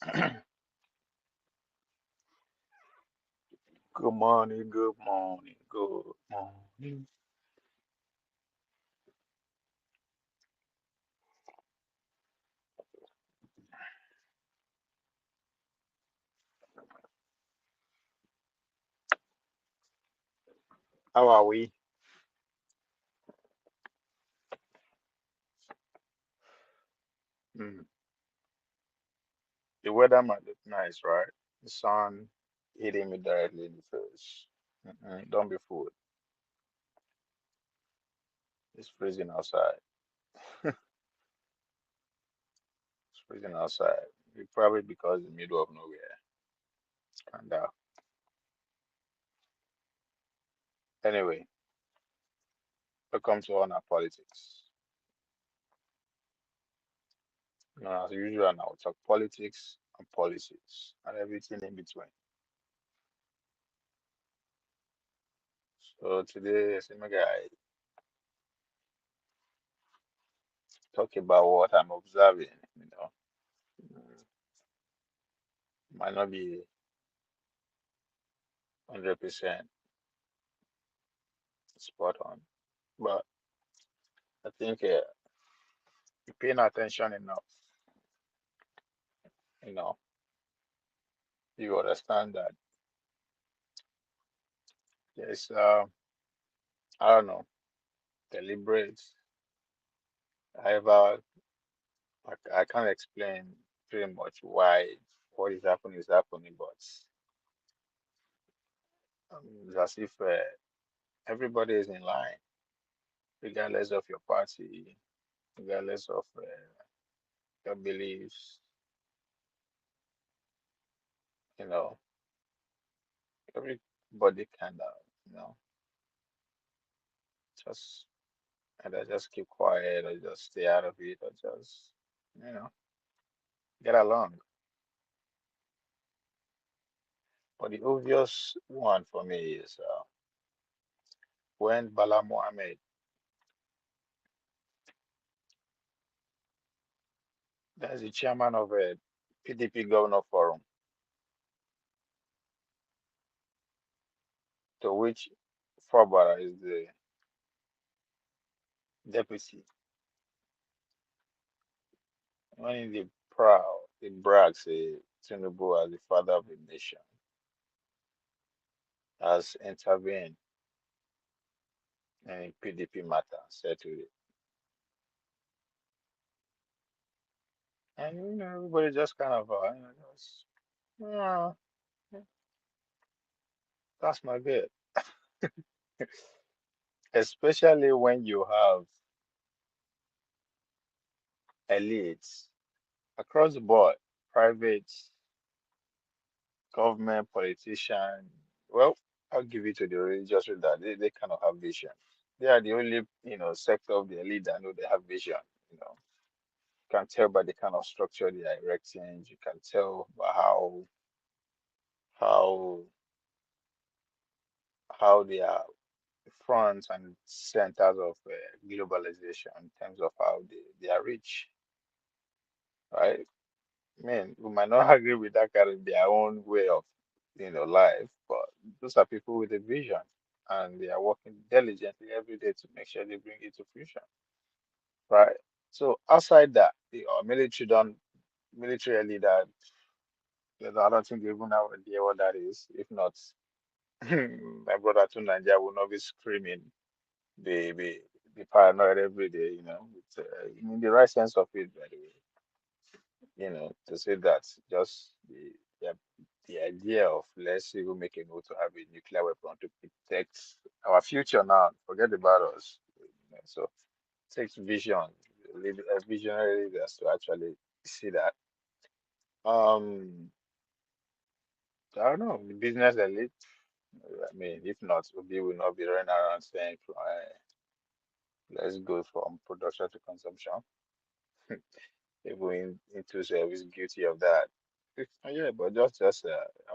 Good morning, good morning, good morning. How are we? Mm. The weather might look nice, right? The sun hitting me directly in the face. Don't be fooled. It's freezing outside. It's freezing outside. Probably because the middle of nowhere. And anyway, welcome to Honor Politics. As usual, now we talk politics and policies and everything in between. So today, Sima guy, talk about what I'm observing. Mm, might not be 100% spot on, but I think you're paying attention enough, you know, you understand that there's, I don't know, deliberate. However, I can't explain pretty much why what is happening, but it's as if everybody is in line, regardless of your party, regardless of your beliefs, you know, everybody kind of, you know, just either just keep quiet or just stay out of it or just, you know, get along. But the obvious one for me is when Bala Mohammed, that's the chairman of a PDP Governor Forum, to which Fabara is the deputy, when the proud, he brags Tinubu as the father of the nation, has intervened in PDP matter, settled it. And everybody just kind of, "Yeah, that's my bit." Especially when you have elites across the board, private, government, politician. Well, I'll give it to the religious leader. They kind of have vision. They are the only, sector of the elite that know they have vision. You know, you can tell by the kind of structure they are erecting. You can tell by how how they are front and centers of globalization in terms of how they are rich, right? I mean, we might not agree with that kind of their own way of, life, but those are people with a vision, and they are working diligently every day to make sure they bring it to fruition, right? So outside that, military don't military leader, I don't think they even have idea what that is. If not, my brother to Nigeria will not be screaming, be be paranoid every day, in the right sense of it, by the way. To say that just the, the idea of let's even make a move to have a nuclear weapon to protect our future now, forget about us. So it takes vision, visionary leaders to actually see that. Um, I don't know, the business elite. I mean, if not, we will not be running around saying, let's go from production to consumption. People into service guilty of that. Yeah, but just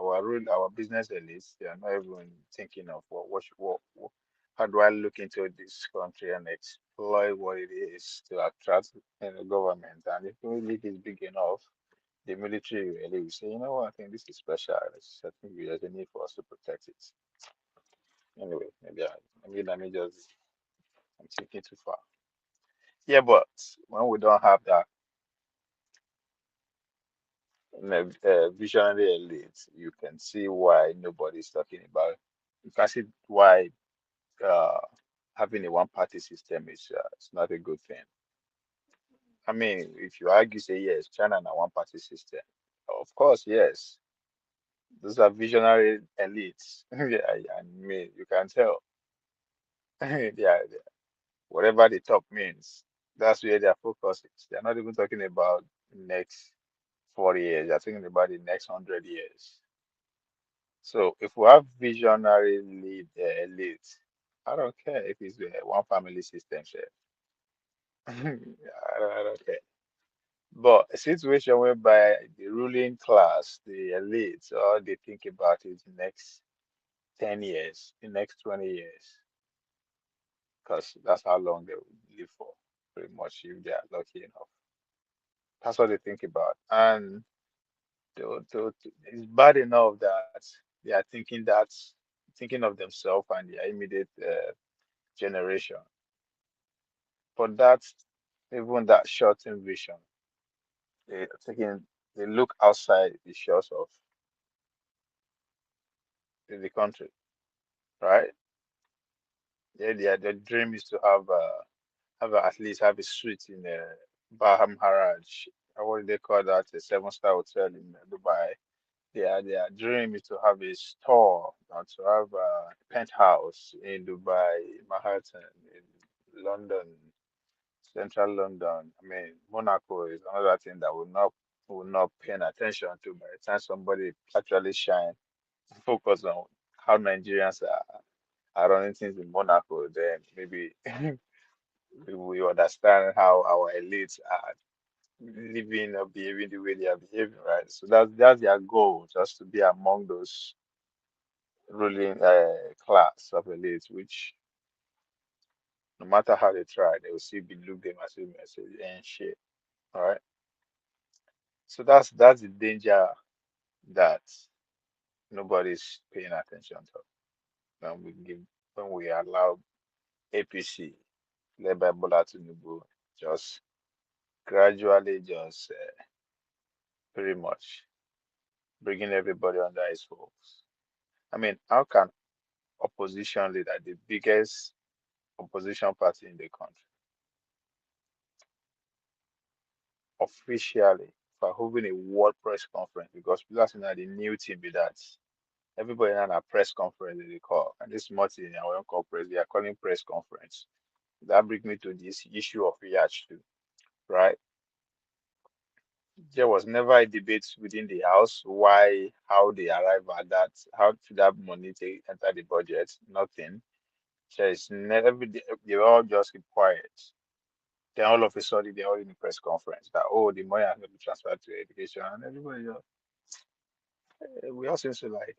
our rule, our business elites, they are not even thinking of how do I look into this country and exploit what it is to attract government. And if only it is big enough, the military really will say, you know what, I think this is special. I think there's a need for us to protect it. Anyway, maybe let me just, I'm thinking too far. Yeah, but when we don't have that visionary elite, you can see why nobody's talking about. You can see why uh, having a one-party system is it's not a good thing. I mean, if you argue, say yes, China and a one-party system, of course, yes, those are visionary elites. Yeah, I mean, you can tell. Yeah, whatever the top means, that's where their focus is. They're not even talking about next 40 years. They're talking about the next 100 years. So if we have visionary lead elite, I don't care if it's one family system, chef. I don't care. But a situation whereby the ruling class, the elites, all they think about is the next 10 years, the next 20 years, because that's how long they will live for, pretty much, if they are lucky enough. That's what they think about. And it's bad enough that they are thinking of themselves and their immediate generation. But that's even that short-term vision. They look outside the shores of the country, right? Their dream is to at least have a suite in Baham Haraj. What do they call that? A seven-star hotel in Dubai. Their dream is to have a store, to have a penthouse in Dubai, Manhattan, in London, central London. I mean, Monaco is another thing that will not pay attention to by the time somebody actually shine, focus on how Nigerians are running things in Monaco, then maybe we understand how our elites are living or behaving the way they are behaving, right? So that's their goal, just to be among those ruling class of elites, which no matter how they try, they will still be look them as if and shit. All right. So that's the danger that nobody's paying attention to when we allow APC led by Bola Tinubu just gradually just pretty much bringing everybody under his fold. I mean, how can opposition leader, the biggest opposition party in the country, officially for holding a world press conference because that's not the new thing be that. Everybody had a press conference they call, and this morning in our own corporate they are calling press conference. That brings me to this issue of Yacht too, right? There was never a debate within the house why, how they arrive at that, how to that money take enter the budget. Nothing. There's never they were all just keep quiet. Then all of a sudden they're all in the press conference that the money has to be transferred to education, and everybody just, we all seem to like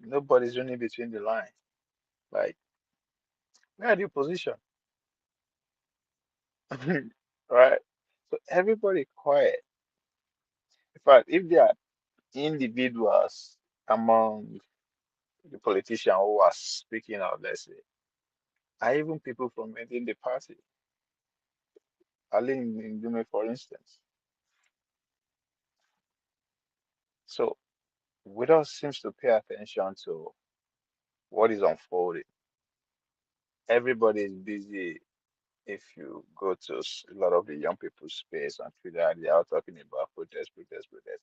nobody's running between the line. Like where are you position? Right? So everybody quiet. In fact, if there are individuals among the politicians who are speaking out, let's say, are even people from within the party, Ali Ndume, for instance. So we don't seem to pay attention to what is unfolding. Everybody is busy. If you go to a lot of the young people's space on Twitter, they are talking about protest, protest, protest.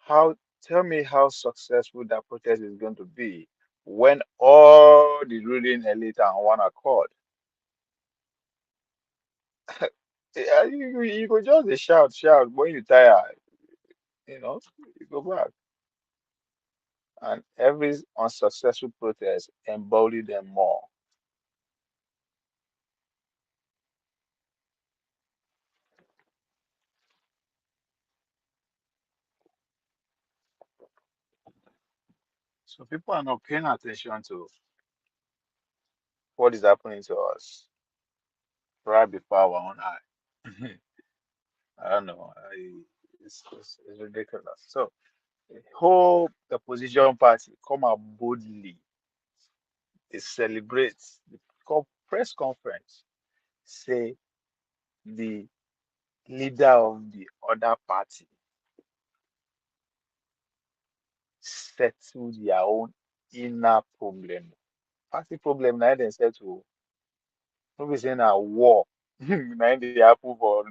How tell me how successful that protest is going to be when all the ruling elite are on one accord. You go just dey shout, shout when you tire, you go back. And every unsuccessful protest embody them more. So people are not paying attention to what is happening to us right before our own eye. I don't know. It's ridiculous. So, whole the opposition party come out boldly, they celebrate, they call press conference, say the leader of the other party settle their own inner problem. Party problem na dem settle. No be say na war na im dey happen for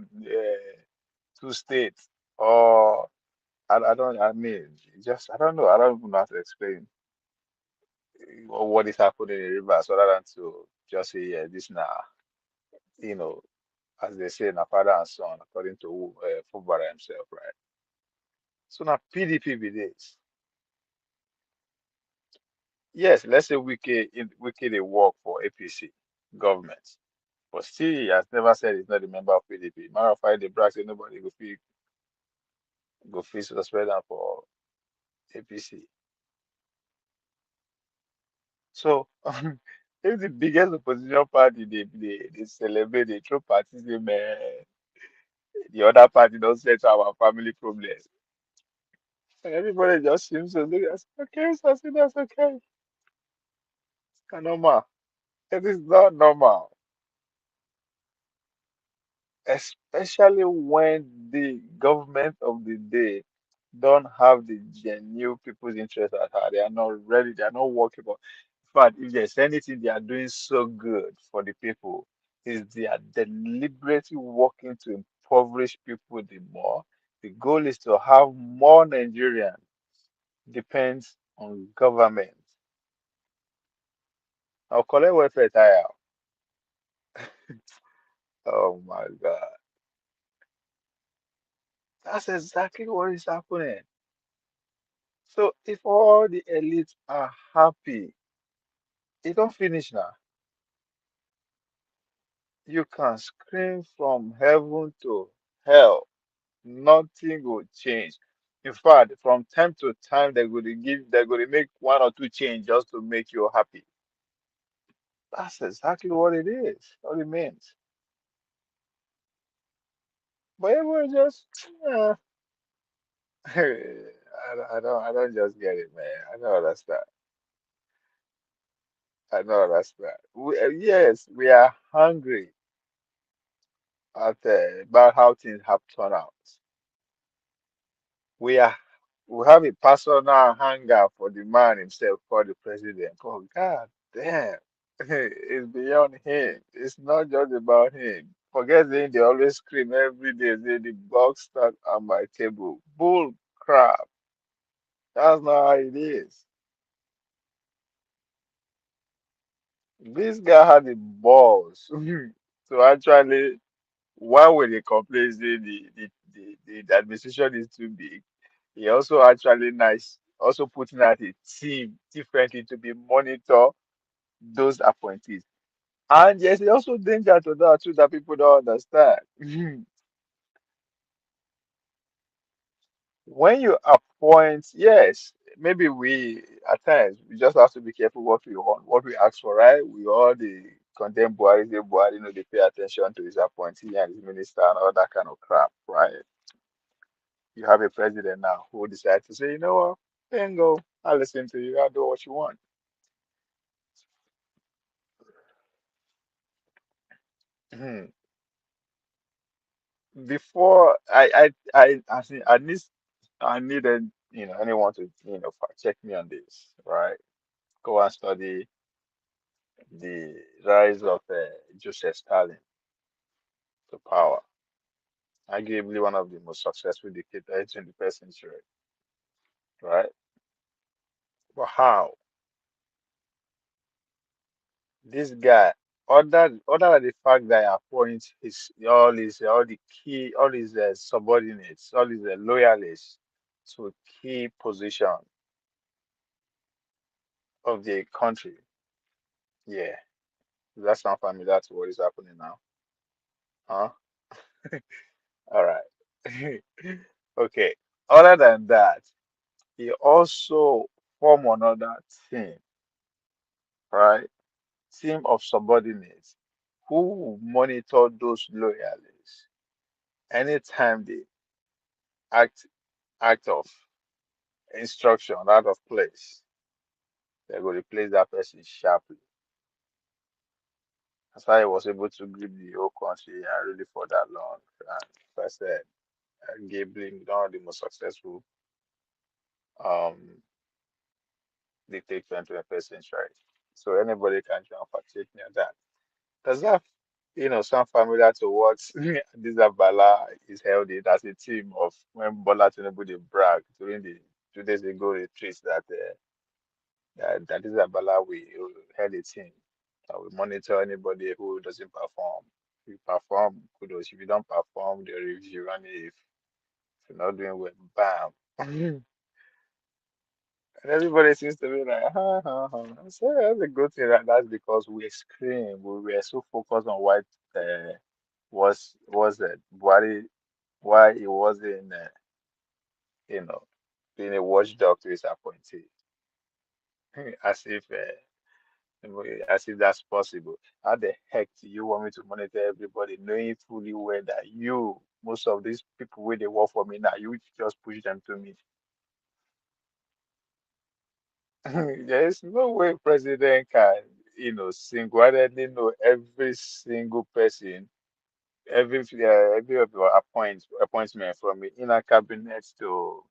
two states or I don't I mean just I don't know. I don't even know how to explain what is happening in Rivers other than to just say yeah this now you know as they say na father and son according to Fubara himself, right? So now PDP be this. Yes, let's say Wike they work for APC government, but still he has never said he's not a member of PDP. Matter of fact, the brag say nobody go feel suspend am for APC. So if the biggest opposition party they celebrate, they throw parties, say man, the other party don't settle our family problems. And everybody just seems to look at okay, so I say that's okay. It's normal. It is not normal. Especially when the government of the day don't have the genuine people's interest at heart. They are not ready, they are not workable. In fact, if there's anything they are doing so good for the people, is they are deliberately working to impoverish people the more. The goal is to have more Nigerians depends on government. I'll collect welfare tire. Oh my God. That's exactly what is happening. So if all the elites are happy, it don't finish now. You can scream from heaven to hell. Nothing will change. In fact, from time to time, they're going to make one or two change just to make you happy. That's exactly what it is. What it means. But everyone just, uh, I don't just get it, man. I don't understand. I don't understand. Yes, we are hungry about how things have turned out. We are we have a personal hunger for the man himself called the president. Oh God damn. It's beyond him. It's not just about him. Forget saying they always scream every day, say the box stuck on my table. Bull crap. That's not how it is. This guy had the balls to actually why would they complain say the administration is too big? He also actually nice, also putting out a team differently to be monitor those appointees. And yes, there's also danger to that too that people don't understand. When you appoint, yes, maybe we at times we just have to be careful what we want, what we ask for, right? We all the condemn Buhari, say Buhari, they pay attention to his appointee and his minister and all that kind of crap, right? You have a president now who decides to say, you know what, then go, I'll listen to you, I'll do what you want. Before I think I needed anyone to fact check me on this, right? Go and study the rise of Joseph Stalin to power, arguably one of the most successful dictators in the first century, right? But how this guy, other than the fact that he appoints all his subordinates, all his loyalists to key position of the country, yeah. Does that sound familiar to what is happening now? Huh? All right. Okay. Other than that, he also form another team, right? Team of subordinates who monitor those loyalists anytime act act of instruction out of place, they will replace that person sharply. That's why he was able to grip the whole country and really for that long. And as I said, Gabriel, one of the most successful um dictator in 21st century. So anybody can try and partake me on that. Does that, sound familiar to what this Bala is held in as a team of when Bola Tinubu they brag during the 2 days ago retreat that this Bala we held a team that will monitor anybody who doesn't perform. If you perform, kudos. If you don't perform, they review and if you're not doing well, bam. And everybody seems to be like, ha ha ha. So that's a good thing. That's because we scream. We were so focused on what was that Buhari, why he wasn't, you know, being a watchdog to his appointee, as if as if that's possible. How the heck do you want me to monitor everybody, knowing fully well that most of these people where they work for me now, you just push them to me. There is no way president can, single-handedly know every single person, every of your appointment from the inner cabinet to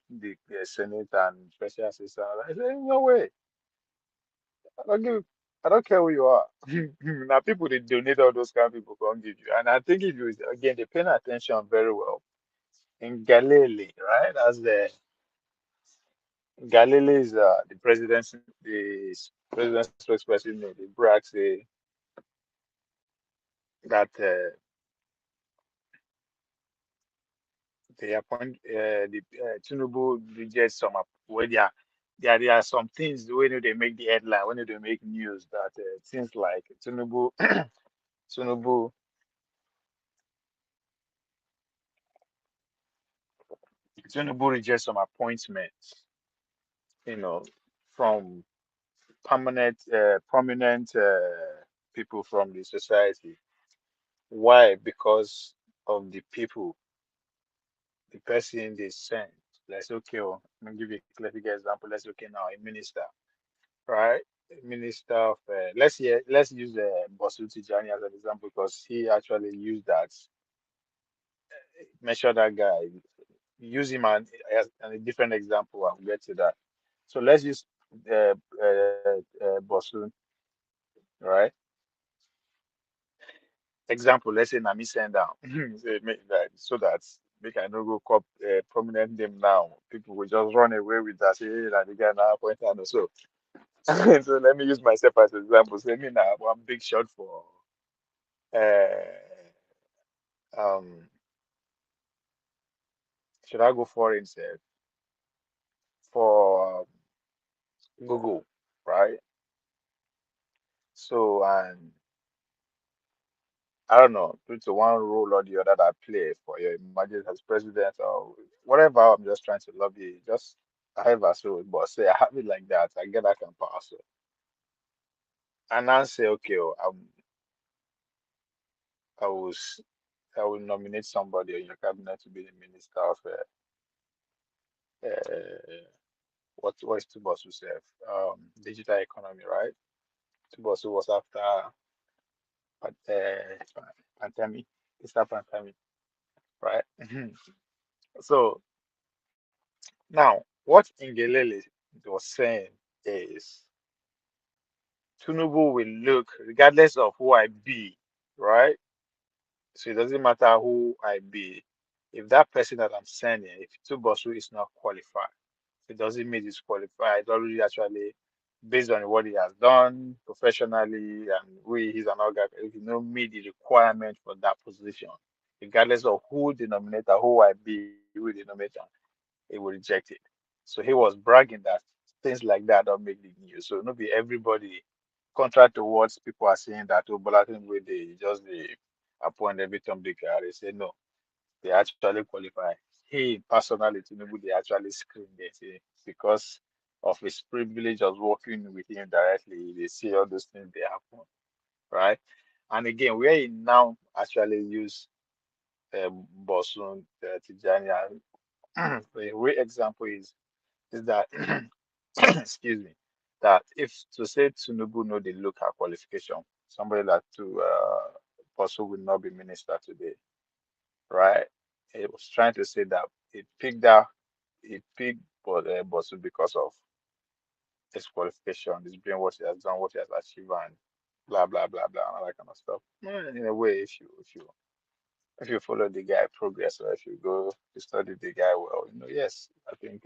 the Senate and special assistant. I say, no way. I don't give. I don't care who you are. Now people they donate all those kind of people come give you, and I think if you again they paying attention very well in Galilee, right? As the Galilee is the president's spokesperson, the brag say that they appoint the Tinubu reject where there are some things when they make the headline when they make news that things like Tinubu Tinubu reject some appointments, you know, from prominent people from the society. Why? Because of the people, the person they sent. Let's okay. Let me give you a classic example. Let's okay now a minister, right? A minister of let's use Bosu Tijani as an example because he actually used that. Measure that guy. Use him as a different example. I'll get to that. So let's use Bosu, right? Example, let's say Nami send down. Say, so that make I no go cop prominent name now. People will just run away with that. Say, hey, na the guy now appointed and so. So let me use myself as an example. Say me now one big shot for uh um should I go for himself for Google, right? So and I don't know, due to one role or the other that I play for your emergency as president or whatever, I'm just trying to lobby, just however, so, but say I have it like that, I get that can pass. So, and I say, okay, I will, s- I will nominate somebody in your cabinet to be the minister of what is Tubosu self, digital economy, right? Tubosu was after pandemic, it's after pandemic, right? So now, what Ngelele was saying is Tinubu will look, regardless of who I be, right? So it doesn't matter who I be. If that person that I'm sending, if Tubosu is not qualified, it doesn't mean he's qualified. Already actually, based on what he has done professionally and who he is and all that, if you know meet the requirement for that position, regardless of who the nominator, who I be, who the nominator, he will reject it. So he was bragging that things like that don't make the news. So not be everybody, contrary to what people are saying that oh Bolatin way they just they appoint every Tom Dick and they say no, they actually qualify. He personally Tinubu they actually screen they say because of his privilege of working with him directly, they see all those things they happen, right? And again, where he now actually use Bosun Tijani The real example is that excuse me, that if to say Tinubu know the local qualification, somebody that to pursue will not be minister today, right? He was trying to say that he picked Bosu because of his qualification, his brain, what he has done, what he has achieved, and blah blah blah blah, and all that kind of stuff. In a way, if you follow the guy progress, or if you go to study the guy well, yes, I think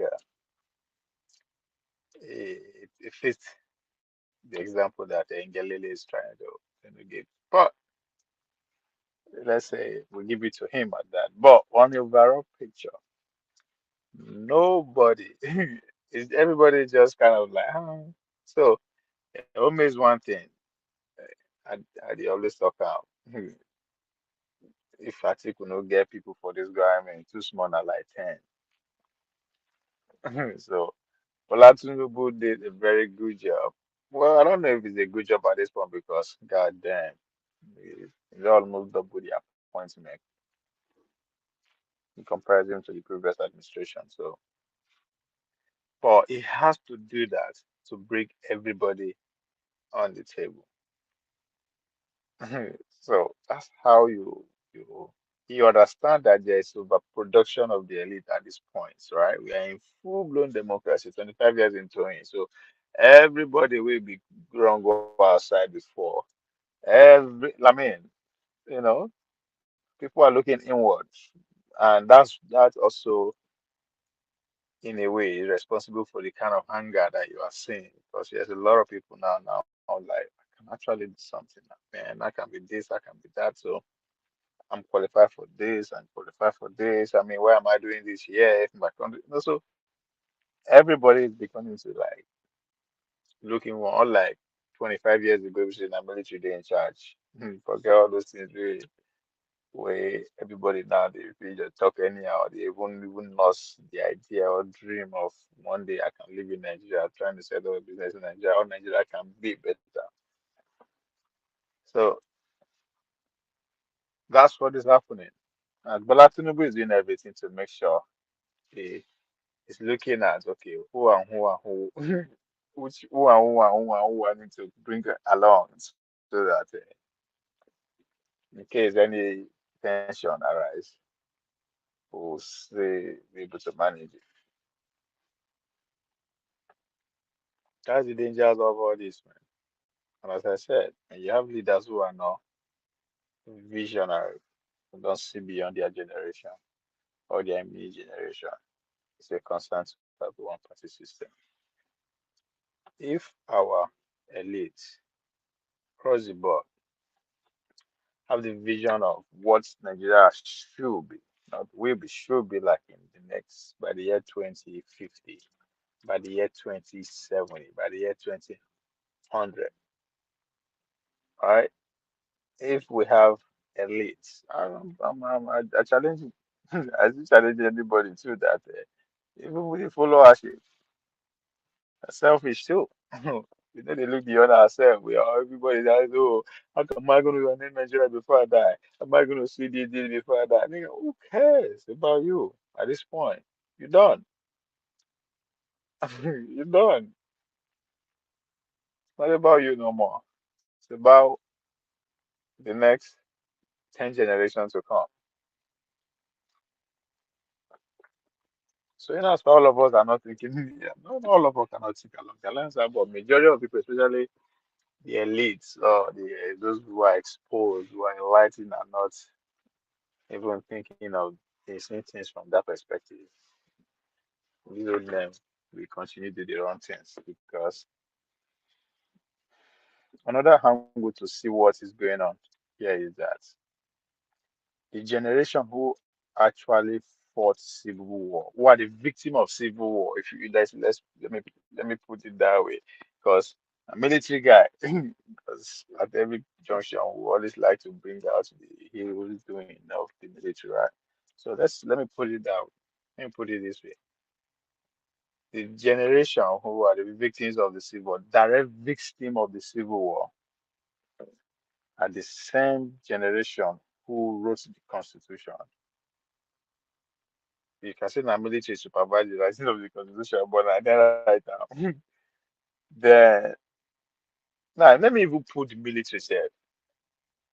it fits the example that Ngelele is trying to give. But let's say we give it to him at that. But on the overall picture, nobody is everybody just kind of like, so it always one thing. I dey always talk out. If Atiku no get people for this guy, I mean, too small, na like 10. So Olatinubu did a very good job. Well, I don't know if it's a good job at this point because, god damn, it almost double the appointment in comparison to the previous administration. So, but it has to do that to bring everybody on the table. So that's how you you understand that there is overproduction of the elite at this point, right? We are in full-blown democracy, 25 years into it. So everybody will be grown go outside before. I mean, you know, people are looking inwards. And that's also in a way is responsible for the kind of anger that you are seeing. Because there's a lot of people now like I can actually do something. Man, I can be this, I can be that. So I'm qualified for this and qualified for this. I mean, why am I doing this here if my country? So everybody is becoming to like looking more like 25 years ago, which is the military day in charge. Forget all those things where everybody now they just talk anyhow. They even lost the idea or dream of one day I can live in Nigeria, trying to set up a business in Nigeria, or Nigeria can be better. So that's what is happening. And Bola Tinubu is doing everything to make sure he is looking at okay, who which who I need to bring along so that in case any tension arise, we'll be able to manage it. That's the dangers of all this, man. And as I said, when you have leaders who are not visionary, who don't see beyond their generation or their immediate generation, it's a constant to have one party system. If our elites across the board have the vision of what Nigeria should be, not will be, should be like in the next, by the year 2050, by the year 2070, by the year 2000, right? If we have elites, I challenge, I still challenge anybody too that even we follow our selfish too. We know they look beyond ourselves. We are everybody that oh, how come am I going to run in Nigeria before I die? Am I going to see this before I die? Nigga, who cares about you at this point? You're done. You're done. It's not about you no more. It's about the next 10 generations to come. So, as for all of us are not thinking, yeah, not all of us cannot think along the lines, but majority of people, especially the elites or those who are exposed, who are enlightened, are not even thinking of seeing things from that perspective. We know them, we continue to do the wrong things because another angle to see what is going on here is that the generation who actually fought civil war, who are the victim of civil war, if you let me put it that way, because a military guy, because at every junction we always like to bring out the heroes doing of the military, right? So let me put it that way. Let me put it this way: the generation who are the victims of the civil war, direct victim of the civil war, are the same generation who wrote the constitution. You can say na military supervise the writing of the constitution, but I then right now. Then now let me even put the military self.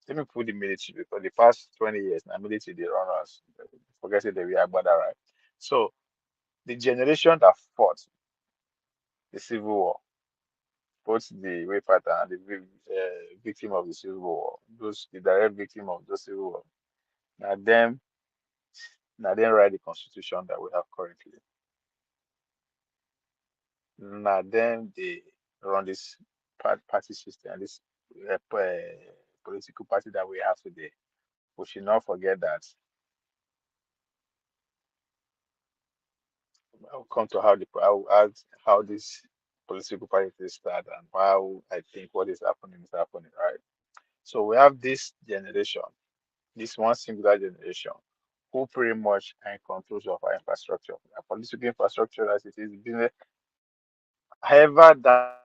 Let me put the military because the past 20 years now military they run us. Forget it, they were Agbada, right? So the generation that fought the civil war, both the way fighter and the victim of the civil war, those the direct victim of the civil war. Now them write the constitution that we have currently. Now then they run this party system, this political party that we have today. We should not forget that. I'll come to how this political party start and how I think what is happening, right? So we have this generation, this one singular generation, who pretty much are in control of our infrastructure, our political infrastructure as it is, business, however that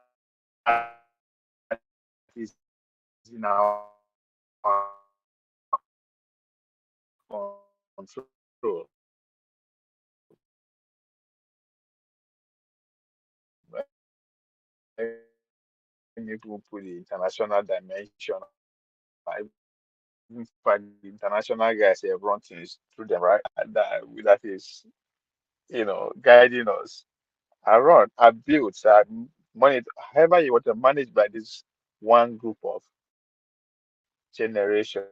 is in our control. When you put the international dimension, even for the international guys have run things through them, right? And that is, guiding us. I run, I build, I money, however you want to manage by this one group of generation.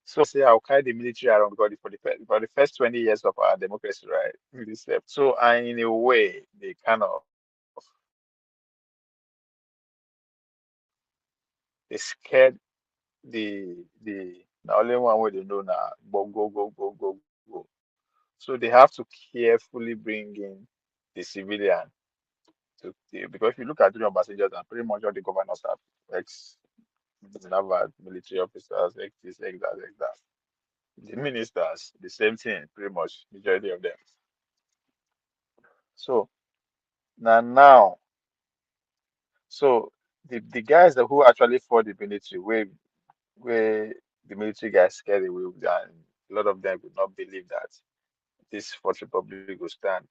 So say I'll carry the military around because for the first 20 years of our democracy, right? So and in a way, they kind of they scared the only one way they know now, go. So they have to carefully bring in the civilian because if you look at the ambassadors and pretty much all the governors are ex naval military officers, ex this, ex that, ex that. The ministers, the same thing, pretty much majority of them. So now, so the guys that who actually fought the military, where the military guys scared away, and a lot of them would not believe that this Fourth Republic will stand.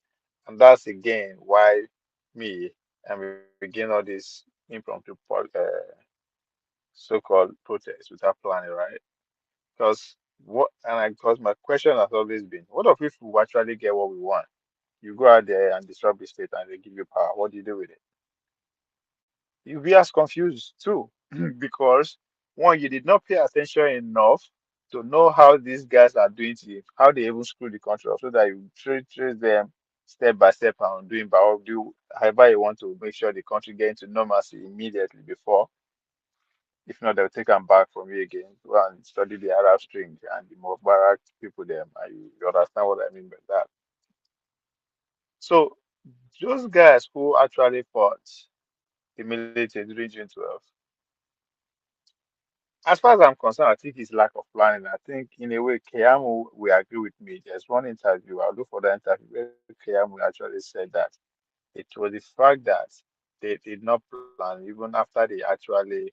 And that's again why me and we begin all this impromptu so-called protests without planning, right? Because because my question has always been, what if we actually get what we want? You go out there and disrupt the state and they give you power. What do you do with it? You'll be as confused too, because one, you did not pay attention enough to know how these guys are doing to you, how they even screw the country up, so that you trace them step by step and doing by what do however you want to make sure the country get into normalcy immediately before. If not, they'll take them back from you again. Go and study the Arab Spring and the Mubarak people them. And you understand what I mean by that. So those guys who actually fought the military during June 12th, as far as I'm concerned, I think it's lack of planning. I think in a way, Keamu will agree with me. There's one interview, I'll look for the interview where Keamu actually said that it was the fact that they did not plan even after they actually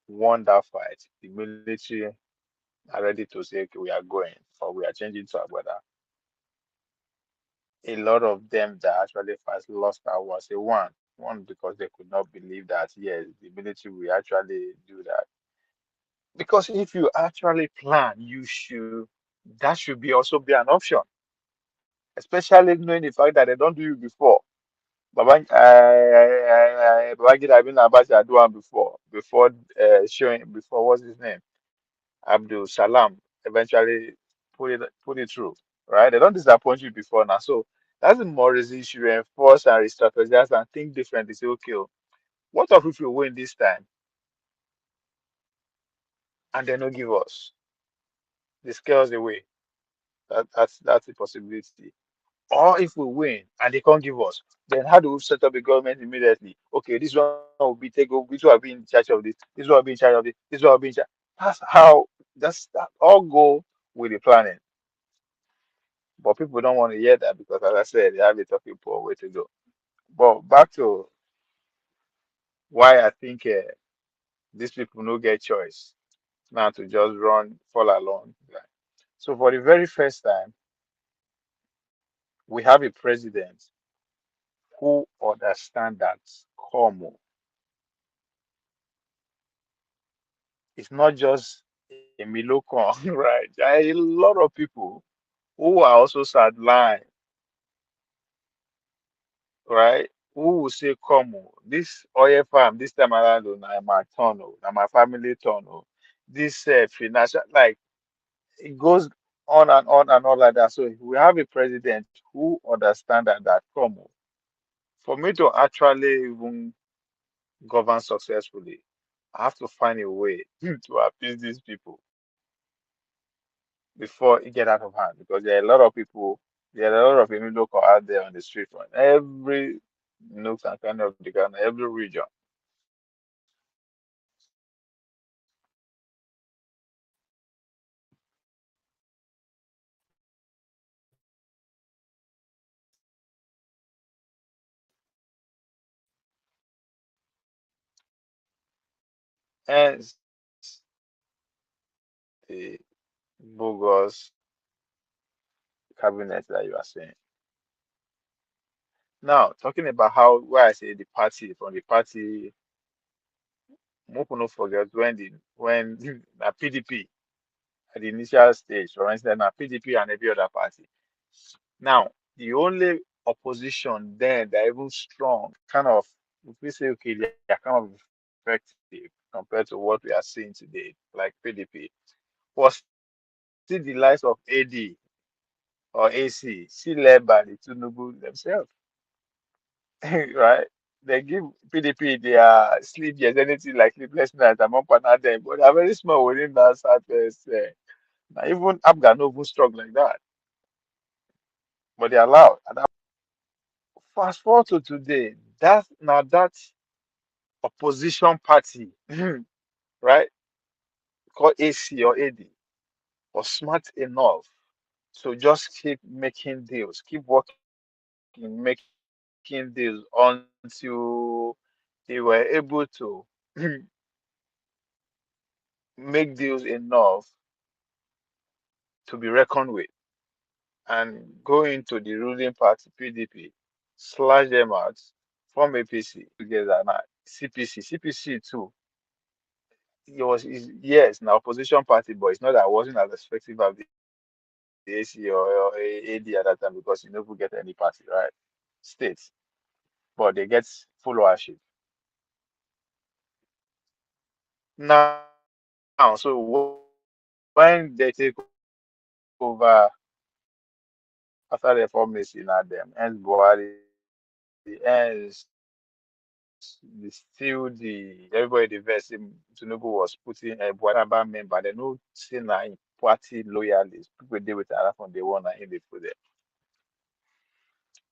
won that fight. The military are ready to say, okay, we are going or we are changing to Agbada. A lot of them that actually first lost that was a one because they could not believe that yes, the military will actually do that. Because if you actually plan, you should that should be also be an option, especially knowing the fact that they don't do you before. Babangida Abin Abacha do one before showing before what's his name Abdul Salam eventually put it through, right? They don't disappoint you before now, so that's the more reason you should reinforce and re-strategize and think differently. Say, okay, oh, what if we win this time and they don't give us? They scare us away. That's a possibility. Or if we win and they can't give us, then how do we set up a government immediately? Okay, this one will be take over, this one will be in charge of this, this one will be in charge of this, this one will be in charge. That all go with the planning. But people don't want to hear that because, as I said, they have a talking poor way to go. But back to why I think these people no get choice. now to just run, fall along. Like, so for the very first time, we have a president who understands that Como is not just a Milocon, right? There are a lot of people who are also sidelined, right? Who will say, come on, this oil farm, this time around, oh, na my turn, oh, na my family turn, oh. This financial, like, it goes on and on like that. So we have a president who understands that come on, for me to actually even govern successfully, I have to find a way to appease these people before it get out of hand because there are a lot of people, there are a lot of even local out there on the street front. Every nook and kind of the Ghana, every region. Hence the bogus cabinet that you are saying. Now, talking about how why I say the party from the party, make no forget when the PDP at the initial stage, for instance, now PDP and every other party. Now, the only opposition then that even strong, kind of, if we say okay, they are kind of effective compared to what we are seeing today, like PDP, was still the likes of AD or AC, still led by the Tinubu themselves, right? They give PDP their sleep years, anything like sleepless nights among partner them, but they're very small within that surface. Now even Afghan no even strong like that, but they're allowed. And fast forward to today, that now that opposition party, right, called AC or AD, was smart enough to just keep making deals, keep working, making deals until they were able to make deals enough to be reckoned with and go into the ruling party, PDP, slash them out, form APC together now. CPC too. It was yes, now opposition party, but it's not that it wasn't as effective as the AC or AD at that time because you never get any party, right? States, but they get followership. Now, so when they take over after the formation at them, hence Buhari, hence still the everybody the verse Tinubu was putting Buhari member. They no say na him party loyalists. People deal with Arab from day one and him they put there.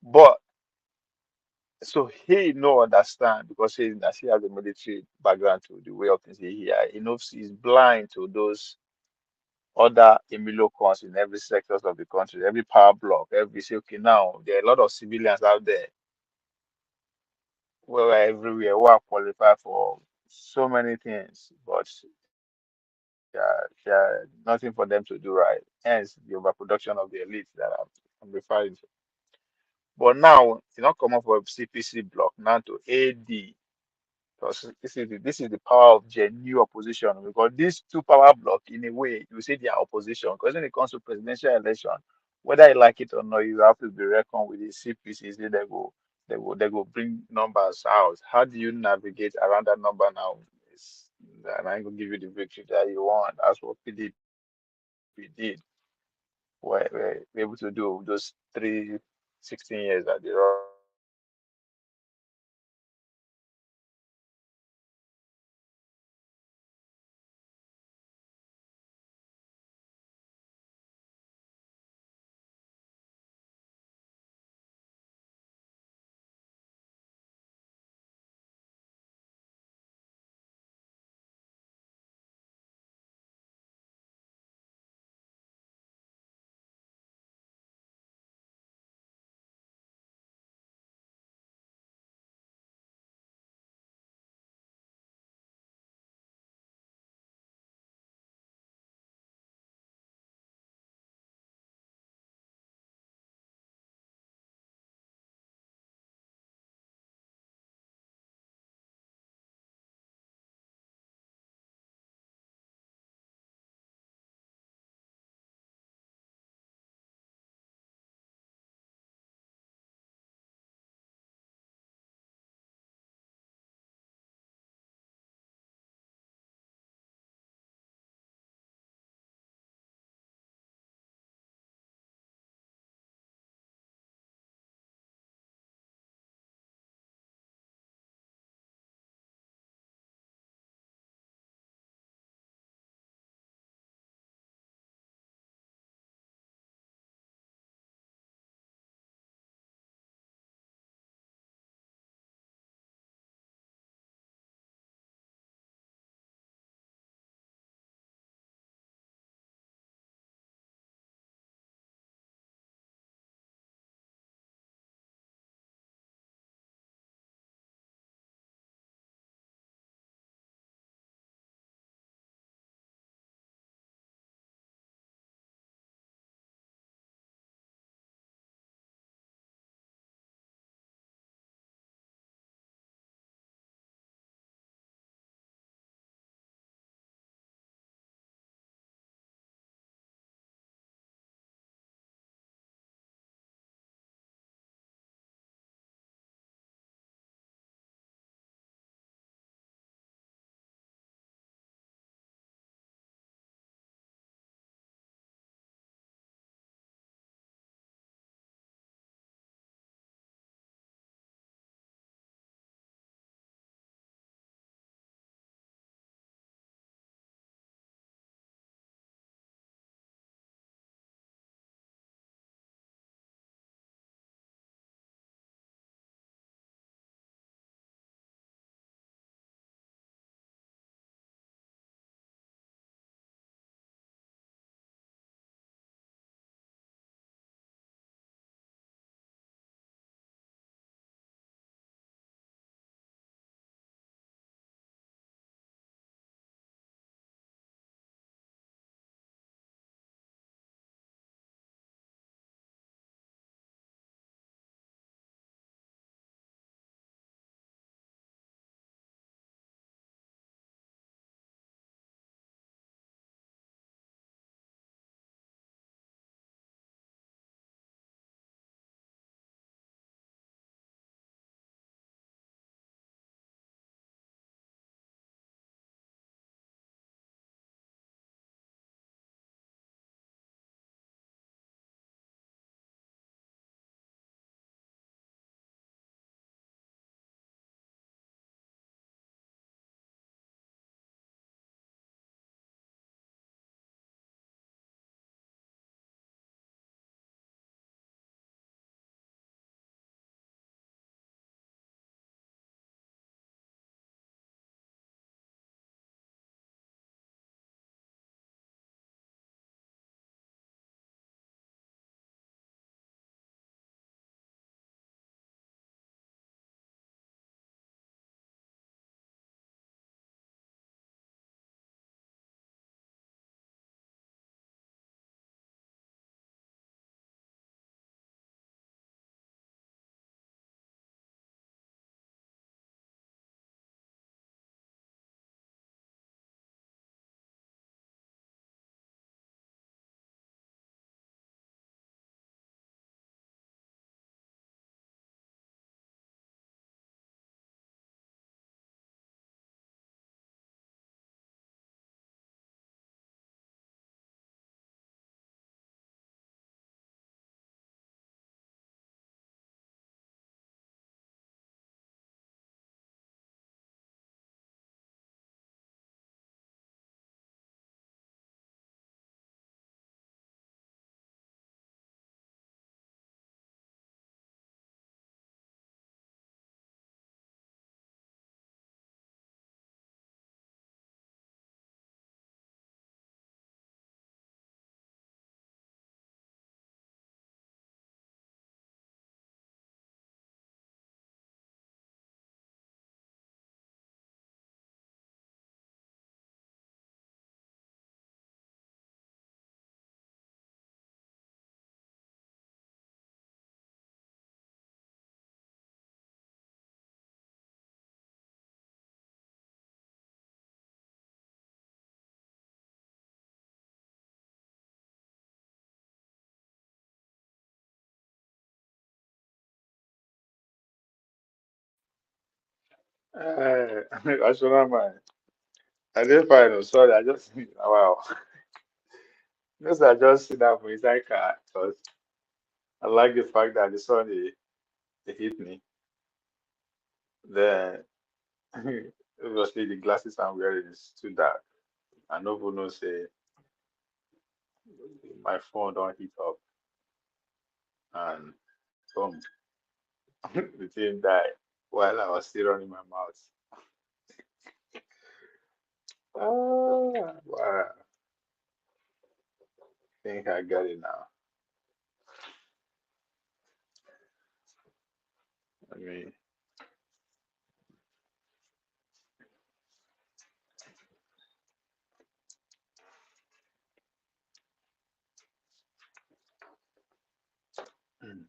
But so he no understand because he has a military background to the way of things he knows he's blind to those other Emilio cons in every sectors of the country, every power block, every say, okay, now there are a lot of civilians out there who are everywhere who are qualified for so many things, but there are nothing for them to do right. Hence the overproduction of the elite that I'm referring to. But now it's not common for CPC block now to AD. Because this is the power of genuine opposition. Because these two power block, in a way, you say they are opposition. Because when it comes to presidential election, whether you like it or not, you have to be reckoned with the CPC. Say they go bring numbers out. How do you navigate around that number now? And I'm gonna give you the victory that you want. That's what PDP did. We're able to do those 16 years that they run. Ashwaraman. I didn't find no sorry, I just wow. Because I just sit down for inside car because I like the fact that the sun they hit me. Then obviously the glasses I'm wearing is too dark. I no even know say my phone don't heat up and boom, the thing died while I was still running my mouth. Wow. I think I got it now. I mean, mm,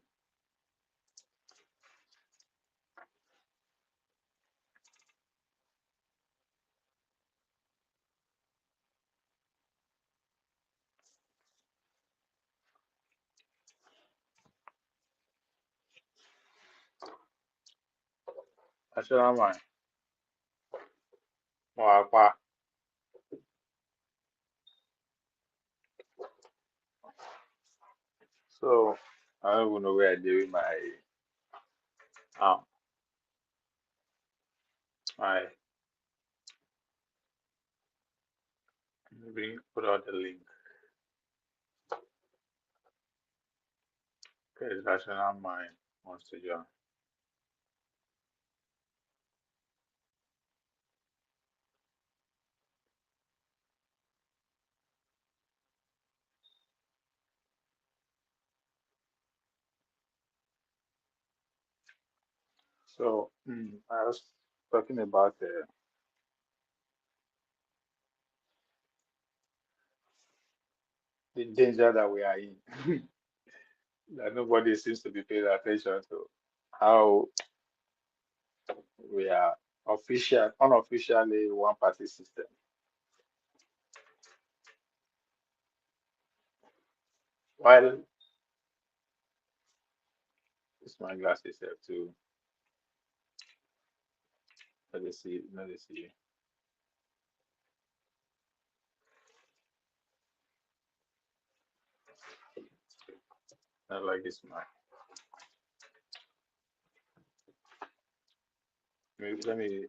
Ashwaraman. Wow. So I don't even know where I did with um my maybe put out the link. Okay, Ashwaraman wants to join. So I was talking about the danger that we are in, that nobody seems to be paying attention to. How we are unofficially one party system. While it's my glasses have to let me see. Not like this my maybe let me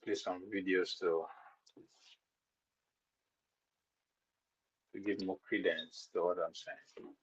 play some videos to give more credence to what I'm saying.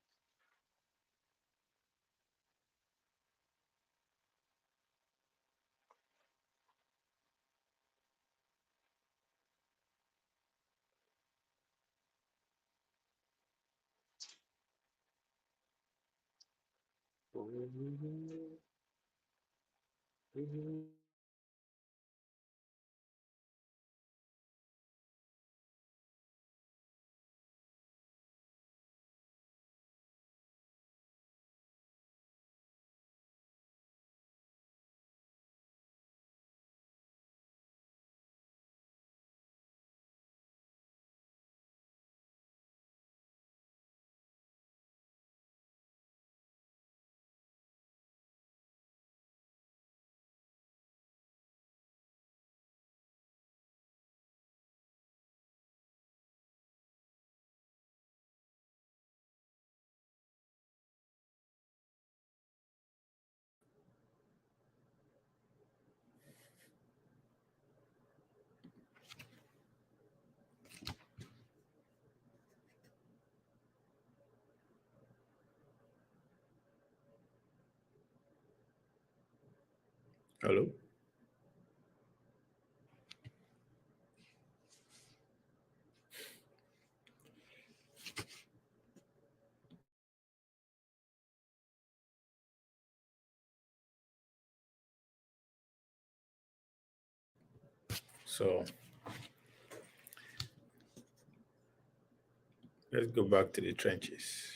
Hello. So let's go back to the trenches.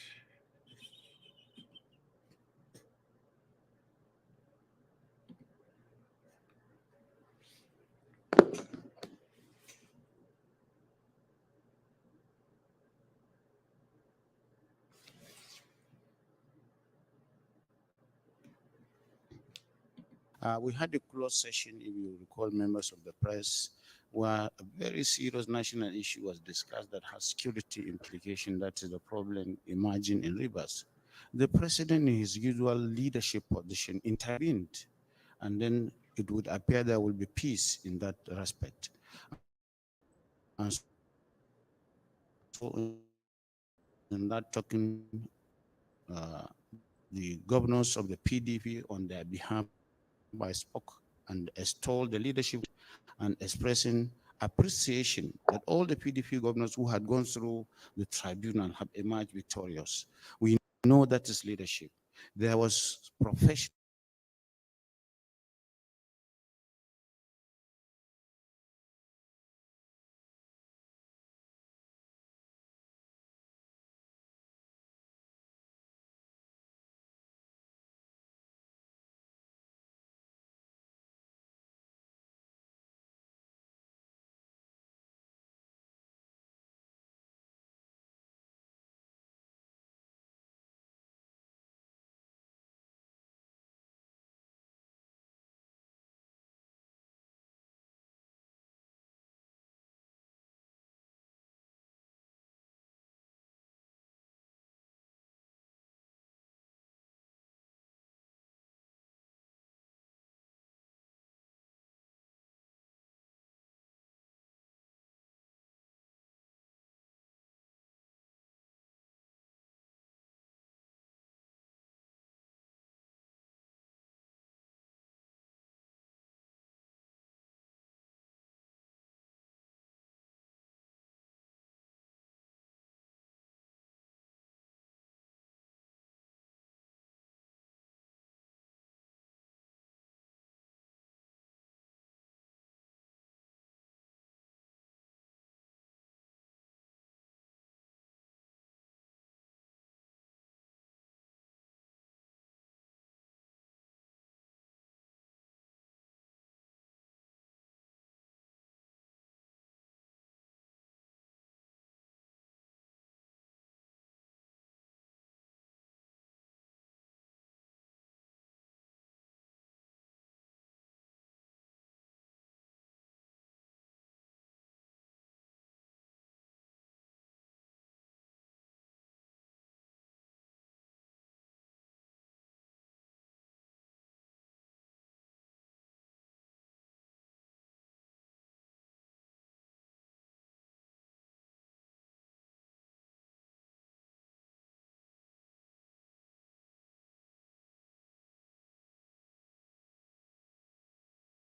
We had a closed session, if you recall, members of the press, where a very serious national issue was discussed that has security implication. That is the problem emerging in rivers. The president, in his usual leadership position, intervened, and then it would appear there will be peace in that respect. And so, in that talking, the governors of the PDP on their behalf, I spoke and extolled the leadership and expressing appreciation that all the PDP governors who had gone through the tribunal have emerged victorious. We know that is leadership. There was professionalism in the conduct and the way and manner they judiciary is working under his leadership. We know that is leadership. There was professionalism in the conduct and the way and manner the judiciary is working under his leadership. We know that is leadership. There was professionalism in the conduct and the way and manner the judiciary is working under his leadership. We know that is leadership. There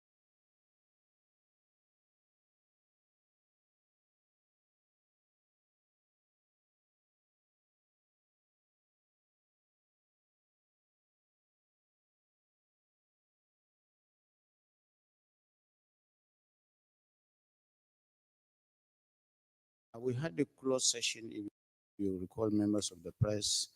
was we had a closed session, if you recall, members of the press.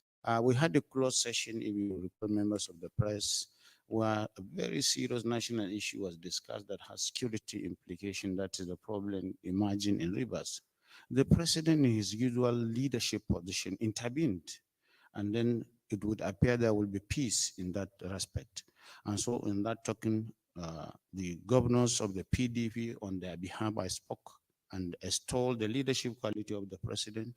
We had a closed session, if you recall, members of the press, where a very serious national issue was discussed that has security implication. That is the problem emerging in rivers. The president, in his usual leadership position, intervened, and then it would appear there will be peace in that respect. And so, in that talking, the governors of the PDP on their behalf, I spoke and extolled the leadership quality of the president,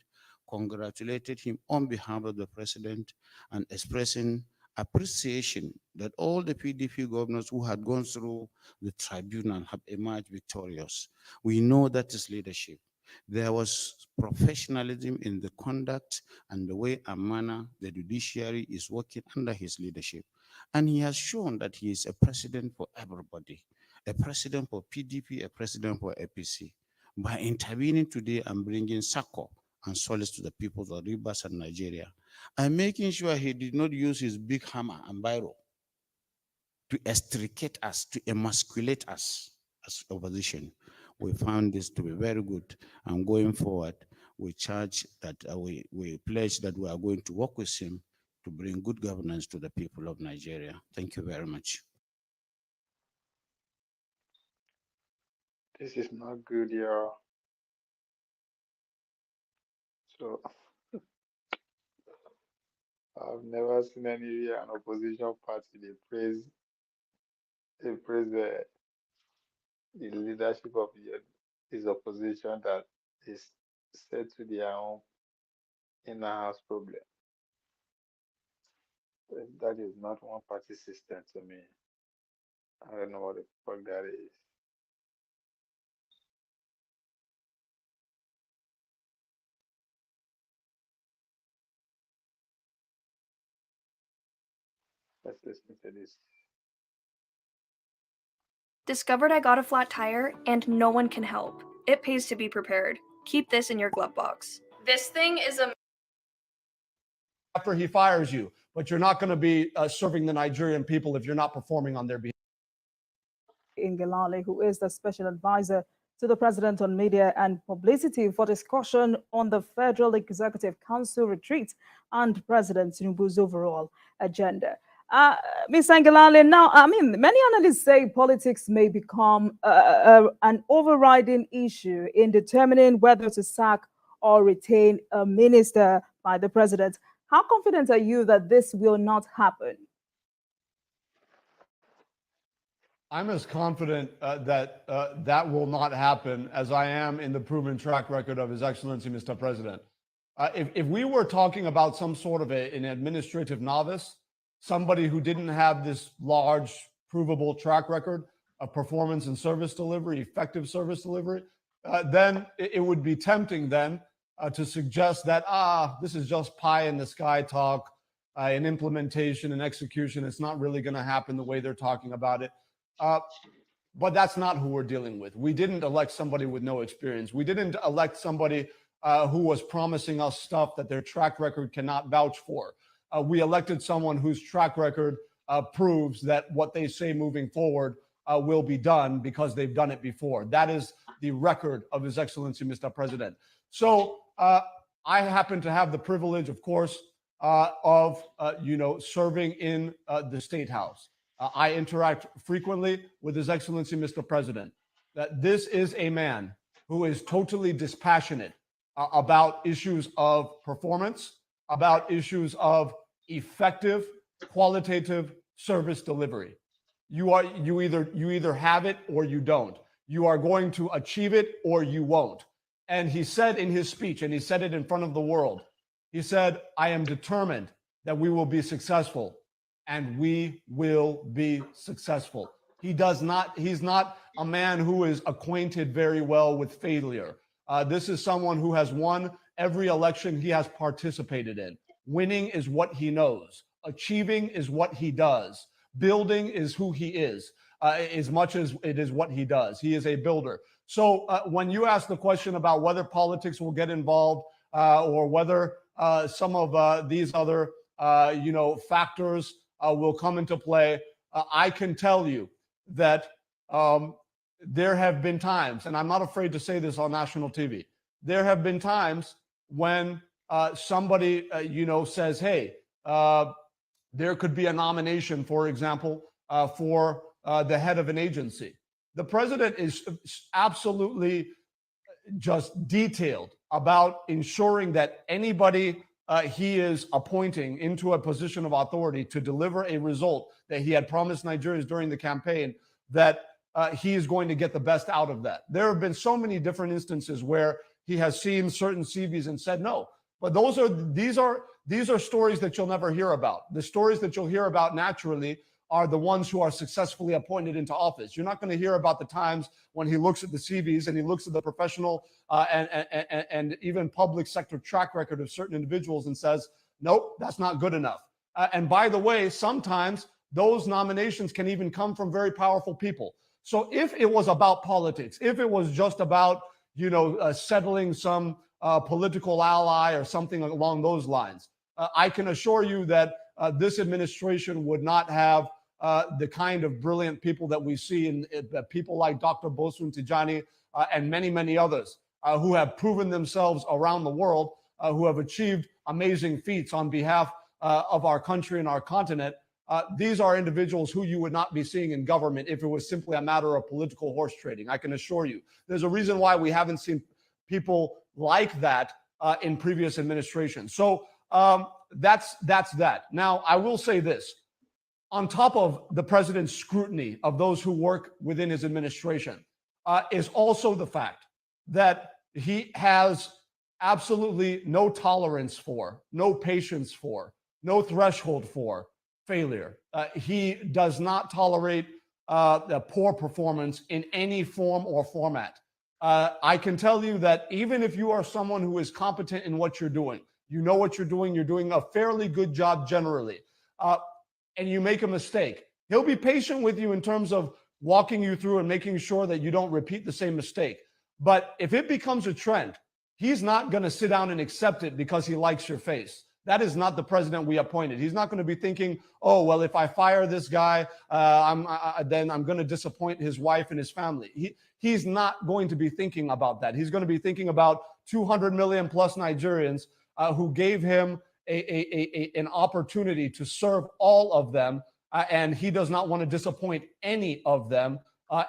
congratulated him on behalf of the president, and expressing appreciation that all the PDP governors who had gone through the tribunal have emerged victorious. We know that is leadership. There was professionalism in the conduct and the way and manner the judiciary is working under his leadership. And he has shown that he is a president for everybody, a president for PDP, a president for APC. By intervening today and bringing SACCO and solace to the people of Rivers and Nigeria, and making sure he did not use his big hammer and barrow to extricate us, to emasculate us as opposition. We found this to be very good. And going forward, we charge that we pledge that we are going to work with him to bring good governance to the people of Nigeria. Thank you very much. This is not good, y'all. So I've never seen any an opposition party they praise he praised the leadership of his opposition that is set to their own inner house problem. If that is not one party system to me, I don't know what the fuck that is. Let's listen to this. Discovered I got a flat tire and no one can help. It pays to be prepared. Keep this in your glove box. This thing is a after he fires you, but you're not going to be serving the Nigerian people if you're not performing on their behalf. Ngelale, who is the special advisor to the president on media and publicity, for discussion on the Federal Executive Council retreat and President Tinubu's overall agenda. Ms. Ngelale, now, I mean, many analysts say politics may become an overriding issue in determining whether to sack or retain a minister by the president. How confident are you that this will not happen? I'm as confident that that will not happen as I am in the proven track record of His Excellency, Mr. President. If we were talking about some sort of an administrative novice, somebody who didn't have this large, provable track record of performance and service delivery, effective service delivery, then it would be tempting then to suggest that, this is just pie in the sky talk, an implementation and execution. It's not really going to happen the way they're talking about it. But that's not who we're dealing with. We didn't elect somebody with no experience. We didn't elect somebody who was promising us stuff that their track record cannot vouch for. We elected someone whose track record proves that what they say moving forward will be done because they've done it before. That is the record of His Excellency, Mr. President. So I happen to have the privilege, of course, of serving in the State House. I interact frequently with His Excellency, Mr. President. That this is a man who is totally dispassionate about issues of performance, about issues of effective, qualitative service delivery. You either have it or you don't. You are going to achieve it or you won't. And he said in his speech, and he said it in front of the world, he said, I am determined that we will be successful, and we will be successful. He's not a man who is acquainted very well with failure. This is someone who has won every election he has participated in. Winning is what he knows. Achieving is what he does. Building is who he is, as much as it is what he does. He is a builder. So when you ask the question about whether politics will get involved or whether some of these other factors will come into play, I can tell you that there have been times, and I'm not afraid to say this on national TV, there have been times when somebody, says, hey, there could be a nomination, for example, for the head of an agency. The president is absolutely just detailed about ensuring that anybody he is appointing into a position of authority to deliver a result that he had promised Nigerians during the campaign, that he is going to get the best out of that. There have been so many different instances where he has seen certain CVs and said no. But these are stories that you'll never hear about. The stories that you'll hear about naturally are the ones who are successfully appointed into office. You're not going to hear about the times when he looks at the CVs and he looks at the professional and even public sector track record of certain individuals and says, nope, that's not good enough. And by the way, sometimes those nominations can even come from very powerful people. So if it was about politics, if it was just about, settling some political ally or something along those lines, I can assure you that this administration would not have the kind of brilliant people that we see in people like Dr. Bosun Tijani and many, many others who have proven themselves around the world, who have achieved amazing feats on behalf of our country and our continent. These are individuals who you would not be seeing in government if it was simply a matter of political horse trading. I can assure you. There's a reason why we haven't seen people like that in previous administrations. So that's that. Now, I will say this. on top of the president's scrutiny of those who work within his administration, is also the fact that he has absolutely no tolerance for, no patience for, no threshold for failure. He does not tolerate poor performance in any form or format. I can tell you that even if you are someone who is competent in what you're doing, you know what you're doing a fairly good job generally, and you make a mistake, he'll be patient with you in terms of walking you through and making sure that you don't repeat the same mistake. But if it becomes a trend, he's not going to sit down and accept it because he likes your face. That is not the president we appointed. He's not going to be thinking, oh, well, if I fire this guy, then I'm going to disappoint his wife and his family. He's not going to be thinking about that. He's going to be thinking about 200 million plus Nigerians who gave him an opportunity to serve all of them, and he does not want to disappoint any of them.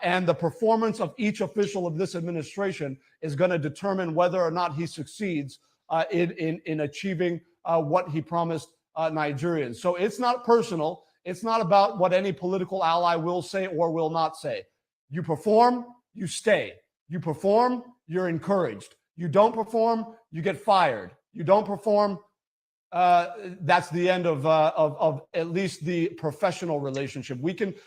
And the performance of each official of this administration is going to determine whether or not he succeeds in achieving what he promised Nigerians. So it's not personal. It's not about what any political ally will say or will not say. You perform, you stay. You perform, you're encouraged. You don't perform, you get fired. You don't perform, that's the end of at least the professional relationship.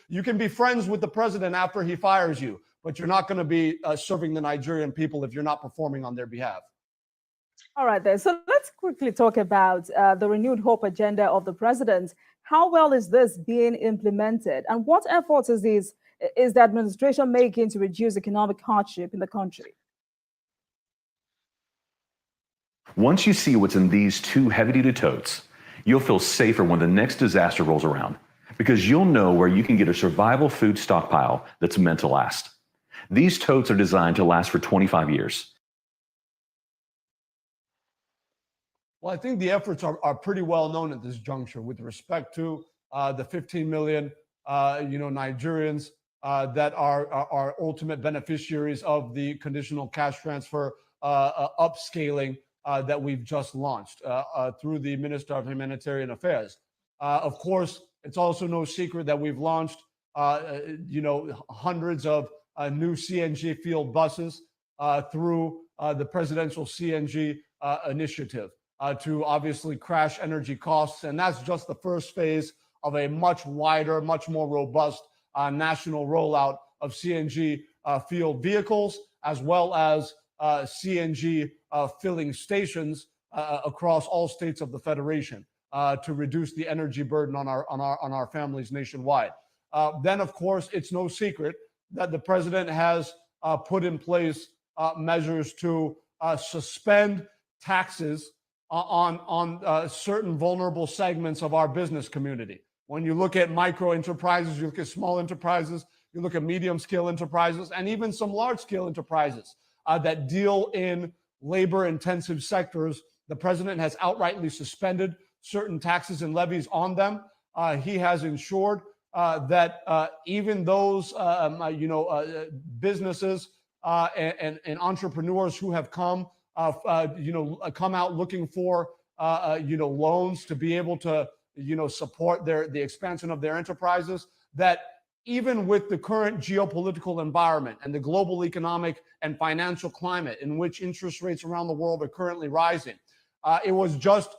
You can be friends with the president after he fires you, but you're not going to be serving the Nigerian people if you're not performing on their behalf. All right, then. So let's quickly talk about the renewed hope agenda of the president. How well is this being implemented, and what efforts is the administration making to reduce economic hardship in the country? Once you see what's in these two heavy-duty totes, you'll feel safer when the next disaster rolls around, because you'll know where you can get a survival food stockpile that's meant to last. These totes are designed to last for 25 years. Well, I think the efforts are pretty well known at this juncture with respect to the 15 million Nigerians that are ultimate beneficiaries of the conditional cash transfer upscaling that we've just launched through the Minister of Humanitarian Affairs. Of course, it's also no secret that we've launched hundreds of new CNG field buses through the presidential CNG initiative to obviously crash energy costs. And that's just the first phase of a much wider, much more robust national rollout of CNG field vehicles, as well as CNG filling stations across all states of the Federation to reduce the energy burden on our families nationwide. Then, of course, it's no secret that the president has put in place measures to suspend taxes on certain vulnerable segments of our business community. When you look at micro enterprises, you look at small enterprises, you look at medium scale enterprises, and even some large scale enterprises that deal in labor intensive sectors, the president has outrightly suspended certain taxes and levies on them. He has ensured that even those businesses and entrepreneurs who have come out looking for loans to be able to support the expansion of their enterprises, that even with the current geopolitical environment and the global economic and financial climate in which interest rates around the world are currently rising, it was just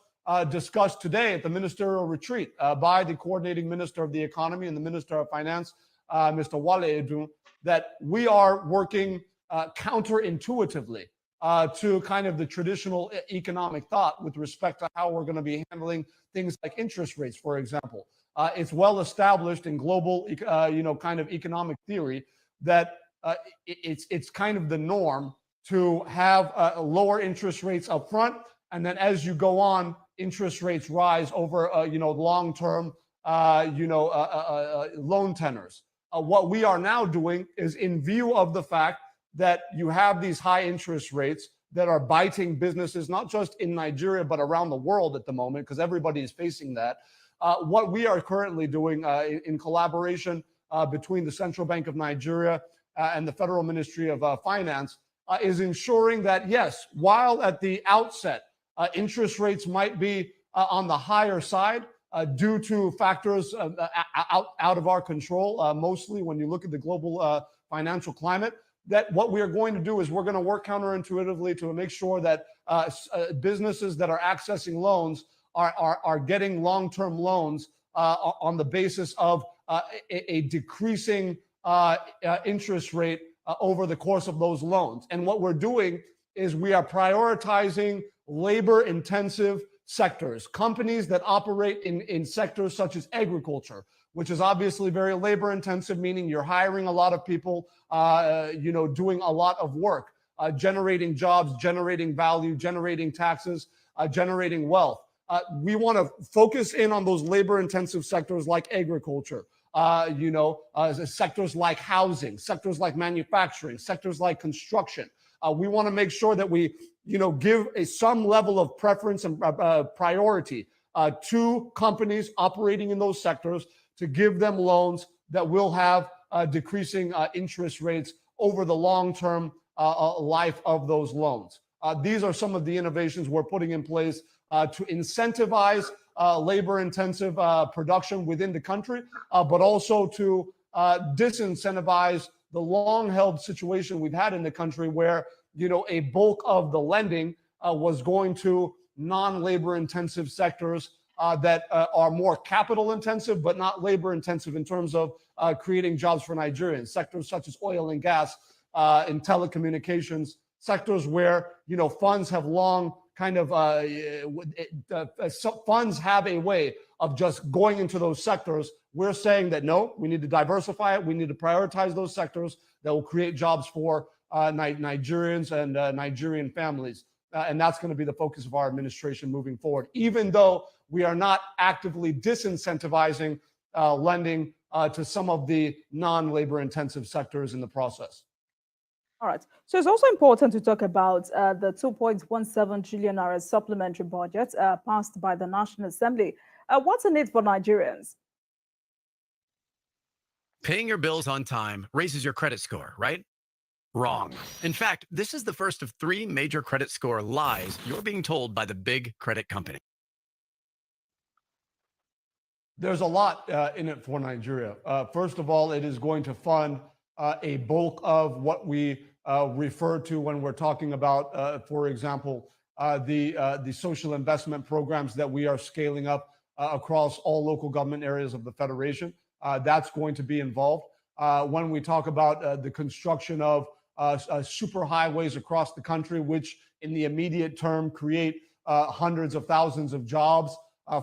discussed today at the ministerial retreat by the coordinating minister of the economy and the minister of finance, Mr. Wale Edun, that we are working counterintuitively to kind of the traditional economic thought with respect to how we're going to be handling things like interest rates, for example. It's well established in global, kind of economic theory that it's kind of the norm to have lower interest rates up front, and then as you go on, interest rates rise over long-term loan tenors. What we are now doing is, in view of the fact that you have these high interest rates that are biting businesses, not just in Nigeria, but around the world at the moment, because everybody is facing that. What we are currently doing in collaboration between the Central Bank of Nigeria and the Federal Ministry of Finance is ensuring that, yes, while at the outset, interest rates might be on the higher side, due to factors out of our control, mostly when you look at the global financial climate, that what we are going to do is we're going to work counterintuitively to make sure that businesses that are accessing loans are getting long-term loans on the basis of a decreasing interest rate over the course of those loans. And what we're doing is we are prioritizing labor-intensive sectors, companies that operate in sectors such as agriculture, which is obviously very labor-intensive, meaning you're hiring a lot of people, doing a lot of work, generating jobs, generating value, generating taxes, generating wealth. We want to focus in on those labor-intensive sectors like agriculture, sectors like housing, sectors like manufacturing, sectors like construction. We want to make sure that we, give some level of preference and priority to companies operating in those sectors to give them loans that will have decreasing interest rates over the long-term life of those loans. These are some of the innovations we're putting in place to incentivize labor-intensive production within the country, but also to disincentivize the long-held situation we've had in the country where, a bulk of the lending was going to non-labor-intensive sectors that are more capital-intensive, but not labor-intensive in terms of creating jobs for Nigerians. Sectors such as oil and gas and telecommunications, sectors where, funds have long funds have a way of just going into those sectors. We're saying that no, we need to diversify it. We need to prioritize those sectors that will create jobs for Nigerians and Nigerian families. And that's going to be the focus of our administration moving forward, even though we are not actively disincentivizing lending to some of the non-labor intensive sectors in the process. All right. So it's also important to talk about the 2.17 trillion naira supplementary budget passed by the National Assembly. What's in it for Nigerians? Paying your bills on time raises your credit score, right? Wrong. In fact, this is the first of 3 major credit score lies you're being told by the big credit company. There's a lot in it for Nigeria. First of all, it is going to fund a bulk of what we refer to when we're talking about, for example, the social investment programs that we are scaling up across all local government areas of the Federation. That's going to be involved. When we talk about the construction of super highways across the country, which in the immediate term create hundreds of thousands of jobs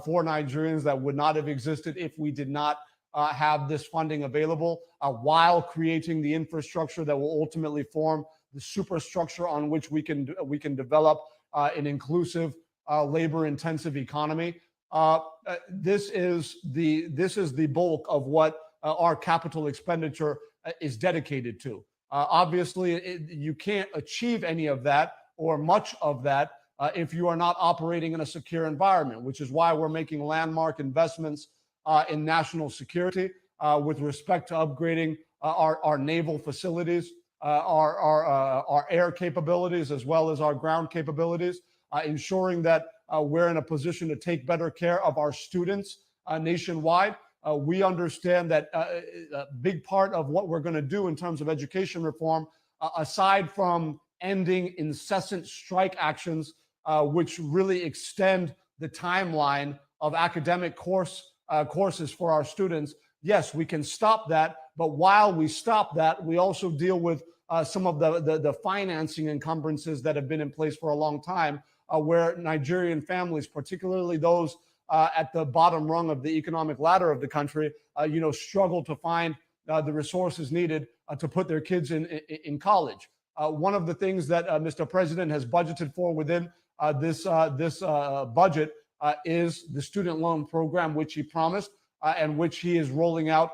for Nigerians that would not have existed if we did not have this funding available, while creating the infrastructure that will ultimately form the superstructure on which we can develop an inclusive, labor-intensive economy. This is the bulk of what our capital expenditure is dedicated to. Obviously, you can't achieve any of that or much of that if you are not operating in a secure environment, which is why we're making landmark investments in national security with respect to upgrading our naval facilities, our air capabilities, as well as our ground capabilities, ensuring that we're in a position to take better care of our students nationwide. We understand that a big part of what we're going to do in terms of education reform, aside from ending incessant strike actions, which really extend the timeline of academic courses for our students. Yes, we can stop that, but while we stop that, we also deal with some of the financing encumbrances that have been in place for a long time, where Nigerian families, particularly those at the bottom rung of the economic ladder of the country, struggle to find the resources needed to put their kids in college. One of the things that Mr. President has budgeted for within this budget is the student loan program, which he promised and which he is rolling out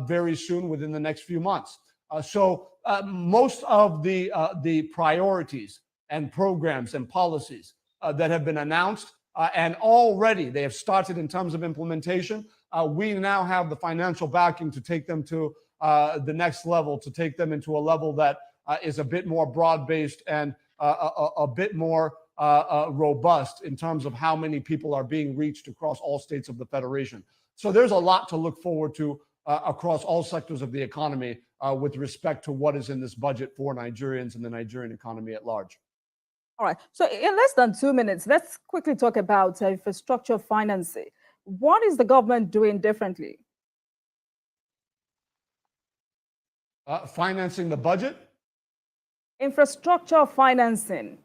very soon within the next few months. So most of the priorities and programs and policies that have been announced and already they have started in terms of implementation, we now have the financial backing to take them to the next level, to take them into a level that is a bit more broad-based and a bit more robust in terms of how many people are being reached across all states of the Federation. So there's a lot to look forward to across all sectors of the economy with respect to what is in this budget for Nigerians and the Nigerian economy at large. All right. So in less than 2 minutes, let's quickly talk about infrastructure financing. What is the government doing differently? Financing the budget? Infrastructure financing.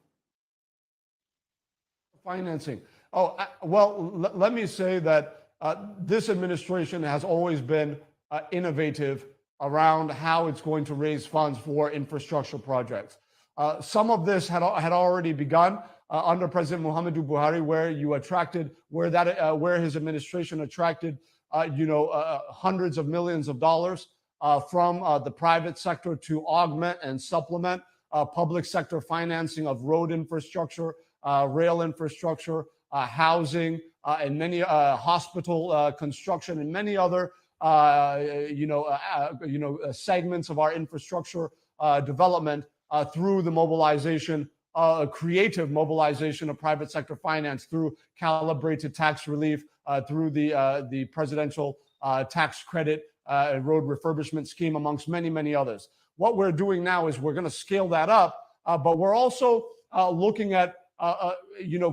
Financing. Oh, well, let me say that this administration has always been innovative around how it's going to raise funds for infrastructure projects. Some of this had already begun under President Muhammadu Buhari, where his administration attracted, hundreds of millions of dollars from the private sector to augment and supplement public sector financing of road infrastructure, rail infrastructure, housing, and many hospital construction, and many other segments of our infrastructure development through the mobilization, creative mobilization of private sector finance through calibrated tax relief, through the presidential tax credit, road refurbishment scheme, amongst many, many others. What we're doing now is we're going to scale that up, but we're also looking at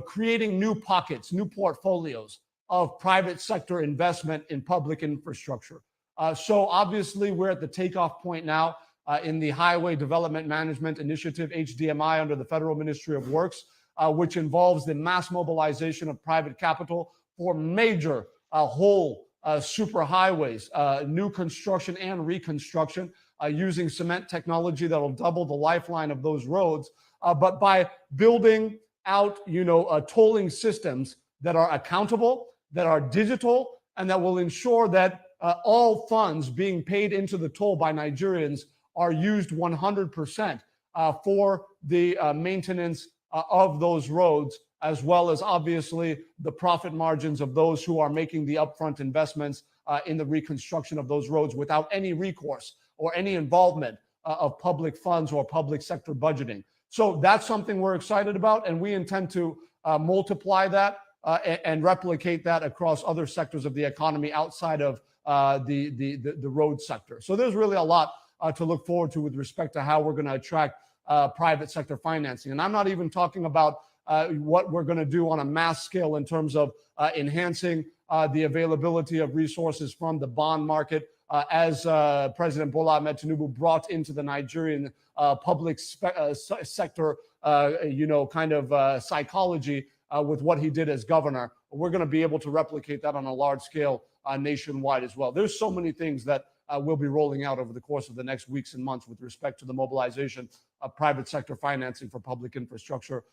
creating new pockets, new portfolios of private sector investment in public infrastructure. So obviously, we're at the takeoff point now in the Highway Development Management Initiative, HDMI, under the Federal Ministry of Works, which involves the mass mobilization of private capital for major whole superhighways, new construction and reconstruction, using cement technology that will double the lifeline of those roads. But by building out, tolling systems that are accountable, that are digital, and that will ensure that all funds being paid into the toll by Nigerians are used 100% for the maintenance of those roads, as well as obviously the profit margins of those who are making the upfront investments in the reconstruction of those roads without any recourse or any involvement of public funds or public sector budgeting. So that's something we're excited about, and we intend to multiply that and replicate that across other sectors of the economy outside of the road sector. So there's really a lot to look forward to with respect to how we're going to attract private sector financing. And I'm not even talking about what we're going to do on a mass scale in terms of enhancing the availability of resources from the bond market, as President Bola Ahmed Tinubu brought into the Nigerian public sector, psychology with what he did as governor. We're going to be able to replicate that on a large scale nationwide as well. There's so many things that we'll be rolling out over the course of the next weeks and months with respect to the mobilization of private sector financing for public infrastructure,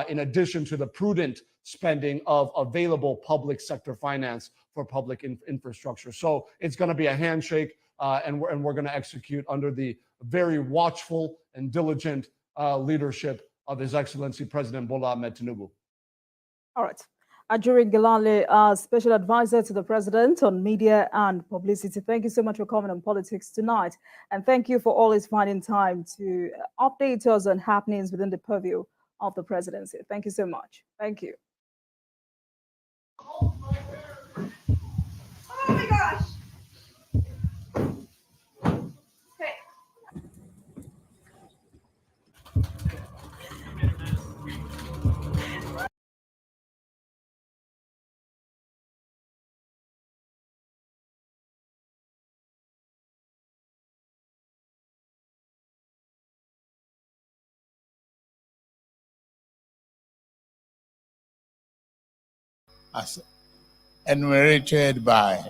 in addition to the prudent spending of available public sector finance for public infrastructure. So it's going to be a handshake, and we're going to execute under the very watchful and diligent leadership of His Excellency President Bola Ahmed Tinubu. All right. Ajuri Gilale, Special Advisor to the President on Media and Publicity. Thank you so much for coming on Politics Tonight. And thank you for always finding time to update us on happenings within the purview of the presidency. Thank you so much. Thank you. Oh my gosh. Okay. As enumerated by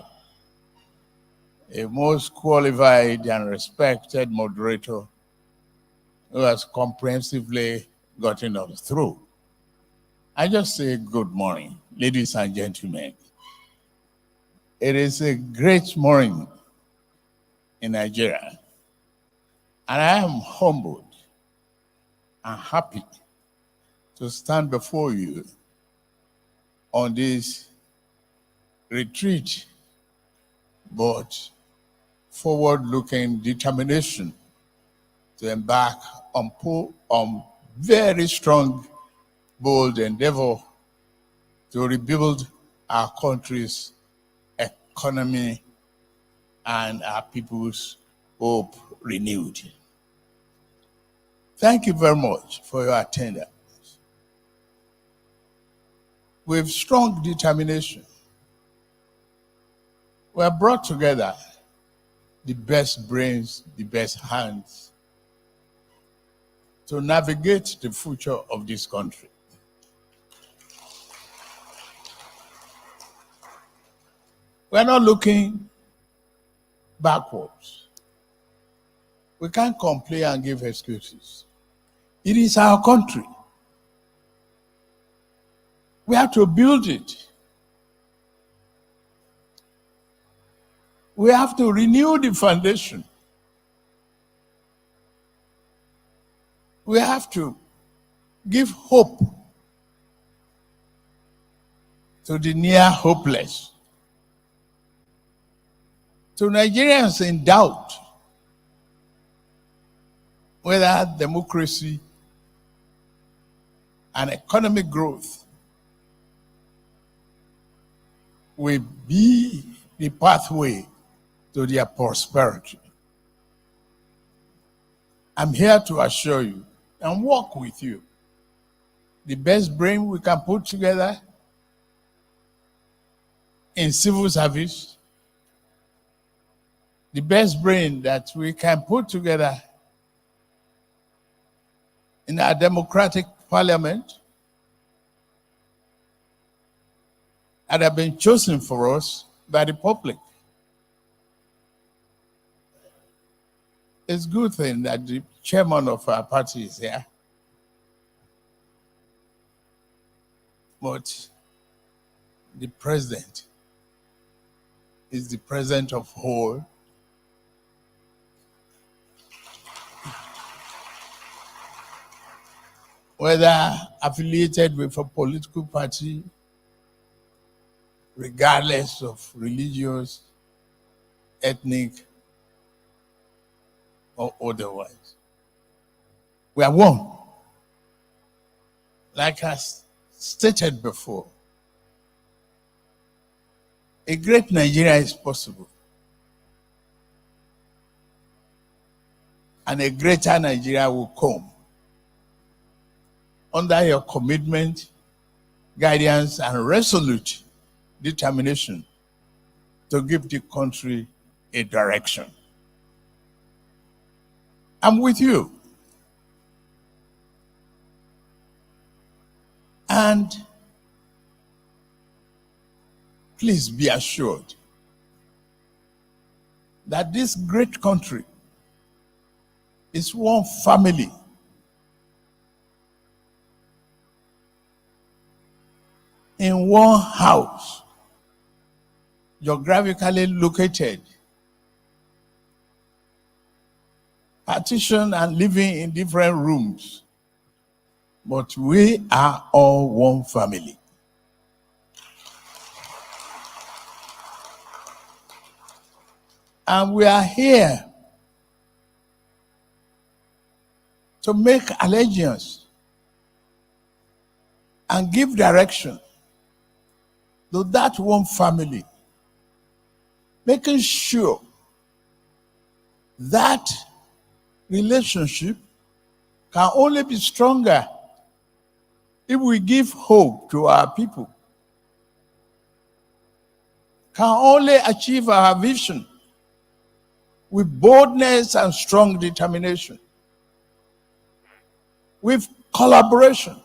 a most qualified and respected moderator who has comprehensively gotten us through. I just say good morning, ladies and gentlemen. It is a great morning in Nigeria, and I am humbled and happy to stand before you on this retreat, but forward-looking determination to embark on very strong bold endeavor to rebuild our country's economy and our people's hope renewed. Thank you very much for your attendance. With strong determination, we have brought together the best brains, the best hands to navigate the future of this country. We're not looking backwards. We can't complain and give excuses. It is our country. We have to build it. We have to renew the foundation. We have to give hope to the near hopeless, to Nigerians in doubt whether democracy and economic growth will be the pathway to their prosperity. I'm here to assure you and work with you. The best brain we can put together in civil service, the best brain that we can put together in our democratic parliament that have been chosen for us by the public. It's a good thing that the chairman of our party is here. But the president is the president of whole. Whether affiliated with a political party, regardless of religious, ethnic, or otherwise. We are one. Like I stated before, a great Nigeria is possible. And a greater Nigeria will come under your commitment, guidance, and resolute determination to give the country a direction. I'm with you. And please be assured that this great country is one family. In one house, geographically located, partitioned and living in different rooms, but we are all one family. And we are here to make allegiance and give direction to that one family, making sure that relationship can only be stronger if we give hope to our people, can only achieve our vision with boldness and strong determination, with collaboration.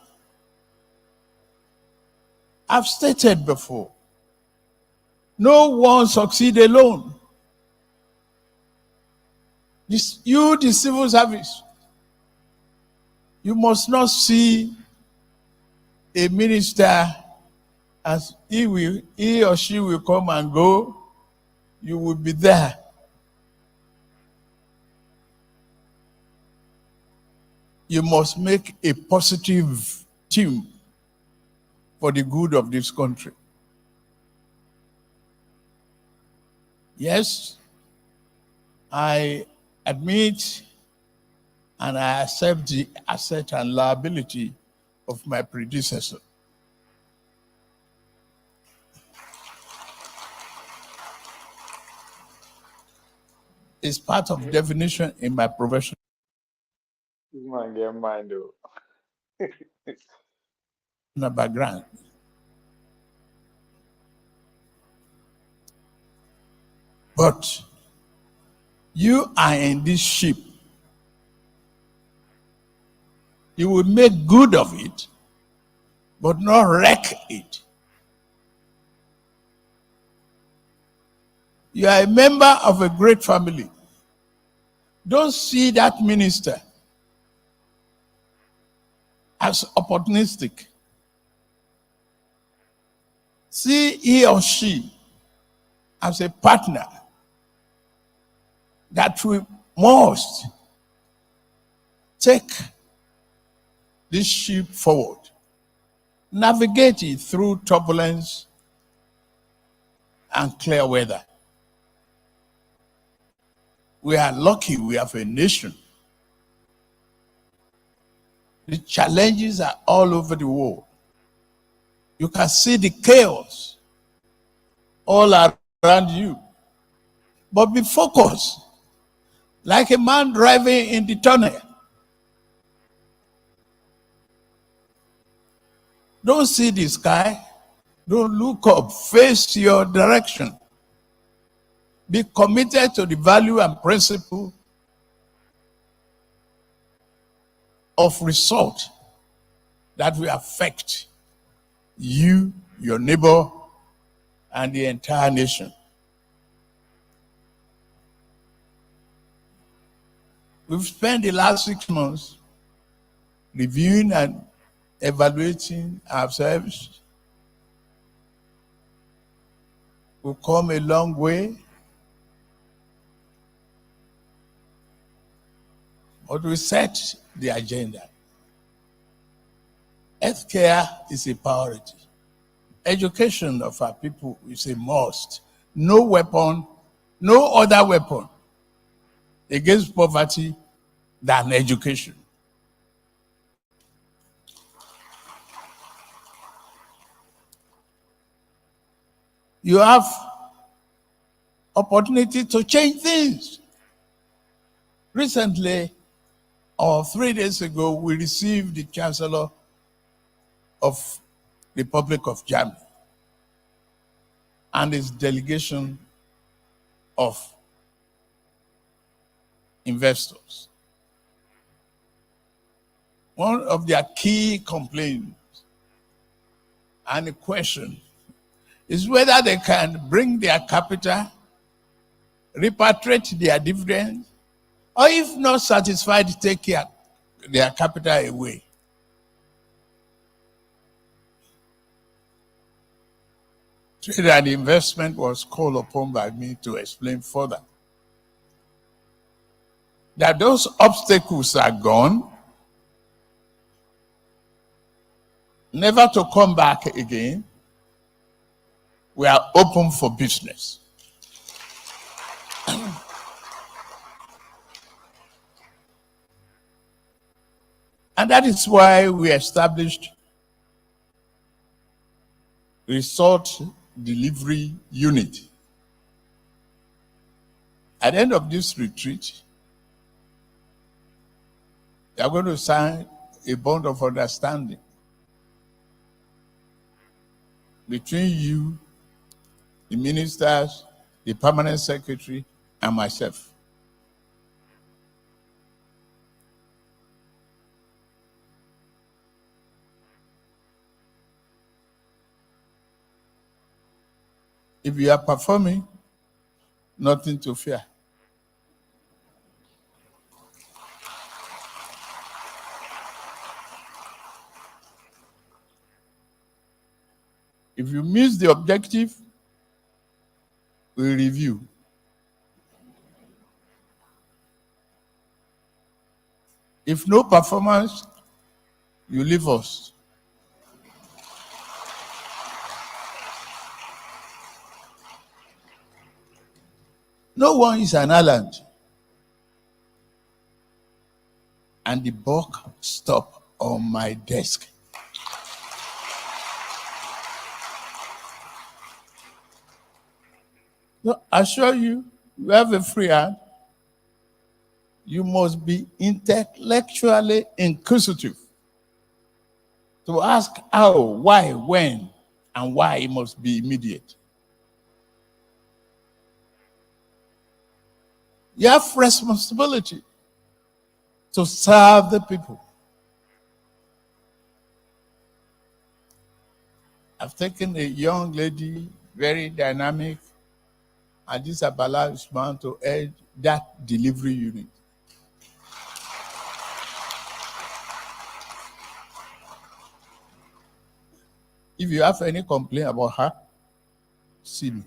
I've stated before, no one succeeds alone. You, the civil service, you must not see a minister as he or she will come and go, you will be there. You must make a positive team for the good of this country. Yes, I admit and I accept the asset and liability of my predecessor. It's part of definition in my profession. This man get mind though. Background. But you are in this ship. You will make good of it, but not wreck it. You are a member of a great family. Don't see that minister as opportunistic. See he or she as a partner that we must take this ship forward, navigate it through turbulence and clear weather. We are lucky we have a nation. The challenges are all over the world. You can see the chaos all around you. But be focused, like a man driving in the tunnel. Don't see the sky. Don't look up. Face your direction. Be committed to the value and principle of result that will affect you, your neighbor, and the entire nation. We've spent the last 6 months reviewing and evaluating ourselves. We've come a long way, but we set the agenda. Healthcare is a priority. Education of our people is a must. No weapon, no other weapon against poverty than education. You have opportunity to change things. Recently, or 3 days ago, we received the Chancellor of the Republic of Germany and his delegation of investors. One of their key complaints and the question is whether they can bring their capital, repatriate their dividends, or if not satisfied, take their capital away. Trade and investment was called upon by me to explain further that those obstacles are gone, never to come back again. We are open for business. And that is why we established Resort Delivery Unit. At the end of this retreat, they are going to sign a bond of understanding between you, the ministers, the permanent secretary, and myself. If you are performing, nothing to fear. If you miss the objective, we review. If no performance, you leave us. No one is an island. And the buck stopped on my desk. No, I assure you, you have a free hand. You must be intellectually inquisitive to ask how, why, when, and why it must be immediate. You have responsibility to serve the people. I've taken a young lady, very dynamic, and this Abala is bound to head that delivery unit. If you have any complaint about her, see me.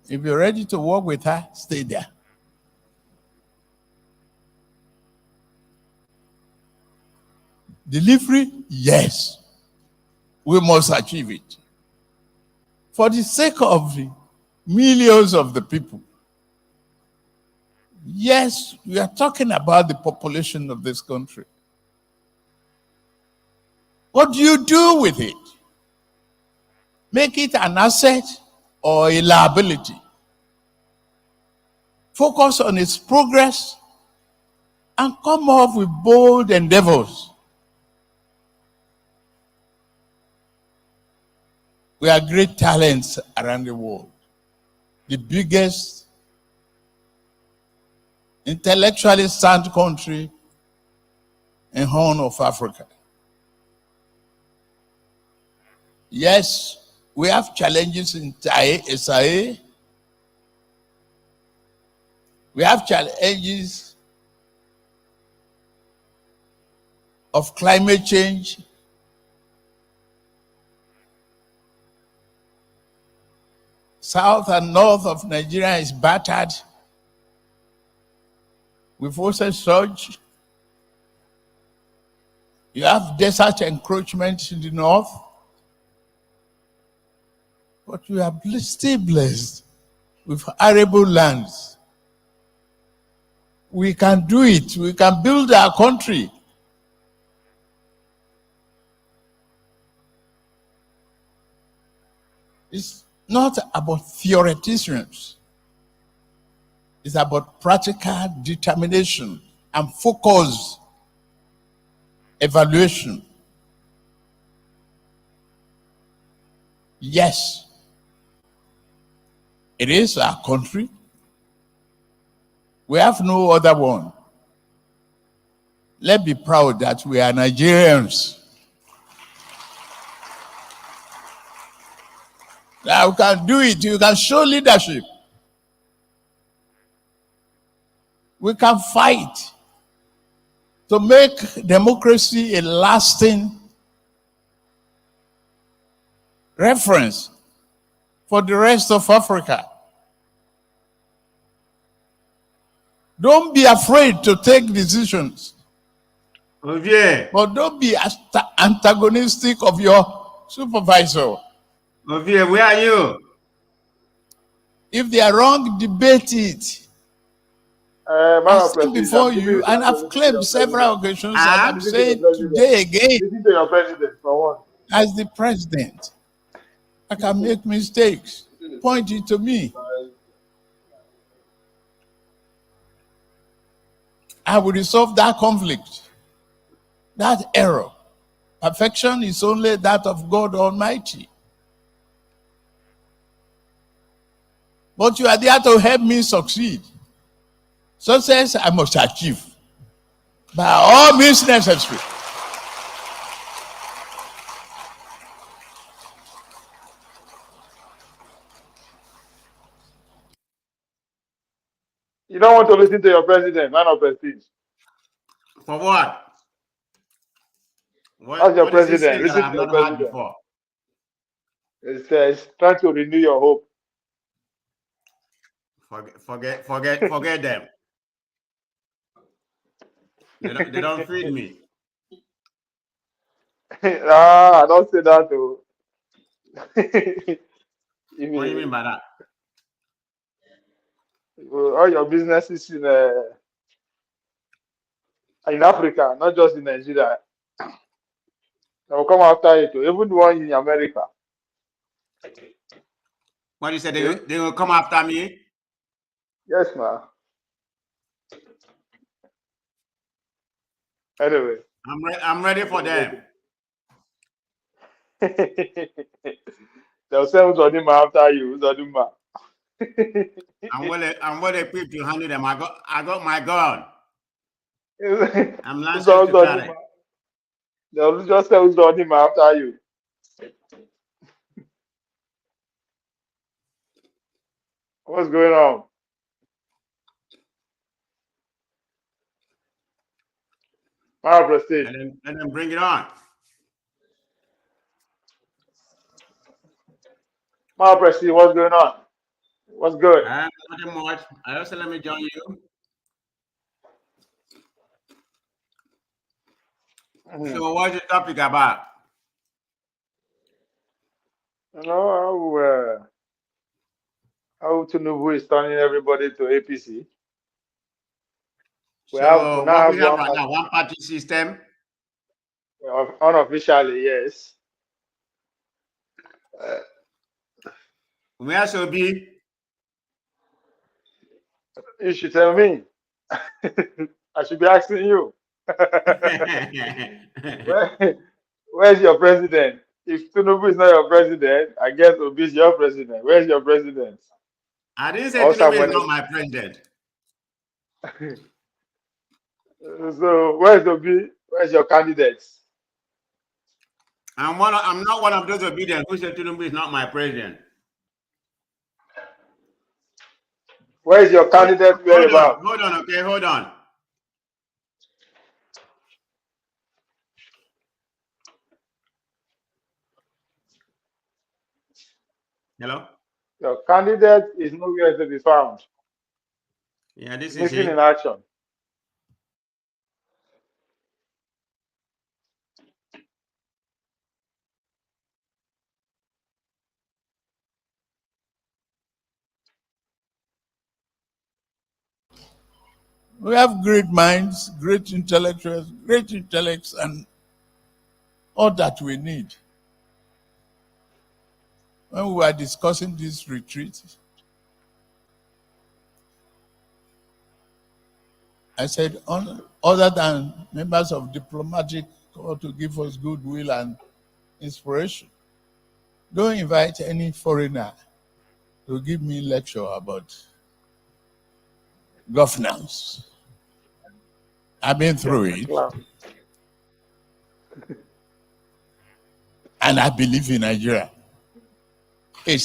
If you're ready to work with her, stay there. Delivery, yes. We must achieve it. For the sake of the millions of the people. Yes, we are talking about the population of this country. What do you do with it? Make it an asset or a liability. Focus on its progress and come up with bold endeavors. We have great talents around the world. The biggest intellectually sound country in Horn of Africa. Yes, we have challenges in SAA. We have challenges of climate change. South and north of Nigeria is battered with ocean surge. You have desert encroachment in the north. But we are still blessed with arable lands. We can do it. We can build our country. It's not about theoreticians. It's about practical determination and focus, evaluation. Yes, it is our country. We have no other one. Let's be proud that we are Nigerians. Now we can do it. You can show leadership. We can fight to make democracy a lasting reference for the rest of Africa. Don't be afraid to take decisions. Olivier. But don't be antagonistic of your supervisor. Olivier, where are you? If they are wrong, debate it. I stand before you and I've claimed several occasions and I'm saying today again, Listen to your president for one. as the president, I can make mistakes. Point it to me. I will resolve that conflict, that error. Perfection is only that of God Almighty. But you are there to help me succeed. Success I must achieve by all means necessary. You don't want to listen to your president, man of prestige. For what? Ask your What is he president. saying that Listen I to have your not heard president. before? It's trying to renew your hope. Forget them. They don't feed me. I don't say that to. What do you mean by that? All your businesses in Africa, not just in Nigeria. They will come after you too. Even the one in America. What you said? Yeah? They will come after me. Yes, man. Anyway. I'm ready for them. They'll send Uzodima after you, Uzodima. I'm well equipped to handle them. I got my gun. I'm licensed to carry. Uzodima. They'll just send Uzodima after you. What's going on? My prestige. Let them bring it on. My prestige, what's going on? What's good? Nothing much. I also let me join you. So what's the topic about? You know how Tinubu is turning everybody to APC. We now have right now, one party system. Unofficially, yes. Where should be? You should tell me. I should be asking you. Where's your president? If Tinubu is not your president, I guess Obi is your president. Where's your president? I didn't say Tinubu is not my president. So where's Obi? Where's your candidates? I'm not one of those obedient who said Tinubu is not my president. Where's your candidate? Hold on, okay, hold on. Hello? Your candidate is nowhere to be found. Yeah, this is missing in action. We have great minds, great intellectuals, great intellects, and all that we need. When we were discussing this retreat, I said, other than members of diplomatic corps to give us goodwill and inspiration, don't invite any foreigner to give me a lecture about governance. I've been through it. And I believe in Nigeria. It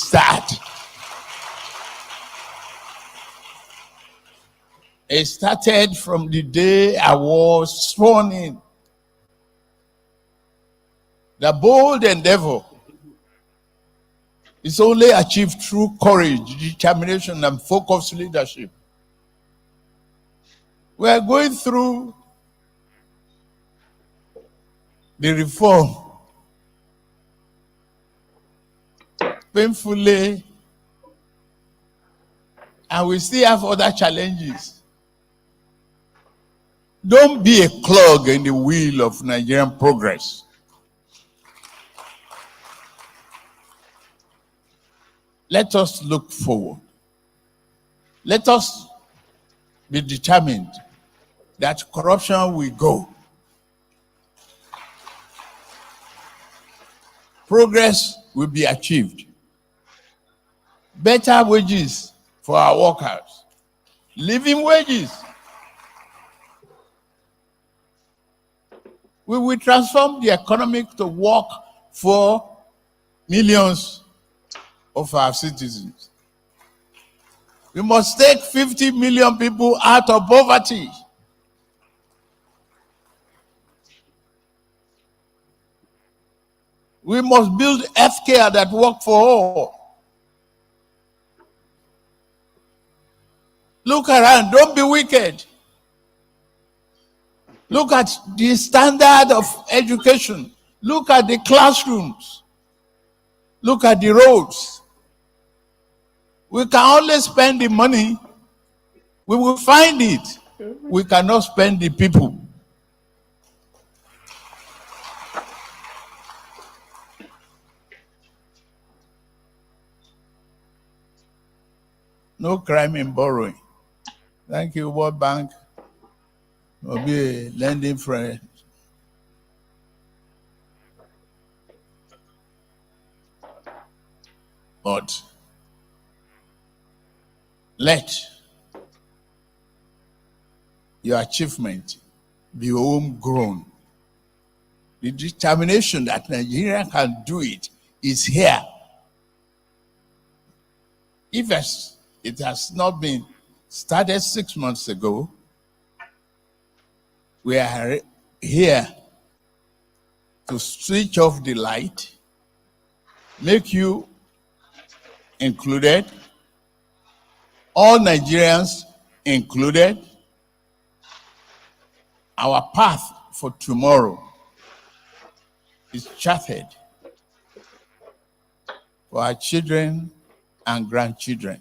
started from the day I was sworn in. The bold endeavor is only achieved through courage, determination, and focused leadership. We are going through the reform painfully, and we still have other challenges. Don't be a clog in the wheel of Nigerian progress. Let us look forward. Let us be determined that corruption will go. Progress will be achieved. Better wages for our workers. Living wages. We will transform the economy to work for millions of our citizens. We must take 50 million people out of poverty. We must build healthcare that works for all. Look around, don't be wicked. Look at the standard of education. Look at the classrooms. Look at the roads. We can only spend the money. We will find it. We cannot spend the people. no crime in borrowing. Thank you, World Bank, will be a lending friend. But let your achievement be homegrown. The determination that Nigeria can do it is here. If it has not been started 6 months ago, we are here to switch off the light, make you included, all Nigerians included. Our path for tomorrow is charted for our children and grandchildren.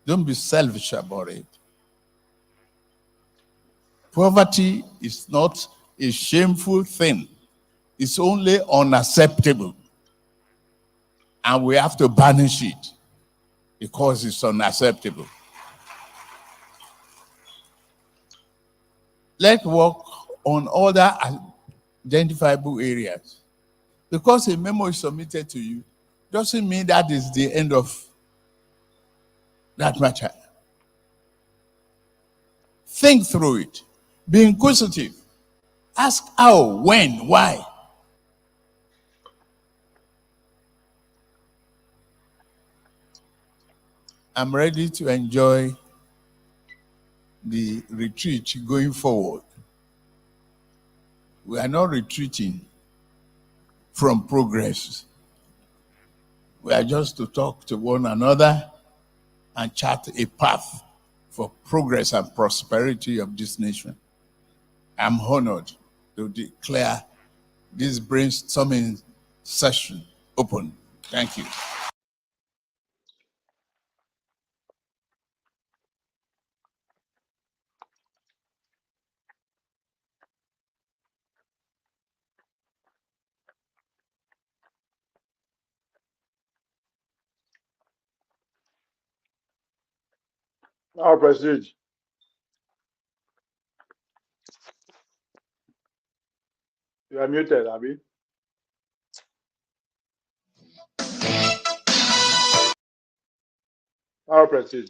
Don't be selfish about it. Poverty is not a shameful thing. It's only unacceptable. And we have to banish it because it's unacceptable. Let's work on other identifiable areas. Because a memo is submitted to you doesn't mean that is the end of that matter. Think through it. Be inquisitive. Ask how, when, why. I'm ready to enjoy the retreat going forward. We are not retreating from progress. We are just to talk to one another and chart a path for progress and prosperity of this nation. I'm honored to declare this brainstorming session open. Thank you. Our Prestige, you are muted, Abby. Our Prestige.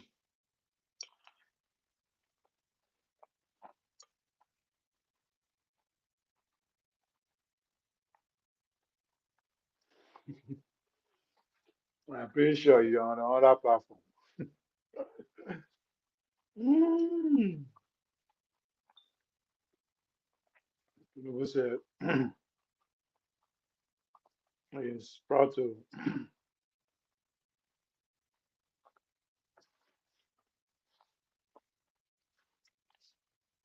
I'm pretty sure you're on another platform. Mm. Who said he's proud to.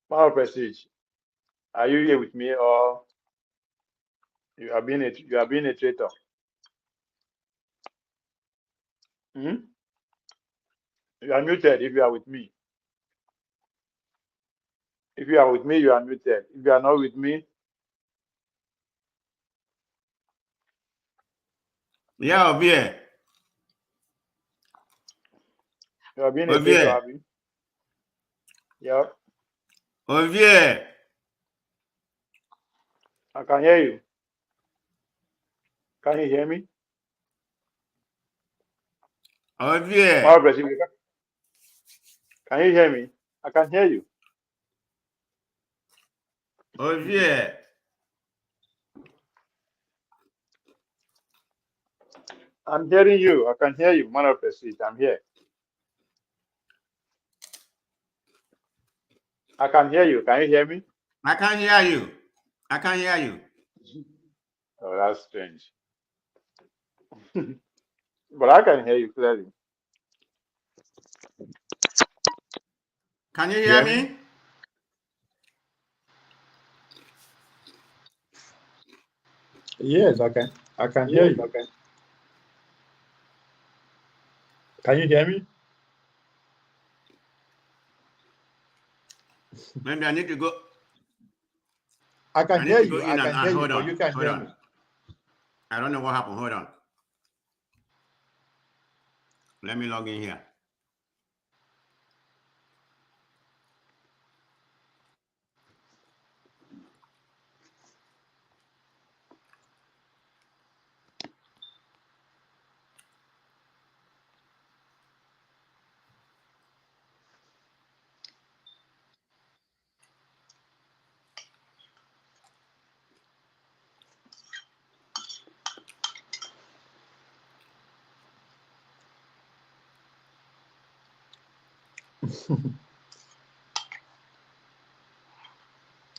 Our Prestige, are you here with me or you are being a traitor? Hmm? You are muted if you are with me. If you are with me, you are muted. If you are not with me, Yeah, Ovie. you are being a Ovie. traitor, Abby. Yeah, Ovie. I can hear you. Can you hear me? Ovie. Our Prestige, can you hear me? I can hear you. Ovie. I'm hearing you. I can hear you, man of Prestige. I'm here. I can hear you. Can you hear me? I can't hear you. I can't hear you. Oh, that's strange. But I can hear you clearly. Can you You hear hear me? me? Yes, I can. I can hear Yes, you. okay. Can you hear me? Maybe I need to go. I I can need hear to go you. I in can and hear you, hold but on. you can't Hold hear on. me. I don't know what happened. Hold on. Let me log in here.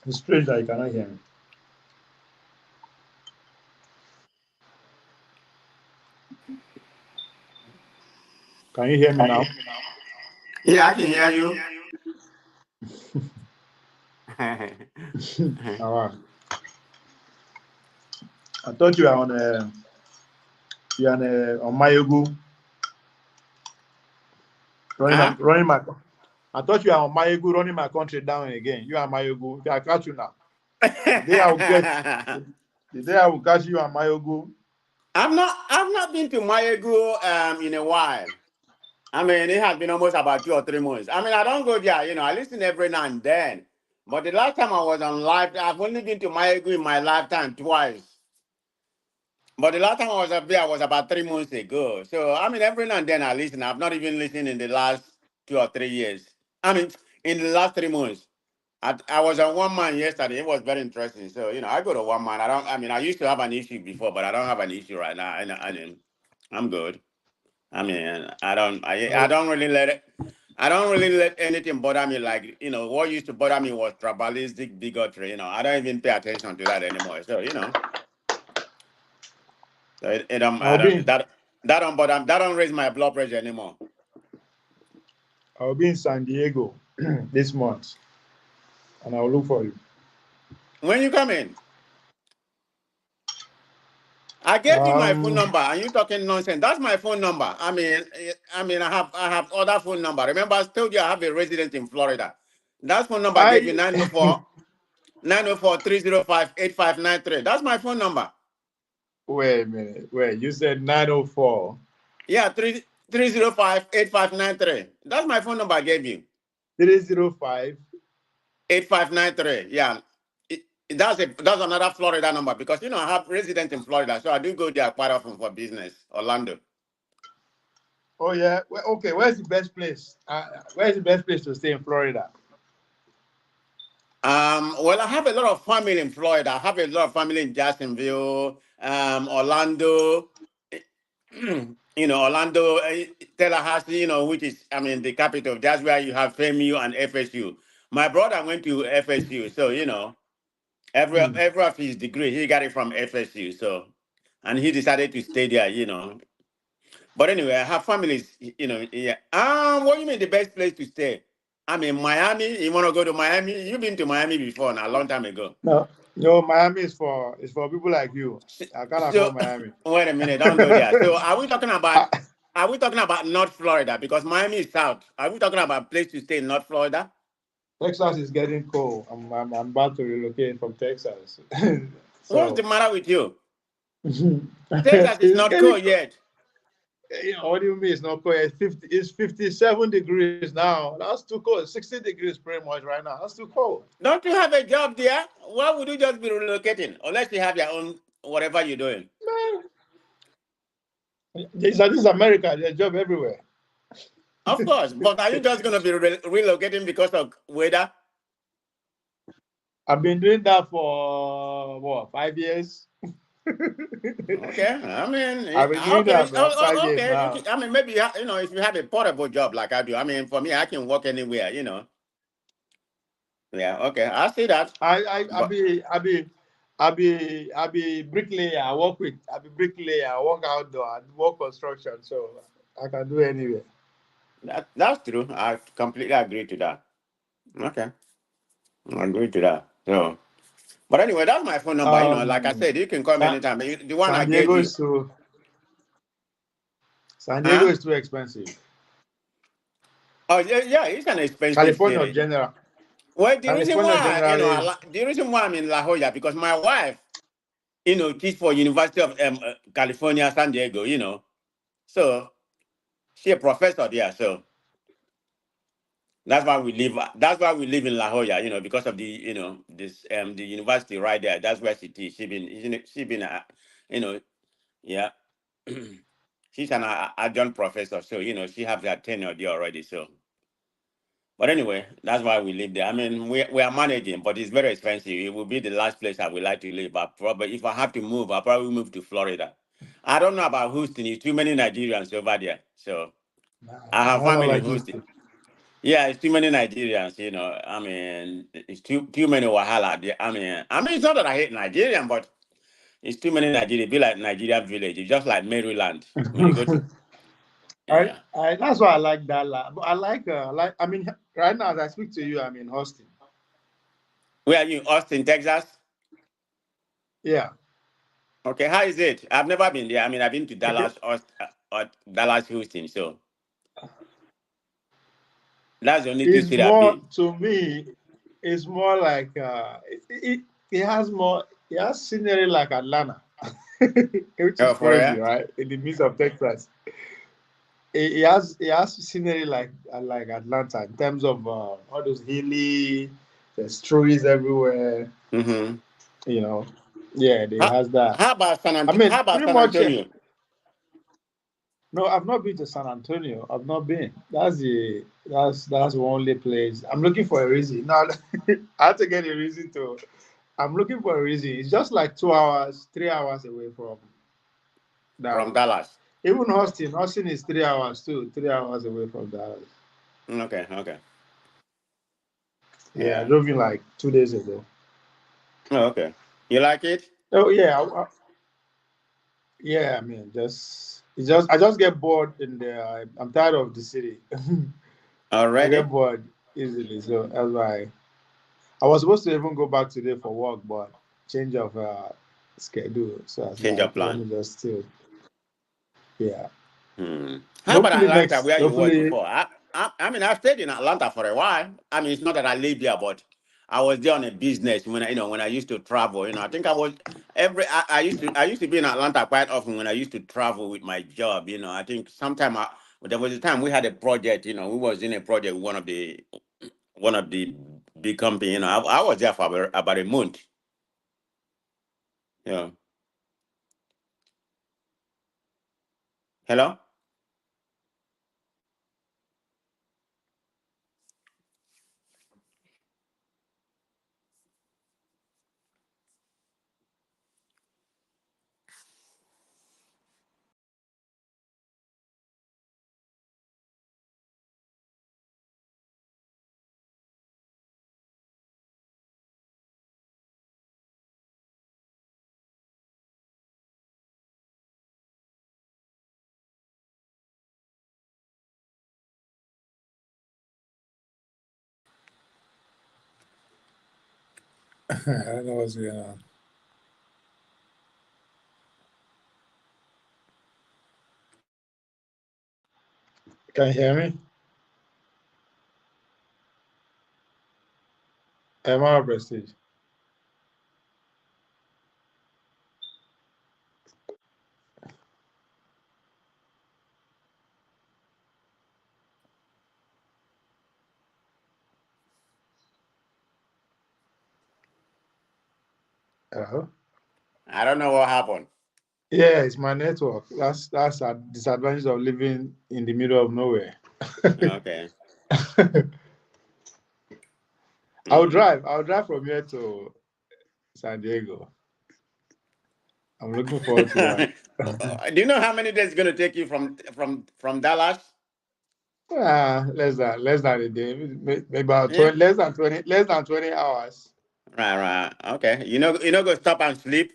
It's strange that you cannot hear me. Can you hear me now? Yeah, I can hear you. All right. I thought you were on on Mayogu Huh? running my. I thought you were on Mayogu running my country down again. You are Mayogu. I catch you now. The day I will get. The day I will catch you on Mayogu. I've not been to Mayegu in a while. I mean, it has been almost about 2 or 3 months. I mean, I don't go there, I listen every now and then. But the last time I was on live, I've only been to Mayegu in my lifetime twice. But the last time I was up there was about 3 months ago. So, I mean, every now and then I listen. I've not even listened in the last 2 or 3 years. I mean, in the last 3 months. I was on one man yesterday. It was very interesting. So, I go to one man. I used to have an issue before, but I don't have an issue right now. I'm good. I mean, I don't really let it. I don't really let anything bother me. Like, what used to bother me was tribalistic bigotry. I don't even pay attention to that anymore. So, so I'll be that don't bother. That don't raise my blood pressure anymore. I'll be in San Diego this month, and I'll look for you. When you come in, I gave you my phone number, and you talking nonsense. That's my phone number. I have other phone number. Remember, I told you I have a resident in Florida. That phone number I gave you 904 305 8593. That's my phone number. Wait a minute. Wait, you said 904. Yeah, 305 8593. That's my phone number I gave you. 305 8593. Yeah. That's another Florida number because I have residents in Florida, so I do go there quite often for business. Orlando. Oh yeah. Well, okay. Where's the best place? Where's the best place to stay in Florida? Well, I have a lot of family in Florida. I have a lot of family in Jacksonville, Orlando, Orlando, Tallahassee, which is, the capital. That's where you have FAMU and FSU. My brother went to FSU, so, every of his degree, he got it from FSU. So, and he decided to stay there. But anyway, I have families, yeah. What do you mean the best place to stay? I mean, Miami. You want to go to Miami? You've been to Miami before, a long time ago. No, Miami is for people like you. I can't afford So, Miami. wait a minute, don't go there. So, are we talking about North Florida? Because Miami is south. Are we talking about a place to stay in North Florida? Texas is getting cold. I'm about to relocate from Texas. What's the So matter with you? Texas is it's not getting cold yet. what do you mean it's not cold? It's 57 degrees now. That's too cold. 60 degrees pretty much right now. That's too cold. Don't you have a job there? Why would you just be relocating? Unless you have your own whatever you're doing. Man, this is America. There's a job everywhere. Of course, but are you just going to be relocating because of weather? I've been doing that for what, 5 years? Okay, I mean, I've been doing that for 5 years okay. now. Maybe if you have a portable job like I do, for me, I can work anywhere. Yeah, okay, I see that. I be bricklayer. I be bricklayer. I work outdoor. I work construction, so I can do anywhere. That's true. I completely agree to that. Okay, I agree to that. So, but anyway, that's my phone number. Like I said, you can call me San, anytime. The one I San gave Diego you, is too San Diego huh? is too expensive. Oh yeah, it's an expensive California city. general. Well, the reason California why generally is the reason why I'm in La Jolla because my wife, teach for University of California, San Diego. So She a professor there, so that's why we live. That's why we live in La Jolla, because of this the university right there. That's where she teach. She been yeah. She's an adjunct professor, so she have that tenure there already. So, but anyway, that's why we live there. I mean, we are managing, but it's very expensive. It will be the last place I would like to live. But probably if I have to move, I'll probably move to Florida. I don't know about Houston. It's too many Nigerians over there. So I have I don't family in like Houston. Houston. Yeah, it's too many Nigerians. I mean, it's too many wahala there. I mean, it's not that I hate Nigerian, but it's too many Nigerians. It be like Nigerian village. It's just like Maryland when you go to. Yeah. That's why I like Dallas. But I mean, right now as I speak to you, I'm in Austin. Where are you? Austin, Texas? Yeah. Okay, how is it? I've never been there. I mean, I've been to Okay. Dallas, Dallas, Houston. So that's the only two It's cities I've more been. to me. It's more like it has more. It has scenery like Atlanta, which is Oh, for crazy, real? right? In the midst of Texas, it has scenery like Atlanta in terms of all those hilly, there's trees everywhere. Mm-hmm. You know, yeah, it How, has that. how about I mean, How about pretty San much. Antonio? No, I've not been to San Antonio. I've not been. That's the only place. I'm looking for a reason. Now I have to get a reason to. I'm looking for a reason. It's just like 2 hours, 3 hours away from that From way. Dallas. Even Austin is 3 hours too. 3 hours away from Dallas. Okay, okay. Yeah, I Yeah. drove in like 2 days ago. Oh, okay. You like it? Oh yeah, yeah. I mean, I just get bored in there. I'm tired of the city. I get Already? bored easily, so that's why. I was supposed to even go back today for work, but change of schedule. So I was Change your like, let plan. me just still, yeah. How about Hopefully Atlanta, next, where you was hopefully, before? I mean, I stayed in Atlanta for a while. I mean, it's not that I lived there, but I was there on a business when I used to travel. I think I was I used to be in Atlanta quite often when I used to travel with my job. I think sometime there was a time we had a project. We was in a project with one of the big company. I was there for about a month. Yeah. Hello. I don't know what's going on. Can you hear me? Am I on Prestige? Hello? I don't know what happened. Yeah, it's my network. That's a disadvantage of living in the middle of nowhere. Okay. Mm. I'll drive from here to San Diego. I'm looking forward to that. Do you know how many days it's going to take you from Dallas? Less than a day, maybe about Yeah. 20, less than 20 hours. Right, right. Okay. Go stop and sleep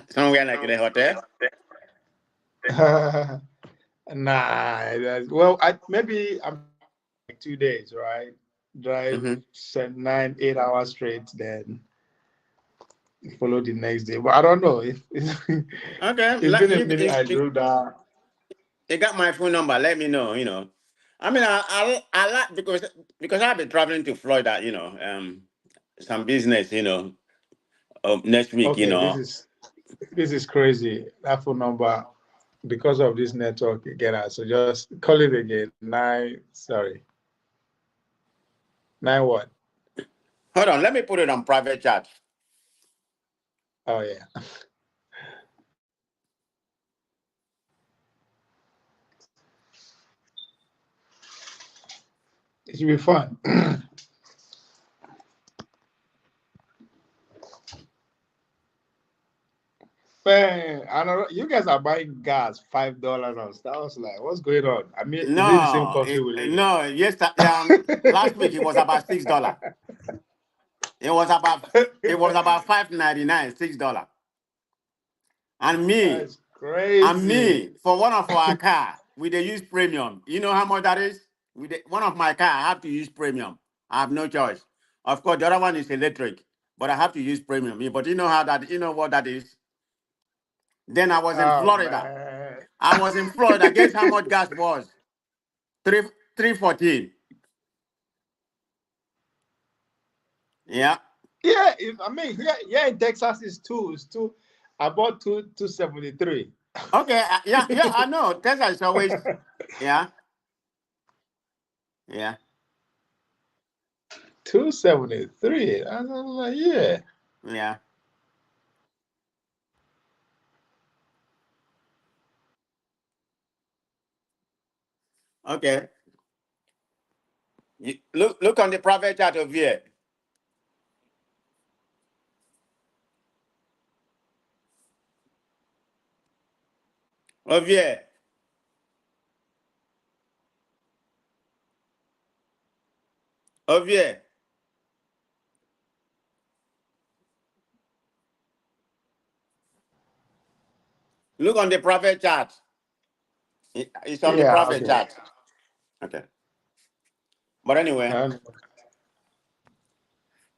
somewhere like in a hotel. Nah, well, maybe I'm like 2 days, right? Drive Mm-hmm. 9, 8 hours straight, then follow the next day. But I don't know if Okay. it's been a minute. I drove that. You got my phone number. Let me know. I mean, I like because I've been traveling to Florida. Some business. Next week. Okay, this is crazy. That phone number. because of this network again. So just call it again. Sorry. 9 what? Hold on, let me put it on private chat. Oh yeah. It should be fun. Man, I don't know. You guys are buying gas $5 on stuff. I was like, what's going on? I mean, is it the same No, country we live in? no. Yes, last week it was about $6. It was about $5.99, $6. And me, That's crazy. for one of our car, we they use premium. You know how much that is? One of my car, I have to use premium. I have no choice. Of course, the other one is electric, but I have to use premium. But you know what that is? Then I was in Oh Florida. man. I was in Florida. Guess how much gas was? 314. Yeah. Yeah, I mean, yeah, in Texas is two. It's two. I bought 273. Okay. Yeah. I know. Tesla is always. Yeah. Yeah. 273. I was like, yeah. Yeah. Okay. Look on the private chat over here. Over here. Over here. Look on the private chat. It's on the Yeah, private okay. chat. Okay. But anyway, Um,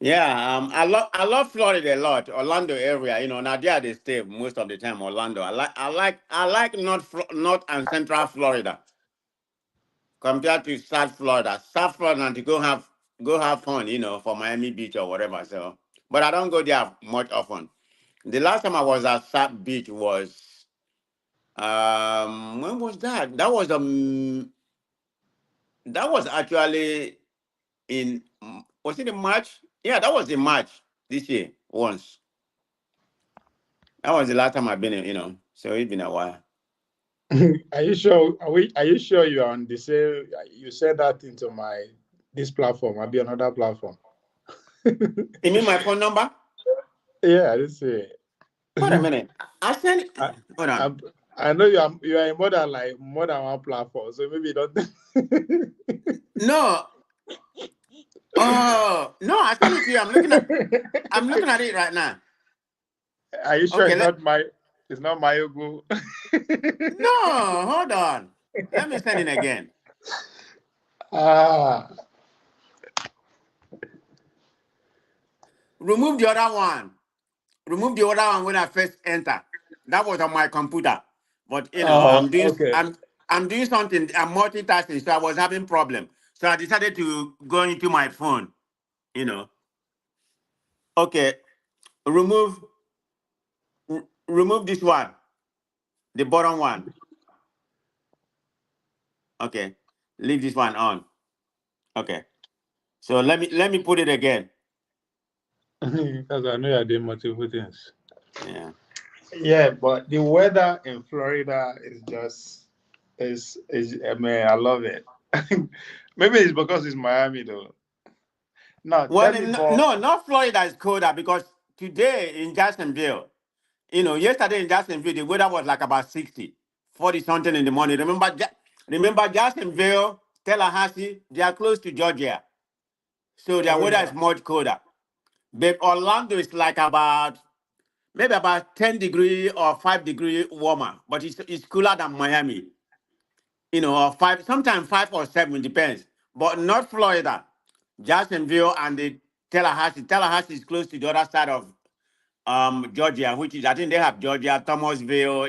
yeah. I love Florida a lot. Orlando area. Now there they stay most of the time. Orlando. I like North and Central Florida compared to South Florida. South Florida to go have fun. For Miami Beach or whatever. So, but I don't go there much often. The last time I was at South Beach was when was that? That was actually in was it in March? Yeah, that was in March this year once. That was the last time I've been in. So it's been a while. are you sure? Are you sure you are on the same? You said that into this platform. I'll be another platform. You mean my phone number? Yeah, I just say. Wait a minute. I sent it. I, Hold on. I know you are in more than one platform, so maybe you don't. No. Oh no, I sent it to you. I'm looking at it right now. Are you sure Okay, it's not my Ogu? no, hold on. Let me send it again. Ah, Remove the other one. Remove the other one when I first enter. That was on my computer. But oh, okay. I'm doing something, I'm multitasking, so I was having problem. So I decided to go into my phone, you know. Okay, remove remove this one, the bottom one. Okay. Leave this one on. Okay. So let me put it again. Because I know you're doing multiple things. Yeah. Yeah, but the weather in Florida is just is I mean I love it. Maybe it's because it's Miami though. Now Well, tell me, but no, not Florida is colder because today in Jacksonville, yesterday in Jacksonville, the weather was like about 60, 40 something in the morning. Remember Jacksonville, Tallahassee, they are close to Georgia. So their oh weather yeah. is much colder. But Orlando is like maybe about 10 degree or 5 degree warmer, but it's cooler than Miami. Or five, sometimes 5 or 7, depends. But not Florida, Jacksonville and the Tallahassee. Tallahassee is close to the other side of Georgia, which is I think they have Georgia, Thomasville,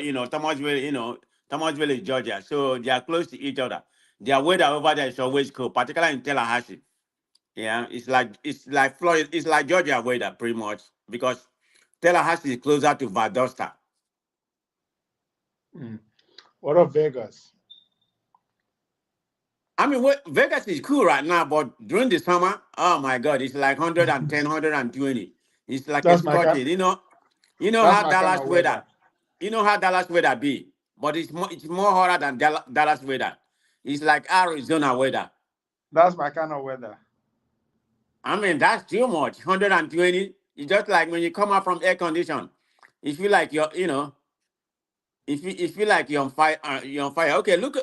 Thomasville is Georgia. So they are close to each other. Their weather over there is always cool, particularly in Tallahassee. Yeah, it's like Florida, it's like Georgia weather pretty much because Tallahassee is closer to Valdosta. Mm. What of Vegas? I mean, Vegas is cool right now, but during the summer, oh my God, it's like 110, 120. It's like a That's my kind. Scotty. You know That's how my kind Dallas of weather. weather. You know how Dallas weather be, but it's more hotter than Dallas weather. It's like Arizona weather. That's my kind of weather. I mean, that's too much. 120. It's just like when you come out from air condition. You feel like you feel like you're on fire. You're on fire. Okay, look,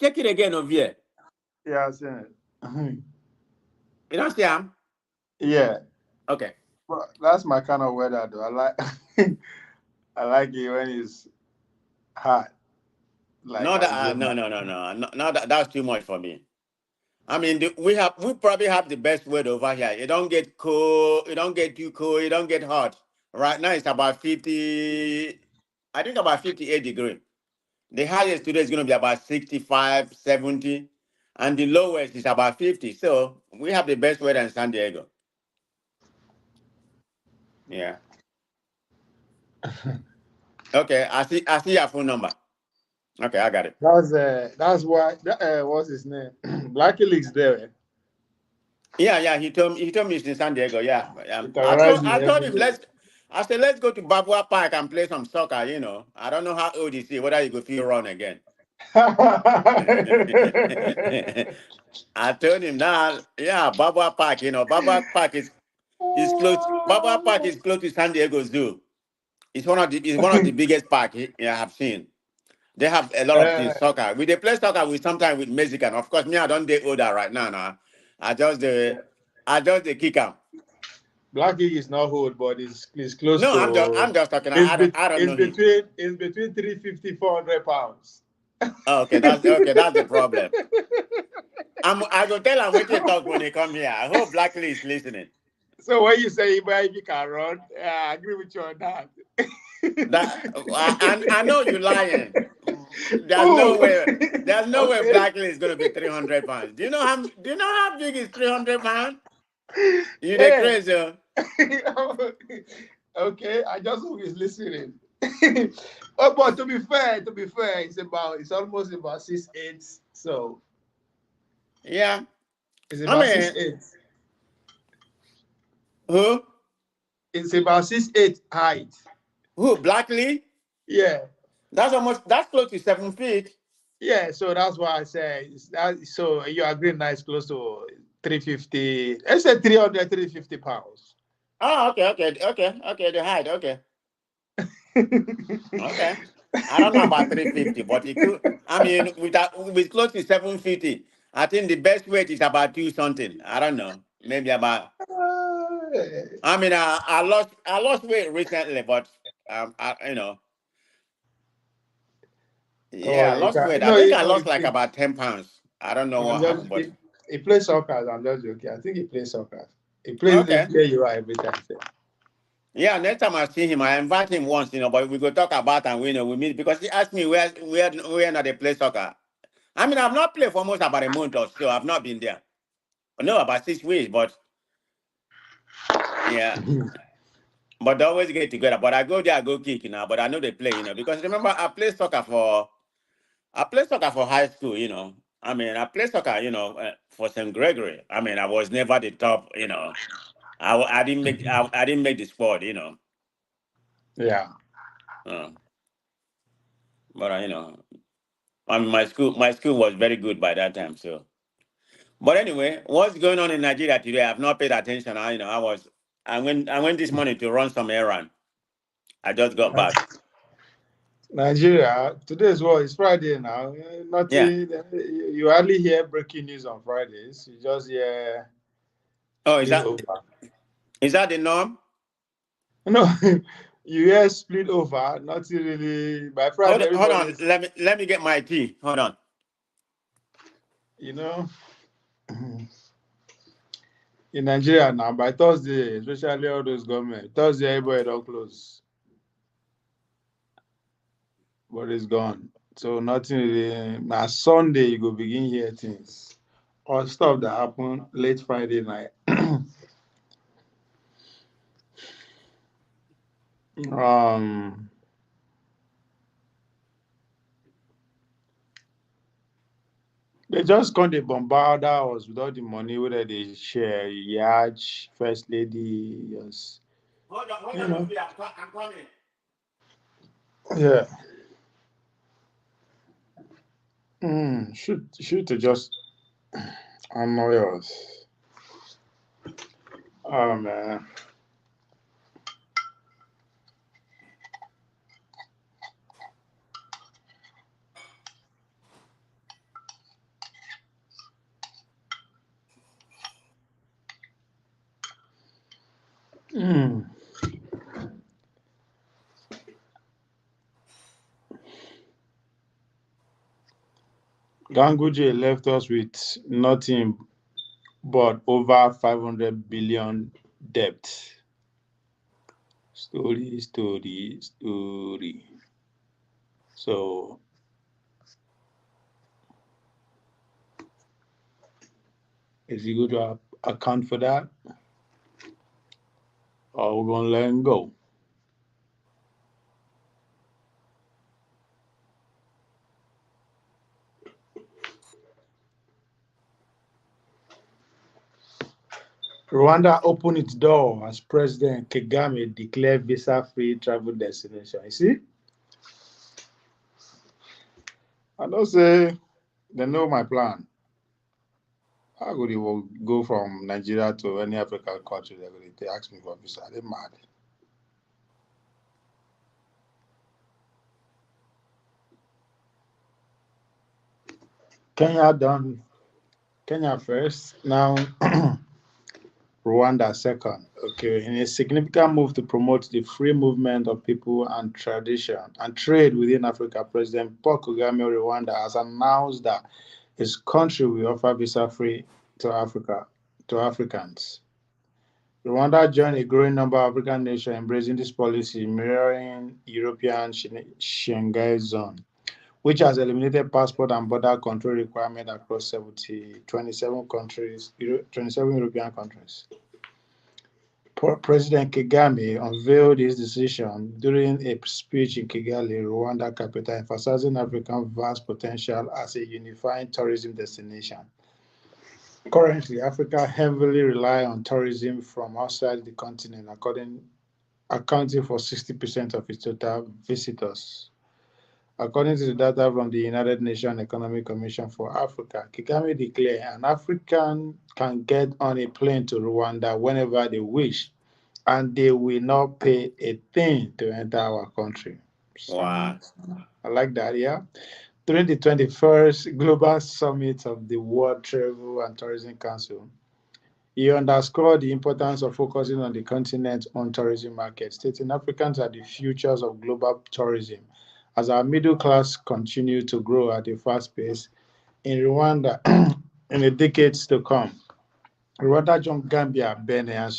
check it again over here. Yeah, I've seen it. You don't see him? Yeah, Okay. but that's my kind of weather, though. I like I like it when it's hot, like No, that Arizona. no, that's too much for me. I mean, we probably have the best weather over here. It don't get cold. It don't get too cold. It don't get hot. Right now it's about 50. I think about 58 degree. The highest today is going to be about 65, 70, and the lowest is about 50. So we have the best weather in San Diego. Yeah. Okay. I see your phone number. Okay, I got it. That's why what's his name? Blackie Leaks there. Yeah. He told me it's in San Diego. Yeah. He I told terrorized me I told every him day. let's go to Babua Park and play some soccer. I don't know how old is he, whether he could feel run again. I told him now, yeah, Babua Park. Babua Park is close. Babua Park is close to San Diego Zoo. It's one of the biggest park I have seen. They have a lot of uh, things soccer. We they play soccer with sometimes with Mexican. Of course, me I don't date older right now. Now I just the kick 'em. Blackie is not old, but it's close No, I'm to just talking. I don't know him. it's between 350 400 pounds. Oh, okay, that's the problem. I go tell him what you talk when they come here. I hope Blackley is listening. So when you say if can run, yeah, I agree with you on that. That I know you lying. There's no Oh, way. There's no way okay. Blackley is gonna be 300 pounds. Do you know how big is 300 pounds? You the Hey. crazy. Oh. Okay, I just hope he's listening. Oh, but to be fair, it's almost about 6'8". So Yeah. it's I about six mean, eight. who? It's about 6'8" height. Who? Blackley? Yeah. That's close to 7 feet. Yeah, so that's why I say so you agree now it's close to 350. I said 350 pounds. Oh, okay. The height, okay. Okay. I don't know about 350, but it could. I mean, with close to 750, I think the best weight is about two something. I don't know. Maybe about. I mean, I lost weight recently, but Oh, yeah, I yeah, you lost weight. can I no, think I no, lost like about 10 pounds. I don't know I'm what happened, just but he plays soccer. I'm just joking. I think he plays soccer. He plays okay. where you are every time. So. Yeah, next time I see him, I invite him once, but we go talk about and we meet because he asked me where not they play soccer. I mean, I've not played for almost about a month or so. I've not been there. No, about 6 weeks, but yeah. But they always get together. But I go there, I go kick now. But I know they play, because remember I play soccer for high school. I mean, I play soccer, for St. Gregory. I mean, I was never the top. I didn't make the squad. Yeah. Uh, but I mean, my school was very good by that time. So, but anyway, what's going on in Nigeria today? I've not paid attention. I went this morning to run some errand. I just got back. Nigeria, today is what? It's Friday now. Yeah. Nothing. You hardly hear breaking news on Fridays. You just hear Oh, is split that over. is that the norm? No, you hear split over. Nothing really. By Hold Friday, on, hold on. everybody's, Let me get my tea. Hold on. you know, in Nigeria now, by Thursday, especially all those government, Thursday, everybody don't close. But it's gone. So nothing really. Now, Sunday, you go begin hear things. Or stuff that happened late Friday night. um, They just come they bombard us with all the money whether they share yacht, first lady, yes. Hold You on, know. Luffy, I'm coming. Yeah. Shoot to just annoy us. Oh man. Mm. Ganguje left us with nothing but over 500 billion debt. Story, story, story. So, is he going to account for that? Or we're going to let him go? Rwanda opened its door as President Kagame declared visa-free travel destination. You see, I don't say they know my plan. How could you go from Nigeria to any African country? They ask me for visa. They mad. Kenya done. Kenya first. Now Rwanda second. Okay, in a significant move to promote the free movement of people and tradition and trade within Africa, President Paul Kagame of Rwanda has announced that his country will offer visa free to Africa to Africans. Rwanda joined a growing number of African nations embracing this policy, mirroring European Schengen zone, which has eliminated passport and border control requirements across 27 countries, 27 European countries. President Kagame unveiled his decision during a speech in Kigali, Rwanda capital, emphasizing Africa's vast potential as a unifying tourism destination. Currently, Africa heavily relies on tourism from outside the continent, accounting for 60% of its total visitors. According to the data from the United Nations Economic Commission for Africa, Kagame declared an African can get on a plane to Rwanda whenever they wish, and they will not pay a thing to enter our country. Wow. I like that, yeah. During the 21st Global Summit of the World Travel and Tourism Council, he underscored the importance of focusing on the continent's own tourism market, stating Africans are the futures of global tourism as our middle class continue to grow at a fast pace in Rwanda in the decades to come. Rwanda joined Gambia, Benin, and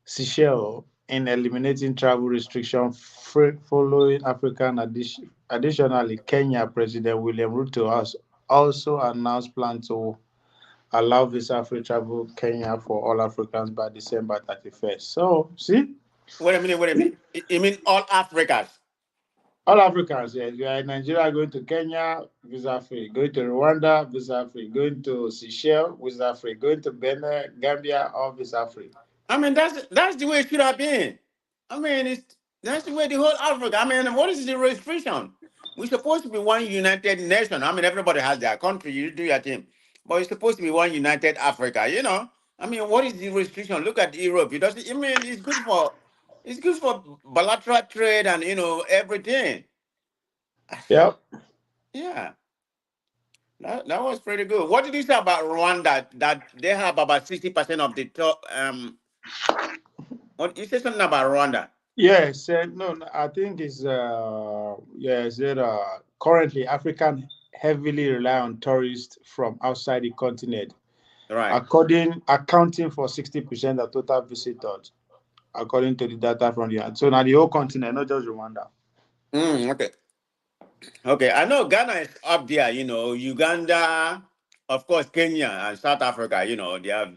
Seychelles in eliminating travel restrictions following African addition. Additionally, Kenya President William Ruto has also announced plans to allow visa-free travel Kenya for all Africans by December 31st. So, see, Wait a minute, wait a minute. You mean all Africans? all Africans, yes, you are in Nigeria going to Kenya, visa-free. Going to Rwanda, visa-free. Going to Seychelles, visa-free. Going to Benin, Gambia, all visa-free. I mean, that's the way it should have been. I mean, that's the way the whole Africa. I mean, what is the restriction? We're supposed to be one united nation. I mean, everybody has their country. You do your thing, but it's supposed to be one united Africa. You know. I mean, what is the restriction? Look at Europe. It doesn't. I mean, it's good for bilateral trade and everything. Yep. Yeah, that was pretty good. What did you say about Rwanda? That they have about 60% of the what you said something about Rwanda? Yes, no, no, I think it's yes, that currently African heavily rely on tourists from outside the continent, Right. accounting for 60% of total visitors, according to the data from the so now the whole continent, not just Rwanda. Okay. Okay. I know Ghana is up there, Uganda, of course, Kenya and South Africa, they have,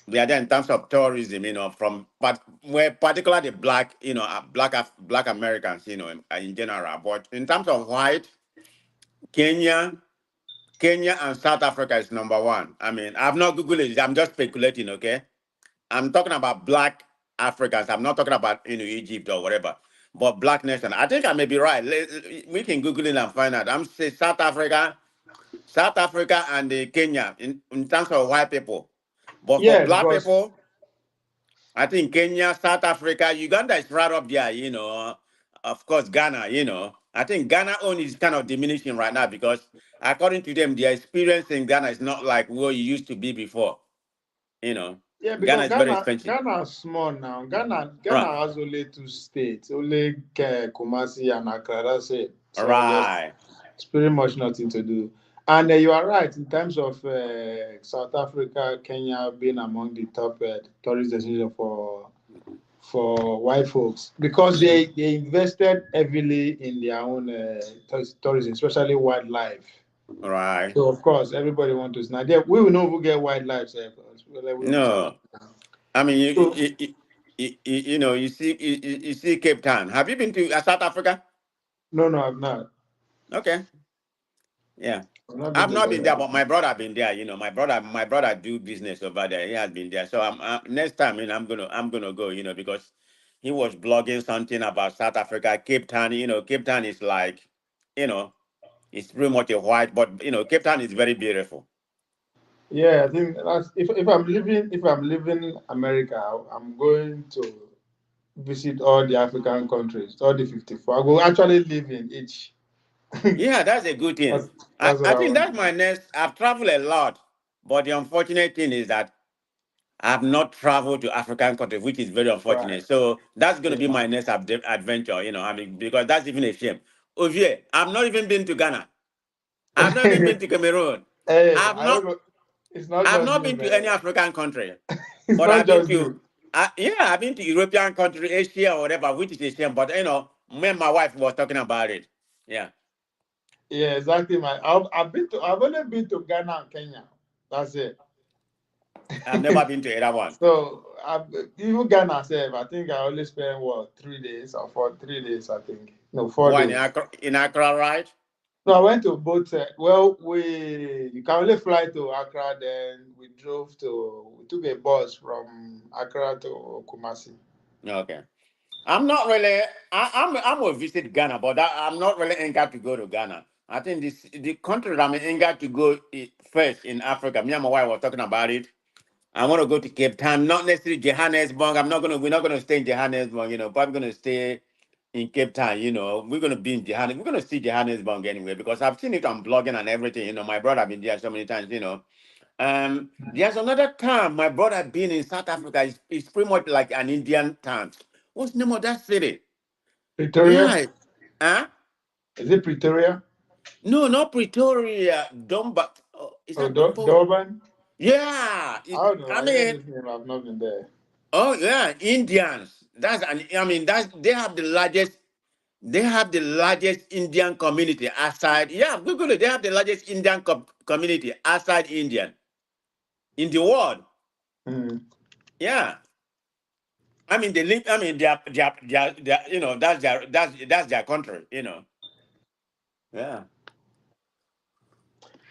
they are there in terms of tourism, from but where particularly the black, black Americans, in general. But in terms of white, Kenya. Kenya and South Africa is number one. I mean, I've not Googled it. I'm just speculating, okay? I'm talking about black Africans. I'm not talking about Egypt or whatever, but black nation. I think I may be right. We can Google it and find out. I'm saying South Africa and Kenya in terms of white people. But for Yeah, black because people, I think Kenya, South Africa, Uganda is right up there, Of course, Ghana, I think Ghana own is kind of diminishing right now because according to them, their experience in Ghana is not like what it used to be before. You know, yeah, Ghana because is very Ghana expensive. Ghana is small now. Ghana Right. has only two states, only Kumasi and Accra. That's it. So Right. it's pretty much nothing to do. And you are right in terms of South Africa, Kenya being among the top tourist destinations for white folks because Hmm. they invested heavily in their own tourism, especially wildlife. Right. So of course everybody wants to snap. Yeah, we will never get wildlife. We will No, I mean, So you see Cape Town. Have you been to South Africa? no, no, I've not. Okay. Yeah. I've not been I've to not been South there, but Africa. my brother been there. My brother do business over there. He has been there. So next time, I'm gonna go. Because he was blogging something about South Africa, Cape Town. Cape Town is like, you know, it's pretty much a white, but Cape Town is very beautiful. Yeah, I think that's if I'm living America, I'm going to visit all the African countries, all the 54. I will actually live in each. Yeah, that's a good thing. that's I, that's what I I think want that's to my do. next. I've traveled a lot, but the unfortunate thing is that I've not traveled to African countries, which is very Right. unfortunate. So that's going to be Yeah. my next adventure. I mean, because that's even a shame. Ovie, I've not even been to Ghana. I've not even been to Cameroon. Hey, I've I don't not. know. It's not I've just not me, been to man. any African country, It's but not I've been just to. you. Yeah, I've been to European country, Asia or whatever, which is a shame. But me and my wife was talking about it. Yeah, Yeah, exactly, man. I've only been to Ghana and Kenya. That's it. I've never been to either one. So even Ghana self, I think I only spent what 3 days or for 3 days, I think. No, four One days. In Accra, right? No, I went to both. Well, we you can only fly to Accra, then we took a bus from Accra to Kumasi. Okay. I'm not really. I'm going to visit Ghana, but I'm not really eager to go to Ghana. I think the country that I'm eager to go first in Africa. Me and my wife were talking about it. I want to go to Cape Town, not necessarily Johannesburg. We're not gonna stay in Johannesburg. Probably gonna stay in Cape Town. We're gonna be in Johannesburg. We're gonna see Johannesburg anyway because I've seen it on blogging and everything. My brother been there so many times. There's another town my brother been in South Africa. It's pretty much like an Indian town. What's the name of that city? Pretoria? Yeah. Huh? Is it Pretoria? No, not Pretoria. Dumba. Oh, is Or that Dumbo? Durban? Yeah. I don't know. I I hear mean, this name. I've not been there. oh yeah, Indians. I mean, they have the largest. They have the largest Indian community outside. Yeah, Google it. They have the largest Indian community outside Indian in the world. Mm. Yeah. I mean, they live. I mean, that's their country. Yeah.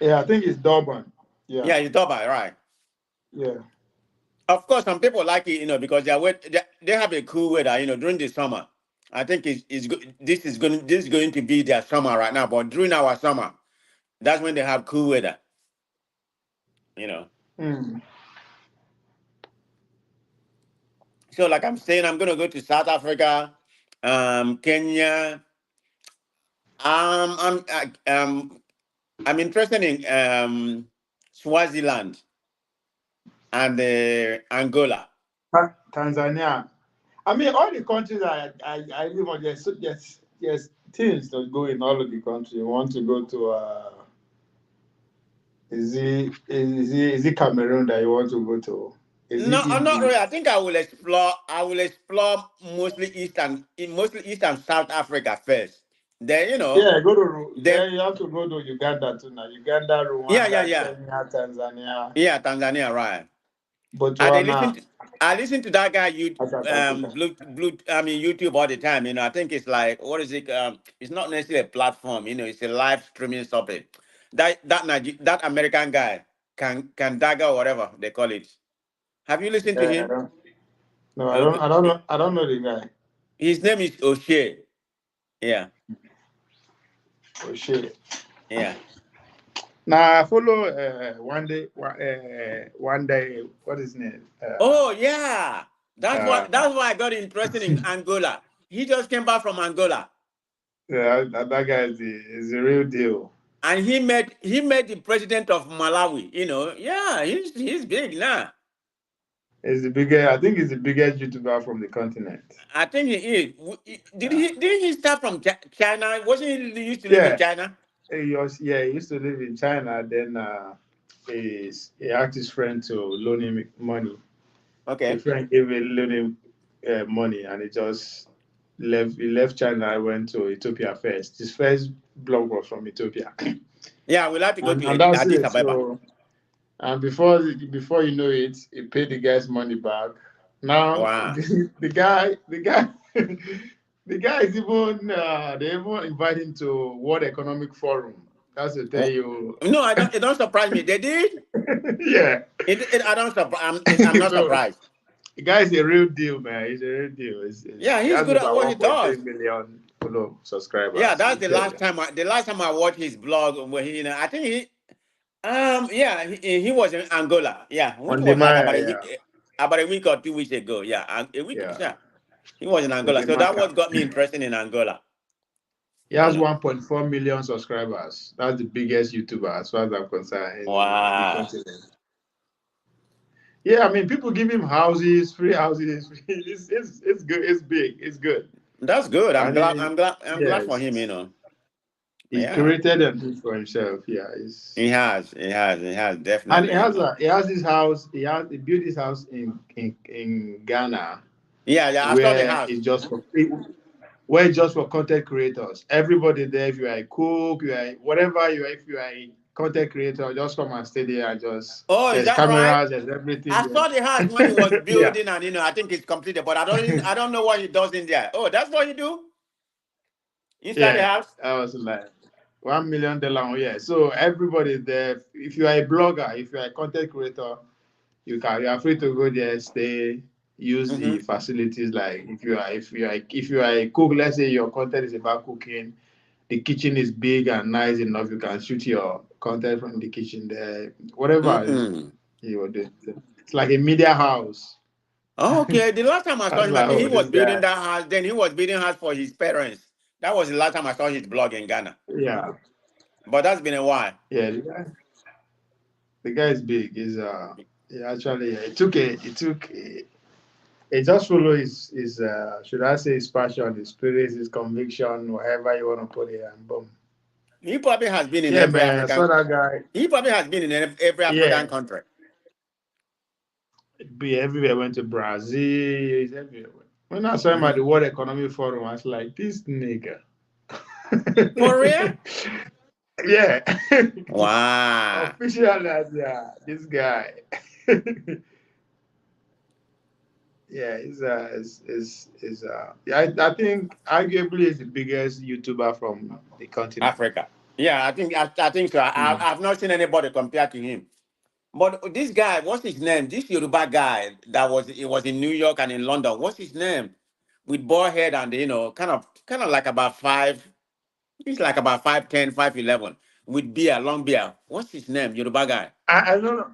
Yeah, I think it's Durban. Yeah, Yeah, you talk about it, right. yeah. Of course, some people like it, because they have a cool weather, during the summer. I think this is going to be their summer right now. But during our summer, that's when they have cool weather, you know. Mm. So, like I'm saying, I'm gonna go to South Africa, Kenya. Um, I'm uh, um, I'm interested in Swaziland and Angola. Tanzania. I mean, all the countries I live on, there's things that go in all of the country. You want to go to is it Cameroon that you want to go to? Is No, it I'm not Egypt? really. I think I will explore. I will explore mostly East and South Africa first. Then Yeah, then then you have to go to Uganda too now. Uganda, yeah, yeah, Rwanda, yeah, Kenya, Tanzania, yeah. Tanzania, right? I they Botswana, listen to I listen to that guy you South Africa. I mean YouTube all the time. I think it's like what is it? It's not necessarily a platform. It's a live streaming something. that American guy can dagger or whatever they call it. Have you listened to I him? don't. No, I Uh, don't. I don't know. I don't know the guy. his name is O'Shea. Yeah, Oh shit. yeah. Now I follow one day. What is his name? Oh yeah, Uh, that's why I got interested in Angola. He just came back from Angola, yeah, that guy is the real deal. and he met the president of Malawi. Yeah, he's big now. He's the biggest. I think he's the biggest YouTuber from the continent. I think he is. Didn't he start from China? Wasn't he used to live in Yeah, China? he used to live in China. Then he asked his friend to loan him money. The Okay. friend gave him loan him money, and he just left. He left China. I went to Ethiopia first. His first blog was from Ethiopia, Yeah, we'll have to go and, to and that's Addis it. Ababa. So, and before you know it, he paid the guy's money back. Now Wow. the guy the guy is even they even invite him to World Economic Forum. That's to tell Oh, you. no, I don't. It don't surprise me. They did. Yeah. I don't surprise. I'm not So surprised. the guy is a real deal, man. He's a real deal. Yeah, He he's has good at about what he 1.3 does. million Yeah, subscribers. that's the last time I watched his blog. Where I think yeah, he was in Angola. Yeah, which On was like demand, yeah, about a week or 2 weeks ago. Yeah, a week. yeah. Yeah, he was in On Angola. So demand that what camp. got me interested in Angola. He has 1.4 million subscribers. That's the biggest YouTuber as far as I'm concerned in the Wow, continent. Yeah, I mean, people give him houses, free houses. It's good. It's big. It's good. that's good. I'm And glad. I'm glad. I'm glad for him. yes, he Yeah, created a niche for himself. Yeah, he has. He has. He has and he definitely. has his house. He built his house in Ghana, Yeah, yeah. I saw the where house. it's just for content creators. Everybody there, if you are a cook, you are whatever you are, if you are a content creator, just come and stay there and just Oh, is there's that right? cameras, there's everything I saw the house when he was there. Yeah. building, and I think it's completed, but I don't know what he does in there. Oh, that's what you do inside the Yeah, house. I was like $1 million. Oh, yeah. So everybody there, if you are a blogger, if you are a content creator, you are free to go there, stay, use the Mm-hmm. facilities. Like if you are a cook, let's say your content is about cooking, the kitchen is big and nice enough, you can shoot your content from the kitchen there. Whatever Mm-mm. you would do. It's like a media house. Oh, okay. The last time I I saw was him, I like, think he oh, was this building guy. that house. Then he was building house for his parents. That was the last time I saw his blog in Ghana. Yeah. But that's been a while. Yeah, the guy is big. He actually it just follow his should I say his passion, his spirit, his conviction, whatever you want to put it, and boom. He probably has been in Yeah, every man. I African. saw that guy. He probably has been in every Yeah, African country. be everywhere. Went to Brazil. He's everywhere. When I saw him at Mhm. the World Economic Forum, I was like, this nigga. For real? Yeah. Wow. Officially, yeah, this guy. Yeah, yeah, I think arguably is the biggest YouTuber from the continent. Africa. Yeah, I think so. Mm. I've not seen anybody compare to him. But this guy, what's his name? This Yoruba guy it was in New York and in London. What's his name? With bald head and kind of like about five. He's like about 5'10", 5'11", with beard, long beard. What's his name? Yoruba guy. I don't know.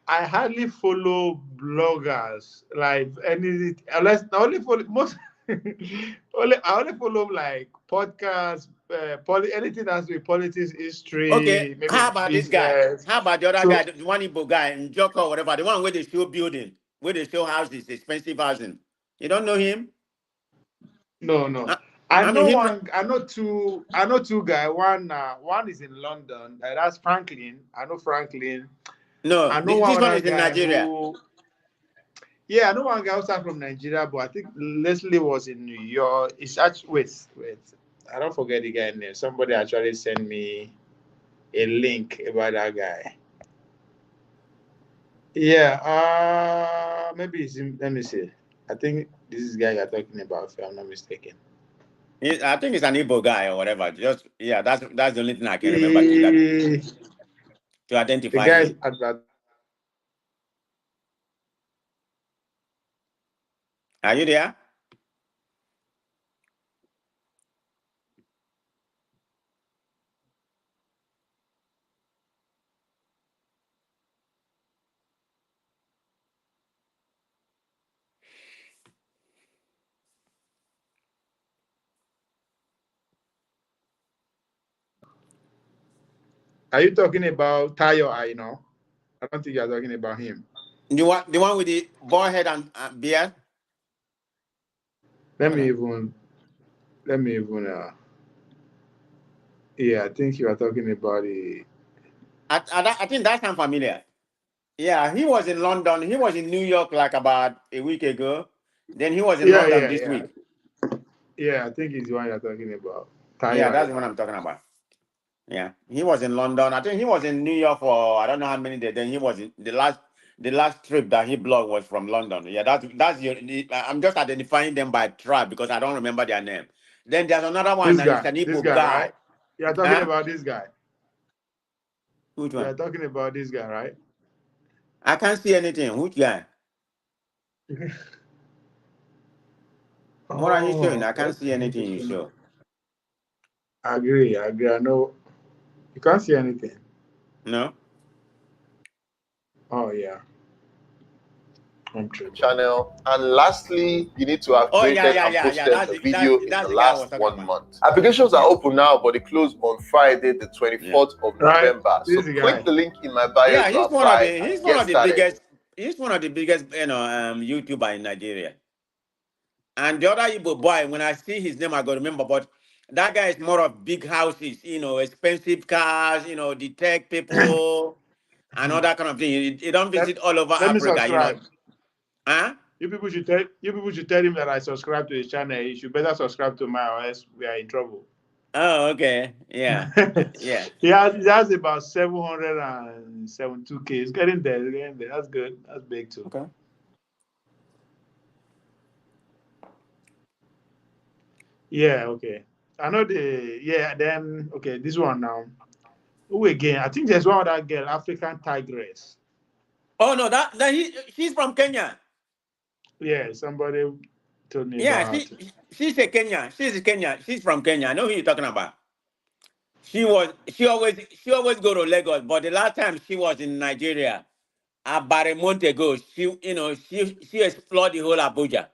I hardly follow bloggers like any unless I only follow most I only follow like podcasts, anything that's with politics, Okay, history, maybe how about this guy? business. How about the other So guy, the one Igbo guy in Joko or whatever, the one where they show building, where they show houses, expensive housing. You don't know him? no. I, I mean, I know two guys. One is in London. That's Franklin. I know Franklin. no, I know this one one other is in guy Nigeria. who yeah, I know one guy outside from Nigeria, but I think Leslie was in New York. It's actually wait. I don't forget the guy name. Somebody actually sent me a link about that guy. Yeah, maybe it's him. Let me see. I think this is the guy you're talking about, if I'm not mistaken. I think it's an Igbo guy or whatever. Just yeah, that's the only thing I can remember The to the identify guys him. Are you there? Are you talking about Tayo? I know. I don't think you're talking about him. The one with the bald head and beard? Let Hold me on. even. Let me even. Yeah, I think you are talking about the. I think that sounds familiar. Yeah, he was in London. He was in New York like about a week ago. Then he was in Yeah, London yeah, this yeah. week. Yeah, I think he's the one you're talking about. Yeah, Tayo that's the one I'm Ivan. talking about. Yeah, he was in London. I think he was in New York for I don't know how many days. Then he was in the last trip that he blogged was from London. Yeah, I'm just identifying them by tribe because I don't remember their name. Then there's another one. This It's guy. an This Igbo guy, right? guy. You're talking Huh? about this guy. Which You're one? talking about this guy, right? I can't see anything. Which guy? What are you showing? Oh, I can't see okay. anything you show. I agree. I agree. I know. You can't see anything. No. Oh yeah. I'm tripping. Channel. And lastly, you need to have Oh yeah, created yeah, and yeah, yeah. posted That's a the, that's video in that's the the guy I was last talking 1 about. month. Applications are Yeah, open now, but they close on Friday, the yeah. 24th of Right. November. This So is the click guy. the link in my bio Yeah, to apply he's and one get of the started. biggest he's one of the biggest YouTuber in Nigeria. And the other Igbo boy, when I see his name, I go remember. But that guy is more of big houses, expensive cars, the tech people and all that kind of thing. He don't Let, visit all over let me Africa. subscribe. Huh? You people should tell him that I subscribe to his channel. You should better subscribe to mine, or else we are in trouble. Oh, okay. Yeah. Yeah. he has about 772K. It's getting there. It's getting there. That's good. That's big too. Okay. Yeah. Okay. I know the. Yeah. Then okay. This one now. Who again? I think there's one other girl, African Tigress. Oh no, she's from Kenya. Yeah. Somebody told me Yeah, about her too. she's a Kenya. She's a Kenya. She's from Kenya. I know who you're talking about. She always go to Lagos, but the last time she was in Nigeria about a month ago, she explored the whole Abuja.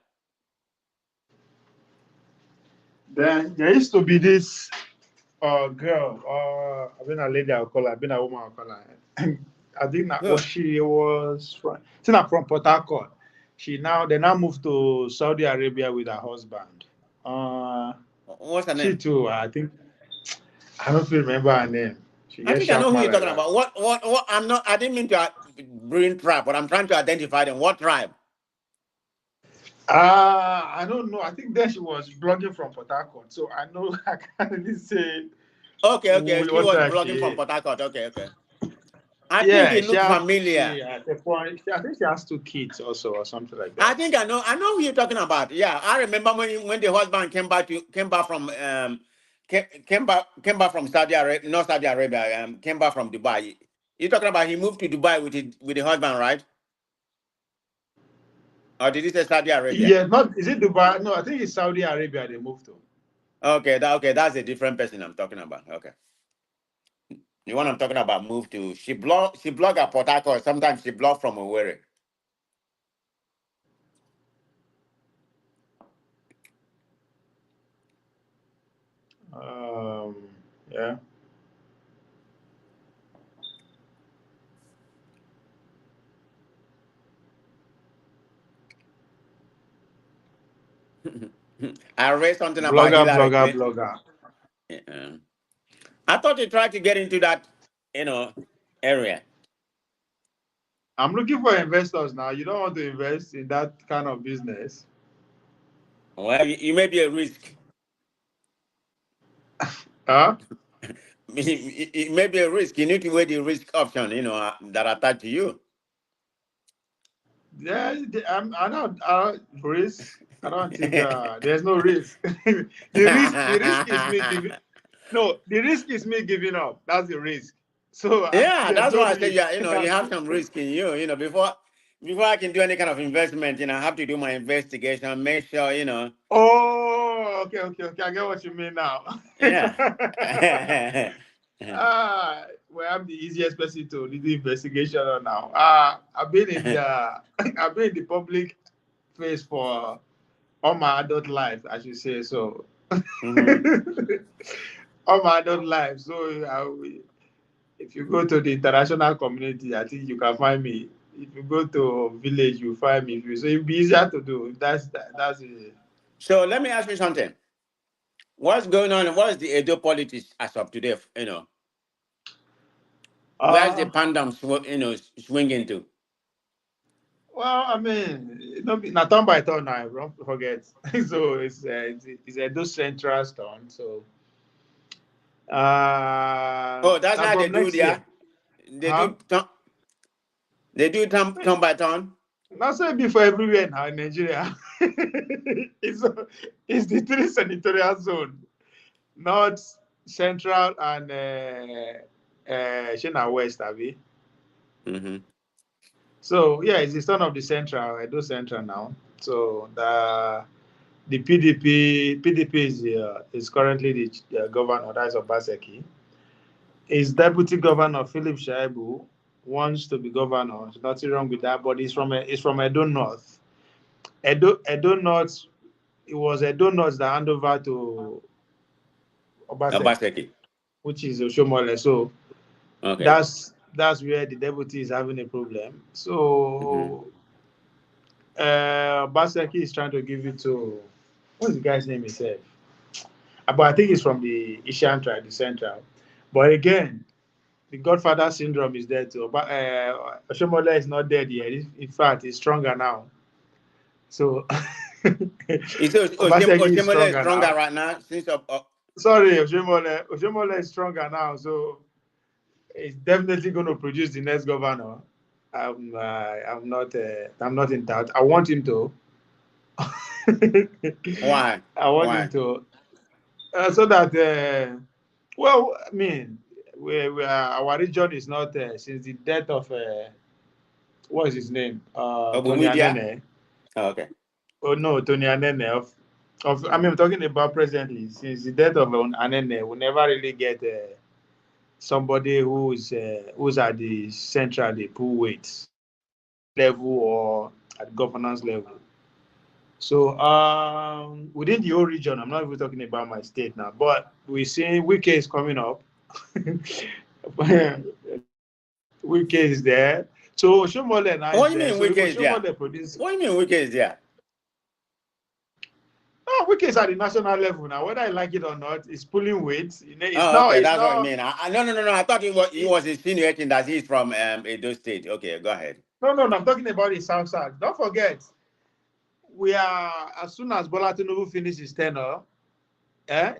Then there used to be this girl, I've been a lady, I'll call her, I've been a woman, I'll call her. I think that Who? was she was from, I think that from Port Harcourt. They now moved to Saudi Arabia with her husband. What's her She name? too, I think, I don't feel remember her name. She I gets think I know sharp who man you're like talking that. about. What? I didn't mean to bring tribe, but I'm trying to identify them. What tribe? I don't know. I think then she was blogging from Port Harcourt. So I know I can't really say Okay. She what was tribe she blogging from is. Port Harcourt. Okay. I think Yeah, it looks familiar. at the point, I think she has two kids also or something like I that. think I know who you're talking about. Yeah, I remember when the husband came back from came back from Saudi Arabia, not Saudi Arabia, came back from Dubai. You're talking about he moved to Dubai with the husband, right? Or did he say Saudi Arabia? Yeah, not is it Dubai? No, I think it's Saudi Arabia they moved to. Okay, that's a different person I'm talking about. Okay. The one I'm talking about moved to she blog at Port Harcourt. Sometimes she blog from Owerri. Um, yeah. I read something about Blogger, Hillary blogger, Clinton. blogger. I thought you tried to get into that, you know, area. I'm looking for investors now. You don't want to invest in that kind of business. Well, you may be a risk. Huh? It may be a risk. You need to weigh the risk option, that attach to you. Yeah, I know risk. I don't think there's no risk. The risk is me giving. No, the risk is me giving up. That's the risk. So Yeah, there's that's no why I said risk. you have some risk in you. Before I can do any kind of investment, I have to do my investigation, make sure, Oh, okay. I get what you mean now. Yeah. Well, I'm the easiest person to do the investigation on now. I've been in the I've been in the public face for all my adult life, I should say so. All my adult life. So if you go to the international community, I think you can find me. If you go to village, you find me. So it'll be easier to do. That's it. So let me ask you something. What's going on? What is the Edo politics as of today? Where's the Uh, pandem, swinging to? well, I mean, not turn by turn now. Don't forget. So it's a do central turn. So Oh, that's now how they from do next year, there. They huh? do turn by turn. Not say before everywhere now in Nigeria. it's it's the three senatorial zone, north, central, and Shena West, Abi. So yeah, it's the son of the central. I do central now. So the PDP is currently the governor. That's Obaseki. His deputy governor Philip Shaibu wants to be governor. There's nothing wrong with that, but he's from Edo North. Edo North. It was Edo North that handed over to Obaseki, Obaseki. which is Oshomole. So Okay. that's where the deputy is having a problem. So Obaseki is trying to give it to what's the guy's name himself? But I think it's from the Ishan tribe, the central. But again, the Godfather syndrome is there too. But Oshomole is not dead yet. In fact, he's stronger now. So Obaseki is Oshimole is stronger stronger now. right now since Sorry, Oshomole. Oshomole is stronger now. So it's definitely going to produce the next governor. I'm not in doubt. I want him to. why? I want him Why? to, so that well, I mean, we are, our region is not since the death of what is his name? Tony Obumidia? Anene. Oh, okay. Oh no, Tony Anene of I mean, I'm talking about presently. Since the death of Anene, we never really get somebody who's at the central, the pool weights level or at governance level. So within the whole region, I'm not even talking about my state now, but we see Wike is coming up. Wike is there. So Oshomole now What is do you there. mean So if Wike is there? Oshomole produce, What do you mean Wike is there? no, Wike is at the national level now. Whether I like it or not, it's pulling weight. It's Oh, not. okay, It's that's what you not. mean. No. I thought he was insinuating that he's from Edo State. Okay, go ahead. No. I'm talking about the South South. Don't forget, we are as soon as Bola Tinubu finishes his tenure, eh?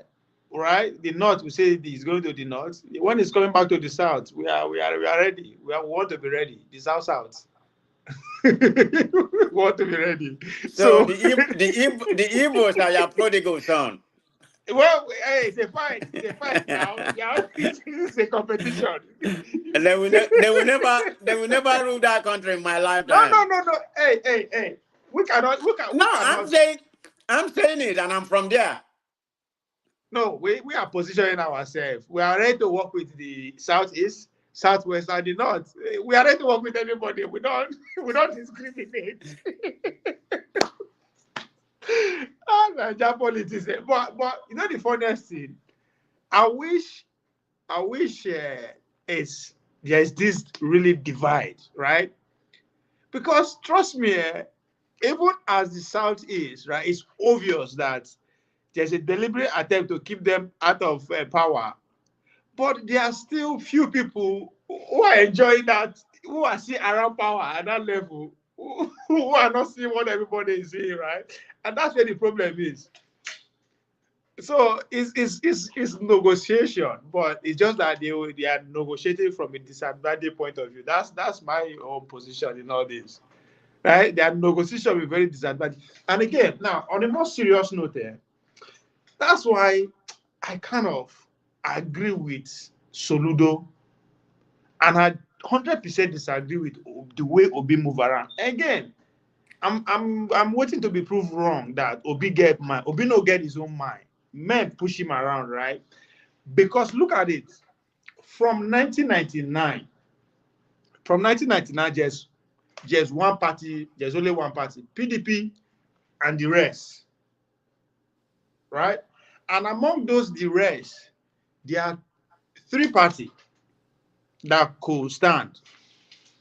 Right, the north we say he's going to the north. When he's coming back to the south, we are ready. We want to be ready. The south. We want to be ready. So So the Igbos are your prodigal son. well, hey, it's a fight. It's a fight now. Yeah, it's a competition. And they will never rule that country in my lifetime. No. Hey. No, We cannot. I'm saying it, and I'm from there. No, we are positioning ourselves. We are ready to work with the southeast, southwest, and the north. We are ready to work with anybody. We don't we don't discriminate. Niger politics. But you know the funniest thing. I wish it's there's this really divide, right? Because trust me, even as the south is right, it's obvious that there's a deliberate attempt to keep them out of power. But there are still few people who are enjoying that, who are still around power at that level, who are not seeing what everybody is seeing, right? And that's where the problem is. So it's negotiation, but it's just that they are negotiating from a disadvantaged point of view. That's my own position in all this. right? Their negotiation will be very disadvantaged. And again, now on a more serious note, that's why I kind of agree with Soludo, and I 100% disagree with the way Obi move around. Again, I'm waiting to be proved wrong that Obi get mind. Obi no get his own mind. Men push him around, right? Because look at it. From 1999, just one party, there's only one party, PDP and the rest, right? And among those, the rest, there are three parties that could stand.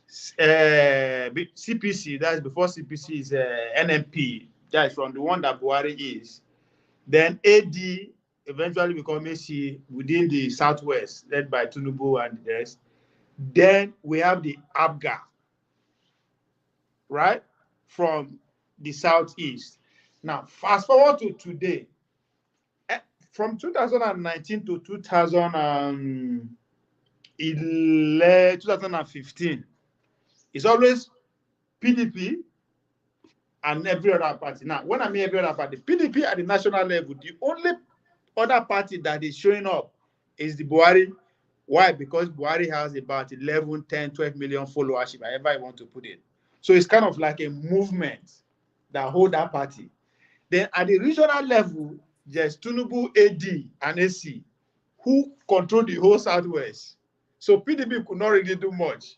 CPC, that's before CPC is NMP, that's from the one that Buhari is. Then AD eventually become AC within the Southwest, led by Tinubu and the rest. Then we have the ABGA, right, from the Southeast. Now, fast forward to today, from 2019 to 2015, it's always PDP and every other party. Now, when I mean every other party, PDP at the national level, the only other party that is showing up is the Buhari. Why? Because Buhari has about 11, 10, 12 million followership, however you want to put it. So it's kind of like a movement that hold that party. Then at the regional level, there's Tinubu, AD, and AC, who control the whole Southwest. So PDP could not really do much.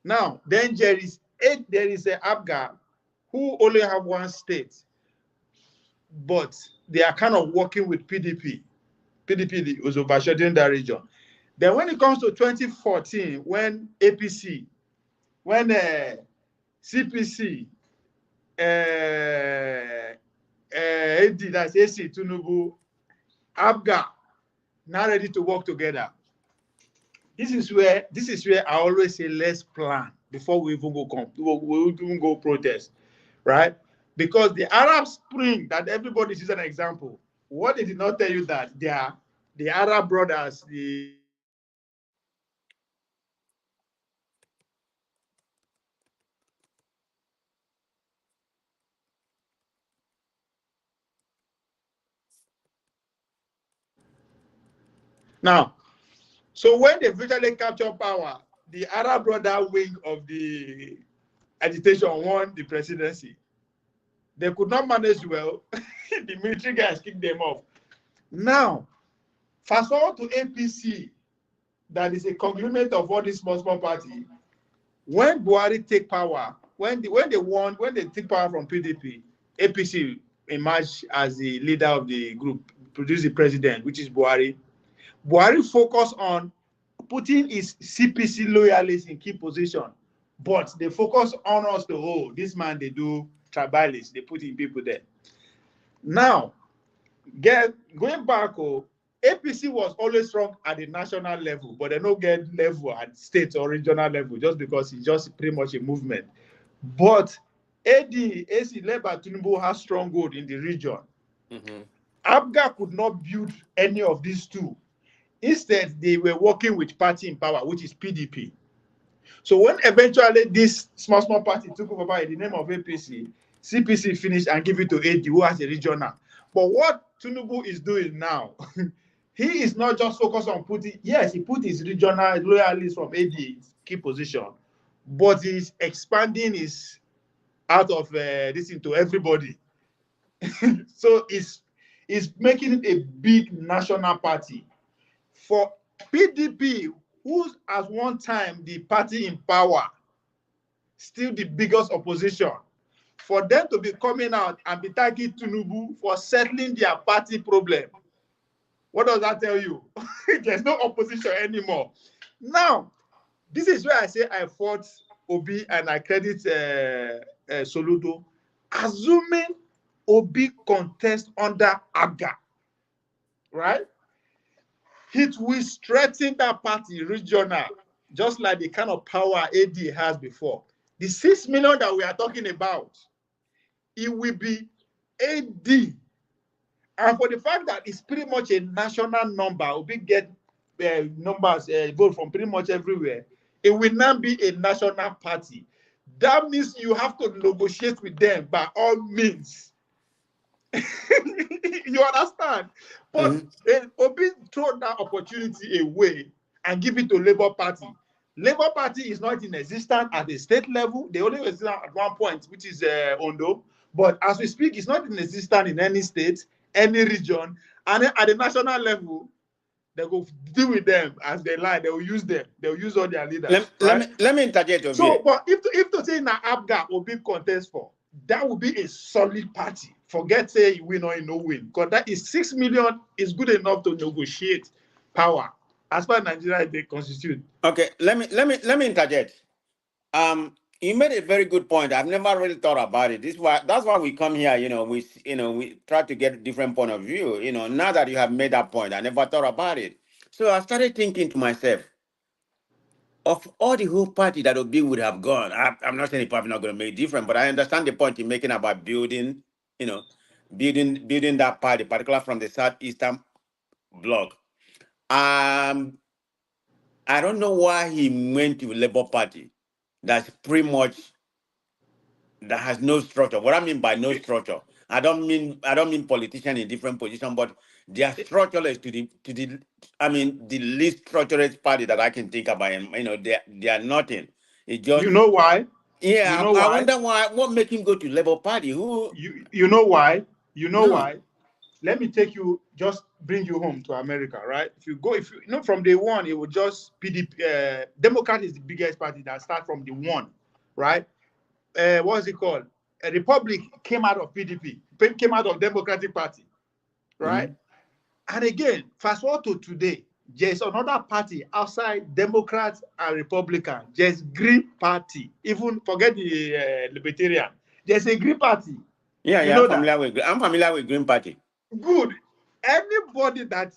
Now, then there is a ABGA who only have one state, but they are kind of working with PDP. PDP was overshadowing that region. Then when it comes to 2014, when APC, when CPC, AD, that's AC, Tinubu, ABGA, now ready to work together. This is where I always say let's plan before we even go protest, right? Because the Arab Spring that everybody sees an example. What they did not tell you that they are the Arab brothers, the now. So when they visually capture power, the Arab brother wing of the agitation won the presidency. They could not manage well. The military guys kicked them off. Now, fast forward to APC, that is a conglomerate of all these small parties. When Buhari take power, when they take power from PDP, APC emerged as the leader of the group, produced the president, which is Buhari. Buhari focused on putting his CPC loyalists in key position, but they focus on us to hold. This man, they do tribalists, they put in people there. Now, going back, APC was always strong at the national level, but they don't get level at state or regional level just because it's just pretty much a movement. But AC, led by Tinubu, has stronghold in the region. ABGA could not build any of these two. Instead, they were working with party in power, which is PDP. So when eventually this small party took over in the name of APC, CPC finished and give it to AD, who has a regional. But what Tinubu is doing now, he is not just focused on putting, yes, he put his regional loyalists from AD in key position, but he's expanding his out of this into everybody. So it's making it a big national party. For PDP, who's at one time the party in power, still the biggest opposition, for them to be coming out and be tagging Tinubu for settling their party problem, what does that tell you? There's no opposition anymore. Now, this is where I say I fought Obi and I credit Soludo. Assuming Obi contest under ABGA, right? It will strengthen that party regional, just like the kind of power AD has before. The 6 million that we are talking about, it will be AD. And for the fact that it's pretty much a national number, we get numbers, vote from pretty much everywhere, it will now be a national party. that means you have to negotiate with them by all means. You understand? But Obi throw that opportunity away and give it to Labour Party. Labour Party is not in existence at the state level. They only exist at one point, which is Ondo. But as we speak, it's not in existence in any state, any region. And then at the national level, they go deal with them as they lie. They will use them. They will use all their leaders. Let me interject over here. So, but if to say na Abga will be contest for, that would be a solid party. Forget say you win or you no win, because that is 6 million is good enough to negotiate power as far as Nigeria they constitute. Okay, let me interject. You made a very good point. I've never really thought about it. That's why we come here. We try to get a different point of view. Now that you have made that point, I never thought about it. So I started thinking to myself, of all the whole party that Obi would have gone, I'm not saying the party not going to make different, but I understand the point you're making about building, building that party, particularly from the southeastern bloc. I don't know why he went to Labour Party. That's pretty much that has no structure. What I mean by no structure, I don't mean politicians in different positions, but they are structureless the least structured party that I can think about. And they are nothing. It just You know why? Yeah, You know I why? wonder what make him go to Labour Party. You know why? You know No. why? Let me take you, just bring you home to America, right? If you from day one, it will just PDP. Democrat is the biggest party that start from the one, right? What's it called? A Republic came out of PDP, came out of Democratic Party, right? And again, fast forward to today, there's another party outside Democrats and Republican. There's Green Party. Even forget the Libertarian. There's a Green Party. Yeah, You know I'm familiar with Green Party. Good. Anybody that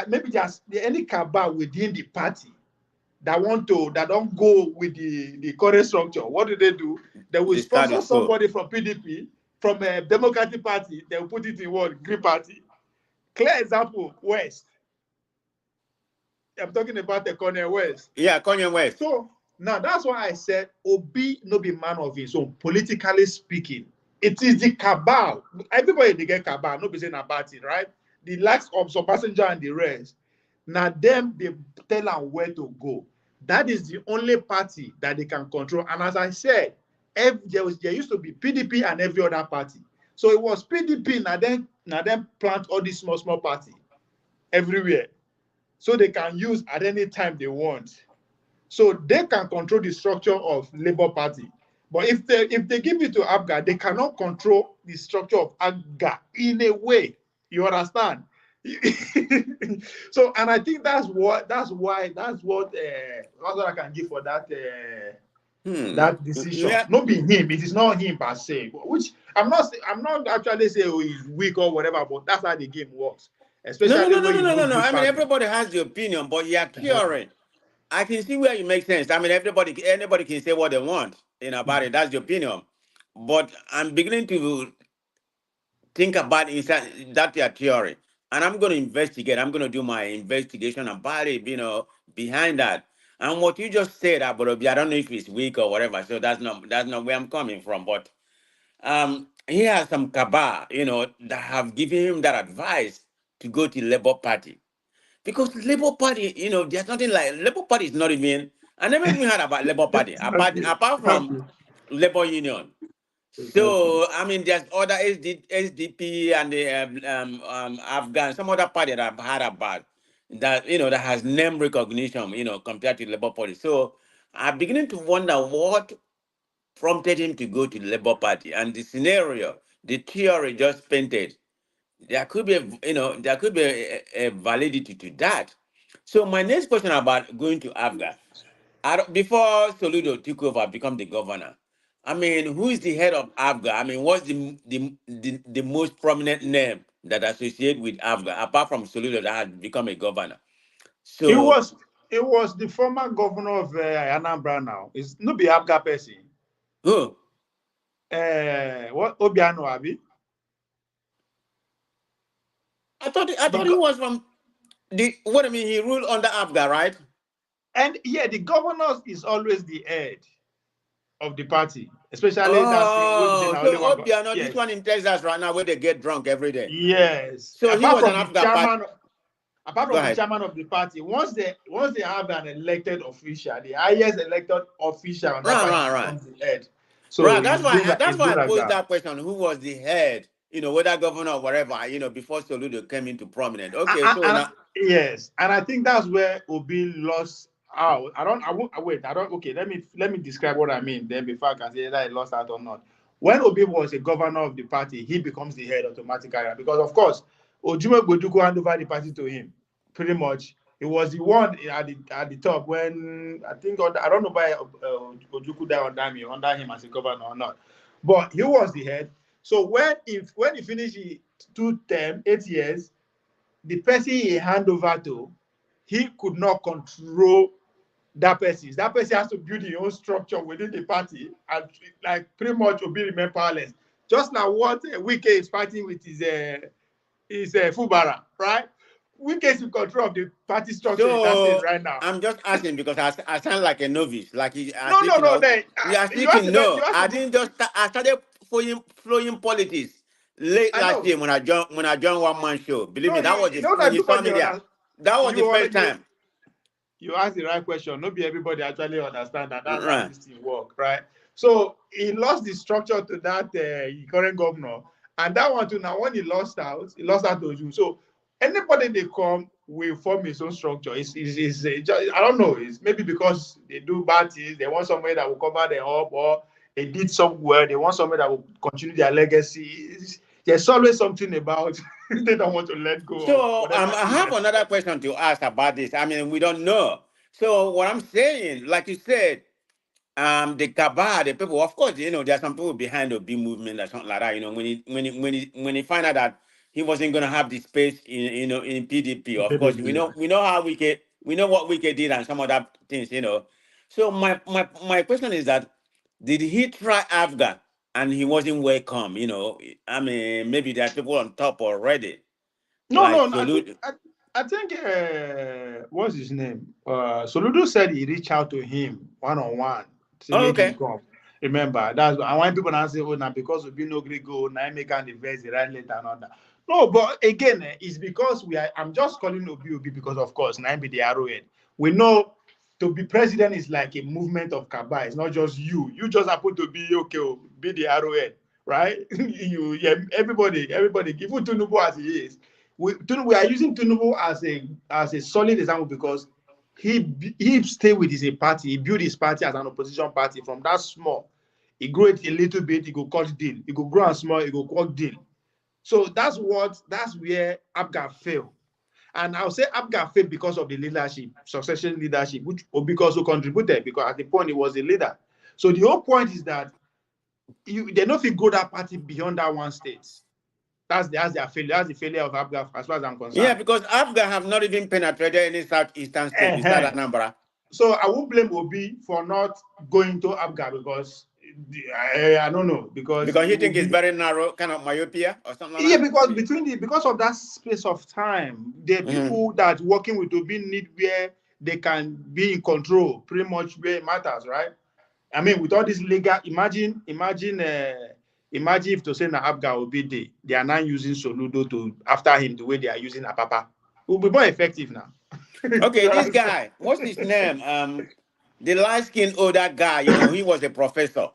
maybe just any cabal within the party that don't go with the current structure. What do? They will sponsor somebody from PDP, from a Democratic Party. They will put it in one Green Party. Clear example: West. I'm talking about the Kanye West. Yeah, Kanye West. So now that's why I said Obi no be man of his own, politically speaking. It is the cabal. Everybody they get cabal, no be saying about it, right? The likes of some passenger and the rest. Now them they tell them where to go. That is the only party that they can control. And as I said, there used to be PDP and every other party. So it was PDP now then plant all these small party everywhere. So they can use at any time they want. So they can control the structure of Labour Party. But if they give it to Abga, they cannot control the structure of Abga in a way. You understand? So, and I think that's what I can give for that that decision. Yeah. Not be him. It is not him per se. Which I'm not actually saying he's weak or whatever, but that's how the game works. Especially No. I mean, everybody has the opinion, but you're theory. I can see where you make sense. I mean, anybody can say what they want about it. That's the opinion. But I'm beginning to think about inside that your theory. And I'm going to investigate. I'm going to do my investigation about it, behind that. And what you just said about Obi, I don't know if it's weak or whatever. So that's not where I'm coming from. But he has some cabal, that have given him that advice to go to Labour Party. Because Labour Party, there's nothing like Labour Party is not even. I never even heard about Labour Party apart from Labour Union. So I mean, there's other SDP and the Afghan, some other party that I've heard about that that has name recognition, compared to Labour Party. So I'm beginning to wonder what prompted him to go to the Labour Party, and the scenario, the theory just painted. There could be, a validity to that. So my next question about going to Afghan, before Soludo took over, become the governor. I mean, who is the head of Afghan? I mean, what's the most prominent name that associate with Afghan, apart from Soludo that has become a governor? So it was the former governor of Anambra now. It's not be Afghan person. Who? What Obiano Abi? I thought he was from what I mean. He ruled under Afghan, right? And yeah, the governor is always the head of the party, especially that thing where we say Oh, now only one. so Obiano, this Yes, one in Texas right now, where they get drunk every day. yes. So he was an African part. Apart Go from the ahead. chairman of the party, once they have an elected official, the highest elected official on that party Right. becomes the head. So Right. it's That's why been I like posed that. that question. Who was the head? Whether governor or whatever. Before Soludo came into prominent. Okay, so now. Yes, and I think that's where Obi lost out. I won't wait. I don't. Okay, let me describe what I mean. Then before I can say that he lost out or not. When Obi was a governor of the party, he becomes the head automatically because of course Ojume Gbojuku hand over the party to him. Pretty much, he was the one at the top when I think I don't know why Ojuku died under him as a governor or not, but he was the head. So when he finished the 2 term, 8 years, the person he hand over to, he could not control that person. That person has to build his own structure within the party and like pretty much Obi remain powerless. Just like what Wike is fighting with his Fubara, right? Wike is in control of the party structure in that state So right now. I'm just asking because I sound like a novice. Like I No, no, think no. Then we are you have speaking. to No, you have I to didn't just. I started flowing politics late I last know. year when I joined one man show. Believe me, No, that was you know that when you saw everybody me there. That was the you first you time. you ask the right question. Not be everybody actually understand that. That's how Right. this thing work, right? So he lost the structure to that current governor, and that one too. Now when he lost out to you. So anybody they come will form his own structure. I don't know. It's maybe because they do bad things. They want somebody that will cover them up, or they did somewhere. They want somebody that will continue their legacy. There's always something about they don't want to let go of So whatever I thing have they another started. question to ask about this. I mean, we don't know. So what I'm saying, like you said, the Kabah, the people, of course, there are some people behind the B movement or something like that. When he find out that he wasn't gonna have the space in PDP, of course, we know how we know what Wike did and some other things. So my question is that did he try Afghan and he wasn't welcome? I mean, maybe there are people on top already, No, like no, no. Salute. I think what's his name? Soludo said he reached out to him one on one. Say Oh, make him okay. come. Remember, that's I want people to say, oh, now because we be no Greek go, now make an invest the right later and all that. No, but again, it's because I'm just calling Obi because of course, now be the arrowhead. We know to be president is like a movement of Kaba. It's not just you. You just happen to be okay, be the arrowhead, right? Everybody, even Tinubu as he is. We are using Tinubu as a solid example because he stayed with his party. He built his party as an opposition party from that small. He grew it a little bit. He go cut deal. He go grow and small. He go cut deal. So that's where Abga failed. And I'll say Abga failed because of the leadership, succession leadership, which Obi also contributed because at the point he was a leader. So the whole point is that they don't fit grow that party beyond that one state. That's their failure. That's the failure of Abga as far as I'm Yeah, concerned. because Afghan have not even penetrated any southeastern state besides Uh-huh. Anambra. So I won't blame Obi for not going to Abga because I don't know because Because it you will think it's be very narrow, kind of myopia or something yeah like because of that space of time, the that. Mm-hmm. people that working with Obi need where they can be in control, pretty much where it matters, right? I mean, with all this legal, imagine if to say na Abga Obi they are now using Soludo to after him the way they are using Apapa. It will be more effective now. Okay, You this understand? guy, what's his name? The light-skinned older guy, he was a professor.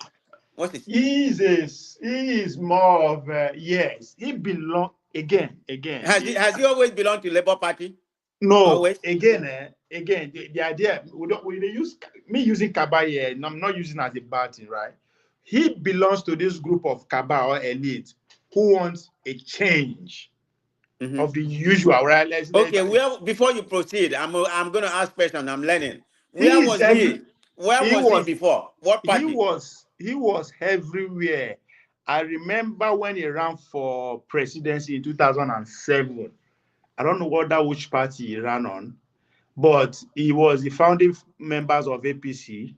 What's his? He is more of yes. He belong again. Has he always belonged to Labour Party? No, Always? again. The idea we dey use me using Kaba here, and I'm not using as a bad thing, right? He belongs to this group of Kaba or elite who wants a change Mm-hmm. of the usual, right? Okay, well, before you proceed, I'm going to ask question. I'm learning. Where he is was he? every Where he was he was before? What party? he was everywhere. I remember when he ran for presidency in 2007. I don't know which party he ran on, but he was the founding members of APC.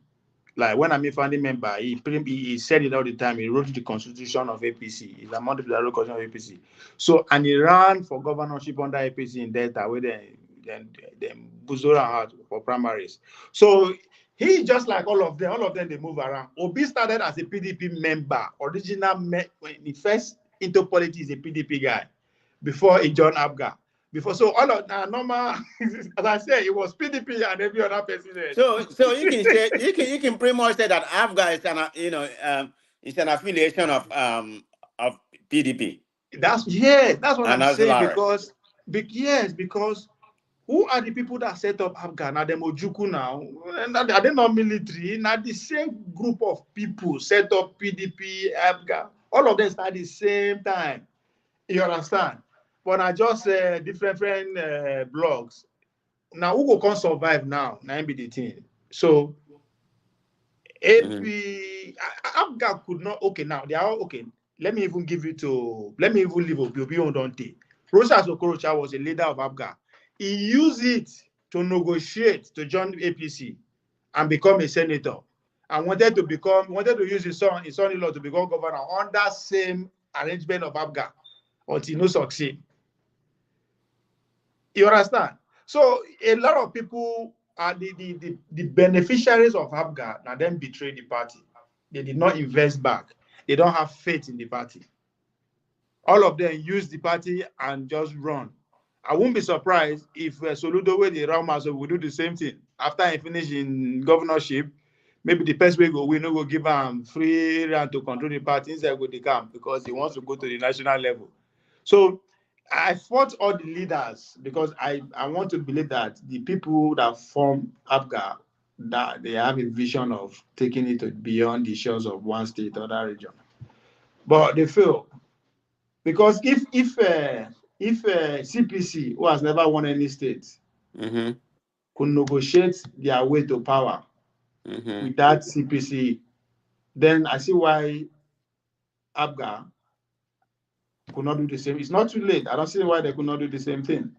Like when I mean founding member, he said it all the time. He wrote the constitution of APC. He's among the constitution of APC. So and he ran for governorship under APC in Delta, where then Buzora out for primaries. So he just like all of them they move around. Obi started as a PDP member, when he first into politics, a PDP guy before he joined Abga. Before, so all of normal, as I said, it was PDP and every other president. So you can say you can pretty much say that Afghan is it's an affiliation of PDP That's what and I'm saying Azlar. because who are the people that set up Afghan? Are them Ojuku now? Are they not military? Now the same group of people set up PDP, Afghan. All of them start the same time. You understand? But I just different blogs. Now who can survive now? Now be the thing. So AP Afghan could not. Okay, now they are okay. Let me even leave Obi Ondonte. Rosas Okorocha was a leader of Afghan. He used it to negotiate to join APC and become a senator, and wanted to use his son-in-law to become governor on that same arrangement of Afghan until no succeed. You understand? So a lot of people are the beneficiaries of Afghan and then betray the party. They did not invest back. They don't have faith in the party. All of them use the party and just run. I won't be surprised if Soludo, where the Ramazo will do the same thing. After he finish in governorship, maybe the first way go win, no go give him free run to control the party inside go the camp because he wants to go to the national level. So I fought all the leaders because I want to believe that the people that form APGA, that they have a vision of taking it beyond the shores of one state or that region. But they fail. Because if CPC, who has never won any state, could negotiate their way to power with that CPC, then I see why APGA could not do the same. It's not too late. I don't see why they could not do the same thing.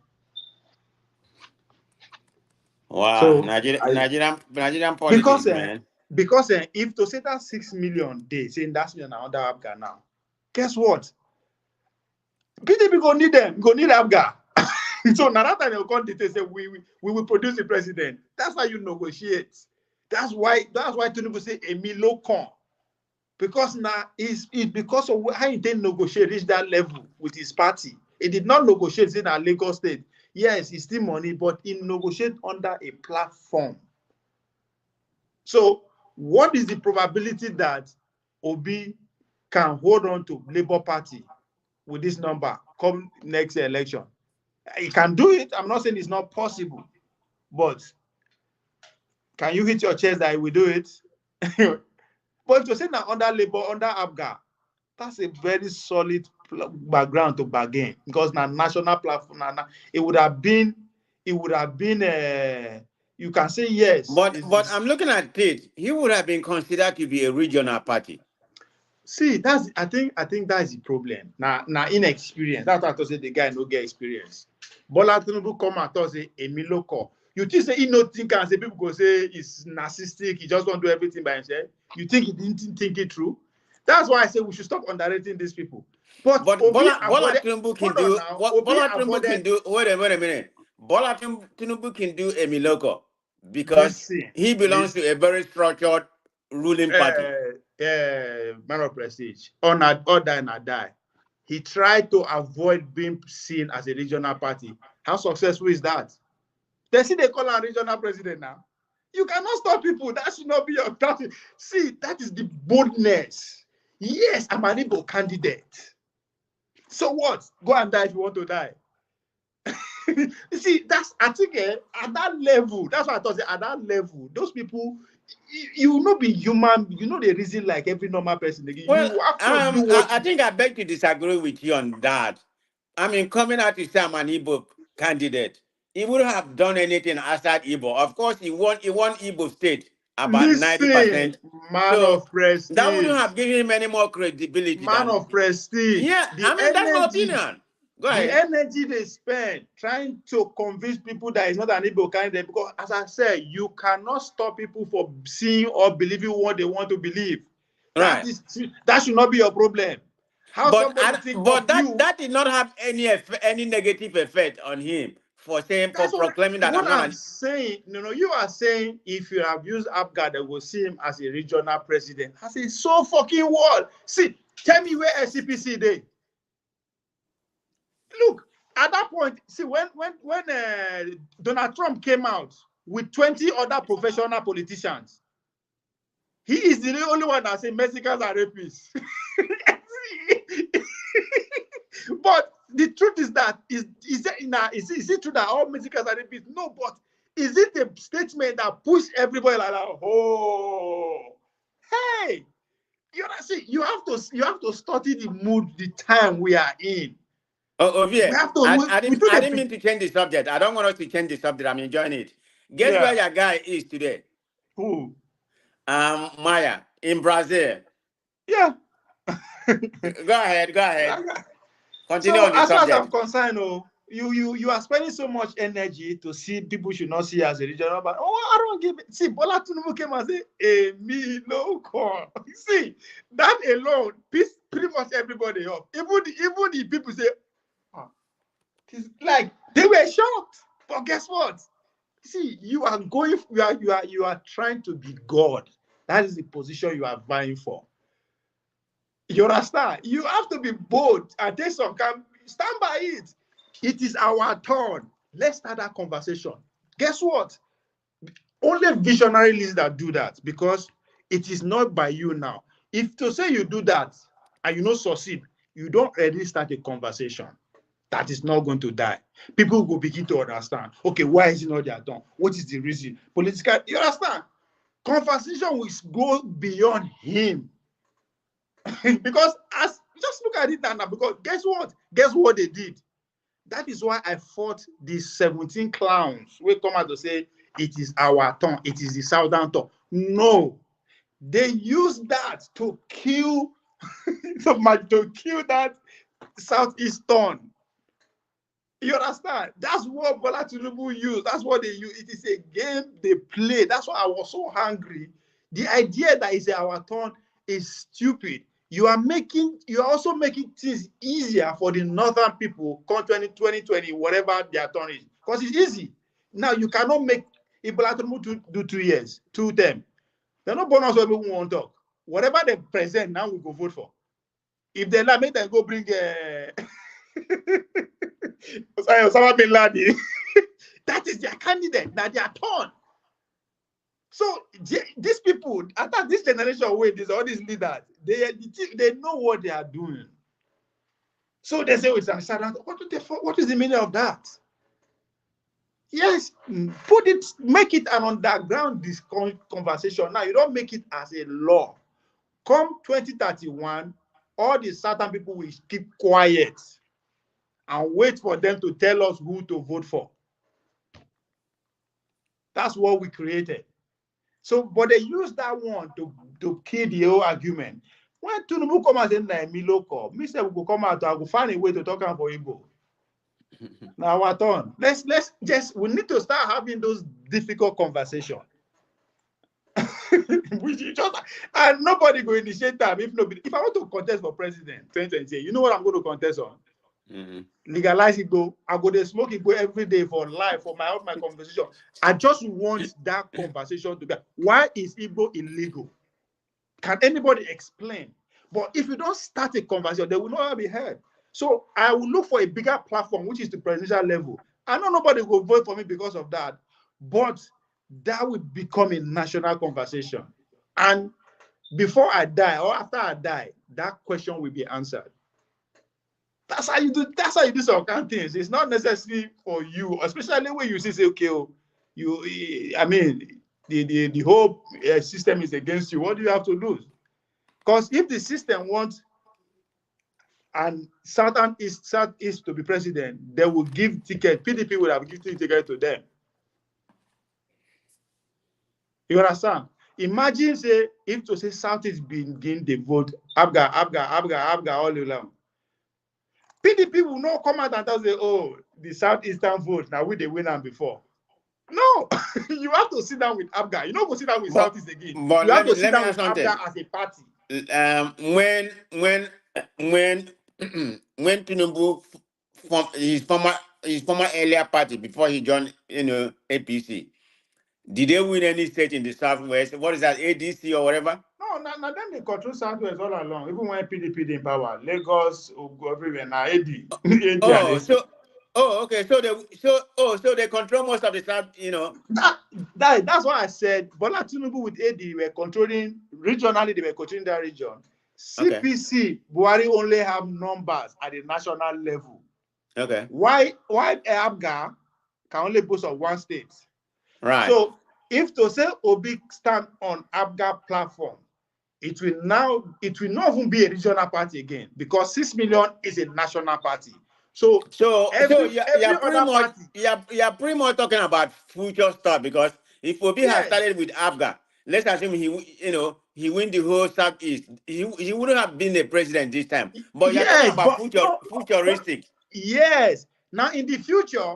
Wow, So Nigerian politics, man. Because if to say that 6 million they saying that's million under APGA now, guess what? PDP go need them, go need APGA. So now that time they'll come to say we will produce the president. That's how you negotiate. That's why Tinubu say Emilio come. Because now it's because of how he didn't negotiate reach that level with his party. He did not negotiate in our Lagos state. Yes, it's still money, but he negotiate under a platform. So what is the probability that Obi can hold on to Labour Party with this number come next election? He can do it. I'm not saying it's not possible, but can you hit your chest that he will do it? But to say now under Labour, under APGA, that's a very solid background to bargain because now national platform, it would have been, you can say yes. But I'm looking at it. He would have been considered to be a regional party. See, I think that is the problem. Now inexperience. That's what I say the guy no get experience. Bola Tinubu come and talk say Emilio call. You think say he no think and say people go say he's narcissistic, he just want to do everything by himself. You think he didn't think it through? That's why I say we should stop underrating these people. But Bola Tinubu can do Bola Tinubu can do wait a minute. Bola Tinubu can do Emiloko because he belongs to a very structured ruling party. Man of prestige. Or die and die. He tried to avoid being seen as a regional party. How successful is that? They see they call him regional president now. You cannot stop people. That should not be your party. See, that is the boldness. Yes, I'm an Igbo candidate. So what? Go and die if you want to die. You see, I think at that level, that's what I thought. At that level, those people, you will not be human. You know the reason like every normal person. Well, you have to do what I think I beg to disagree with you on that. I mean, coming out to say I'm an Igbo candidate, he wouldn't have done anything outside Igbo. Of course, he won Igbo state about 90%. Man of prestige. That wouldn't have given him any more credibility. Man of prestige. Yeah, that's my opinion. Go ahead. The energy they spend trying to convince people that it's not an Igbo candidate, because as I said, you cannot stop people from seeing or believing what they want to believe. Right. That should not be your problem. That did not have any negative effect on him for saying, for That's proclaiming that what I'm not I'm saying. No, you are saying if you abuse Abga, they will see him as a regional president. I say, so fucking what? See, tell me where SCPC they. Look, at that point, see, when Donald Trump came out with 20 other professional politicians, he is the only one that said Mexicans are rapists. But the truth is that is it true that all Mexicans are rapists? No, but is it a statement that pushed everybody like that? Oh, hey, you have to study the mood, the time we are in. Oh, yeah. We have to. I We do didn't mean to change the subject. I don't want us to change the subject. I'm enjoying it. Guess where your guy is today? Who? Maya in Brazil. Yeah. Go ahead. Continue So on the as far as I'm subject. concerned, you are spending so much energy to see people should not see as a regional, but I don't give it. See, Bola Tinubu came and say, me no call. See, that alone pissed pretty much everybody off. Even the people say, it's like they were shocked. But guess what? See, you are trying to be God. That is the position you are vying for. You understand? You have to be bold and take some time. Stand by it. It is our turn. Let's start that conversation. Guess what? Only visionary leaders that do that, because it is not by you now. If to say you do that and you don't succeed, you don't already start a conversation. That is not going to die. People will begin to understand. Okay, why is it not their turn? What is the reason? Political, you understand? Conversation will go beyond him. Because just look at it now, because guess what they did? That is why I fought these 17 clowns who come out to say it is our turn, it is the southern turn. No, they used that to kill that southeast turn. You understand? That's what Bola Tinubu used. That's what they use. It is a game they play. That's why I was so hungry. The idea that it's our turn is stupid. You are also making things easier for the northern people come 2020, whatever their turn is. Because it's easy. Now you cannot make Bola Tinubu do 2 years, 2 terms. They're not bonus what people want to talk. Whatever they present, now we go vote for. If they like, make them go bring Osama bin Laden. That is their candidate. Now their turn. So these people, attack this generation away, all these leaders, they know what they are doing. So they say it's a silent. What is the meaning of that? Yes, make it an underground conversation. Now you don't make it as a law. Come 2031, all the certain people will keep quiet and wait for them to tell us who to vote for. That's what we created. So, but they use that one to kill the whole argument. When Tinubu come and say, "Na me local," me say we go come out, I go find a way to talk for Igbo. Now our turn. We need to start having those difficult conversations. And nobody go initiate them if I want to contest for president 2020, you know what I'm going to contest on? Legalize Igbo. I go to smoke Igbo every day for life, for my conversation. I just want that conversation to be. Why is Igbo illegal? Can anybody explain? But if you don't start a conversation, they will not be heard. So I will look for a bigger platform, which is the presidential level. I know nobody will vote for me because of that, but that will become a national conversation. And before I die or after I die, that question will be answered. That's how you do some kind of things. It's not necessary for you, especially when you say, okay, the whole system is against you. What do you have to lose? Because if the system wants and Southeast to be president, they will give ticket. PDP would have given ticket to them. You understand? Imagine say if to say Southeast begin the vote, Abga all along. PDP will not come out and tell say, oh, the Southeastern vote, now we they win them before. No, you have to sit down with Abga. You don't go sit down with Southeast again. But you have to sit down with Abga as a party. When Tinubu his former earlier party before he joined, APC. Did they win any state in the Southwest? What is that, ADC or whatever? No, now them they control Southwest all along. Even when PDP in power, Lagos, everywhere now AD, AD and Oh, AC. okay. So they control most of the South. That's why I said Bola Tinubu with AD were controlling regionally. They were controlling that region. Okay. CPC Buhari only have numbers at the national level. Okay. Why ABGA can only boast of one state? Right. So if to say Obi stand on ABGA platform, it will not even be a regional party again because 6 million is a national party. So every you're pretty other much party, you're pretty much talking about future stuff, because if Obi had yes, started with Abga, let's assume he win the whole Southeast, he wouldn't have been the president this time. But you're talking yes, about but no, but futuristic. yes. Now in the future,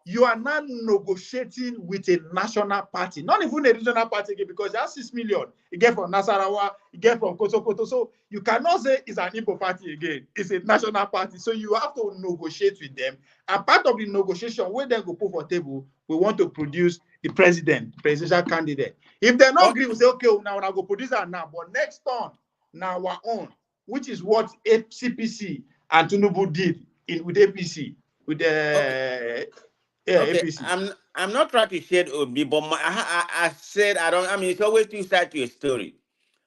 you are now negotiating with a national party, not even a regional party again, because that's 6 million. You get from Nasarawa, you get from Kosokoto. So you cannot say it's an Igbo party again. It's a national party. So you have to negotiate with them. And part of the negotiation, where they go put for table, we want to produce the presidential candidate. If they not Oh, agree, we say, okay, now I go produce that now. But next turn, now our own, which is what CPC and Tinubu did with APC, with okay. the Okay, APC. I'm not trying to shade Obi, but I said I don't. I mean, it's always two sides to a story.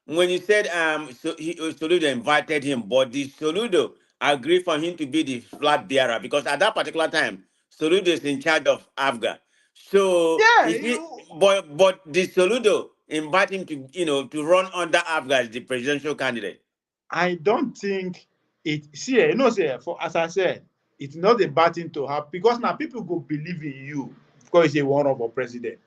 When you said Soludo invited him, but did Soludo agree for him to be the flag bearer? Because at that particular time, Soludo is in charge of Afghan. So Yeah, is he? But did Soludo invite him to run under Afghan as the presidential candidate? I don't think it. See, say for as I said, it's not a bad thing to have because now people go believe in you because he's a one of a president.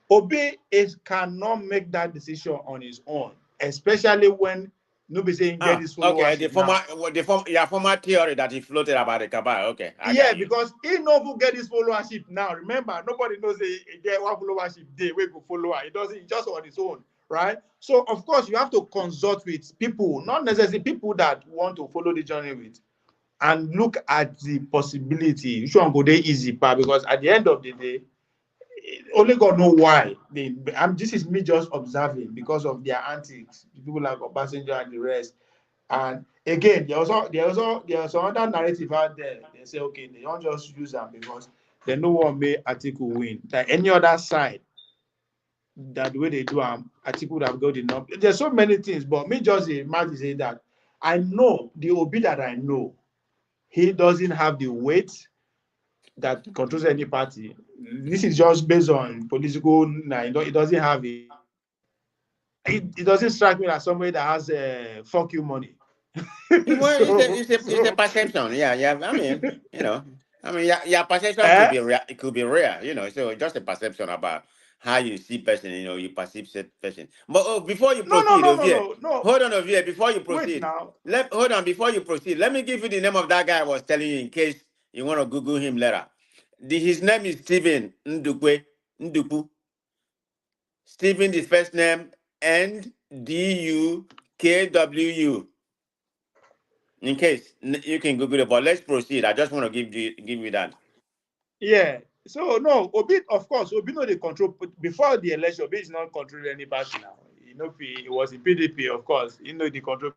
Obi cannot make that decision on his own, especially when nobody saying get his Okay. followership now. Former theory that he floated about the cabal. Okay, I Yeah, got you. because he no go get his followership now. Remember, nobody knows he get one followership day we go follow her. He doesn't he just on his own, right? So of course you have to consult with people, not necessarily people that want to follow the journey with, and look at the possibility. You shouldn't go there easy, pa, because at the end of the day, only God know why. This is me just observing because of their antics. People like Obasanjo and the rest. And again, there's another narrative out there. They say, okay, they don't just use them because they no one may article win. Like any other side, that the way they do article would have got enough. There's so many things, but me just imagine say that I know the Obi that I know, he doesn't have the weight that controls any party. This is just based on political. Nah, it doesn't have it. It doesn't strike me as somebody that has fuck you money. Well, so, it's a so perception. Yeah, yeah. I mean, your perception could eh? be real. It could be rare. So it's just a perception about how you see person. You perceive said person. But before you No, no, proceed, no, no, Ovie, no, no. hold on, Ovie. Before you Wait proceed, now. let hold on. Before you proceed, let me give you the name of that guy I was telling you in case you want to Google him later. His name is Stephen Nduku. Stephen, the first name Ndukwu. In case you can Google it, but let's proceed. I just want to give you that. Yeah. So no, Obi, of course, Obi know the control before the election. Obi is not controlling any party now. It was in PDP, of course. The control.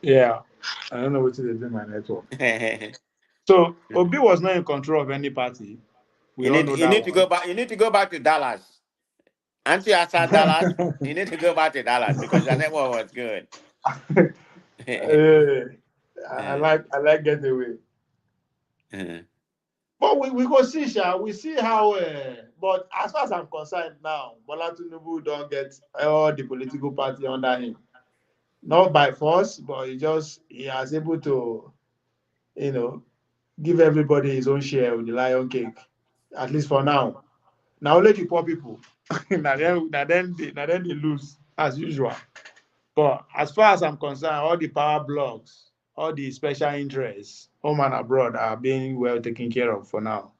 Yeah. I don't know what to do my network. So Obi was not in control of any party. We you all need know you that need to go one. back. You need to go back to Dallas. Aren't you outside Dallas? You need to go back to Dallas because your network was good. Eh, I like getaway. But we go see, Sha. We see how. But as far as I'm concerned now, Bola Tinubu don't get all the political party under him. Not by force, but he has able to, you know, give everybody his own share of the lion cake. At least for now. Now only the poor people. Now then they lose as usual. But as far as I'm concerned, all the power blocks, all the special interests, home and abroad, are being well taken care of for now.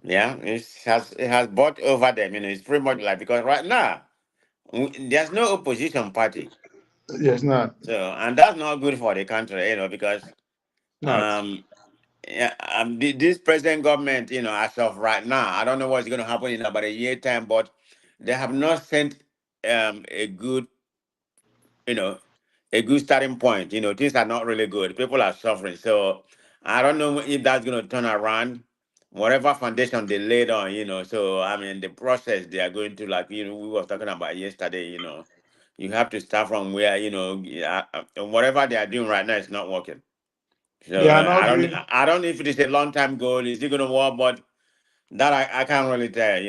Yeah, it has bought over them. It's pretty much like, because right now there's no opposition party, Yes, not. so, and that's not good for the country. Because Not. um yeah, this present government, as of right now, I don't know what's going to happen in about a year time, but they have not sent a good, you know, a good starting point. Things are not really good. People are suffering. So I don't know if that's going to turn around whatever foundation they laid on. So I mean, the process they are going to, like, we were talking about yesterday. You have to start from where, yeah, whatever they are doing right now is not working. They So are not I don't doing. I don't know if it is a long time goal. Is it going to work? But that I can't really tell.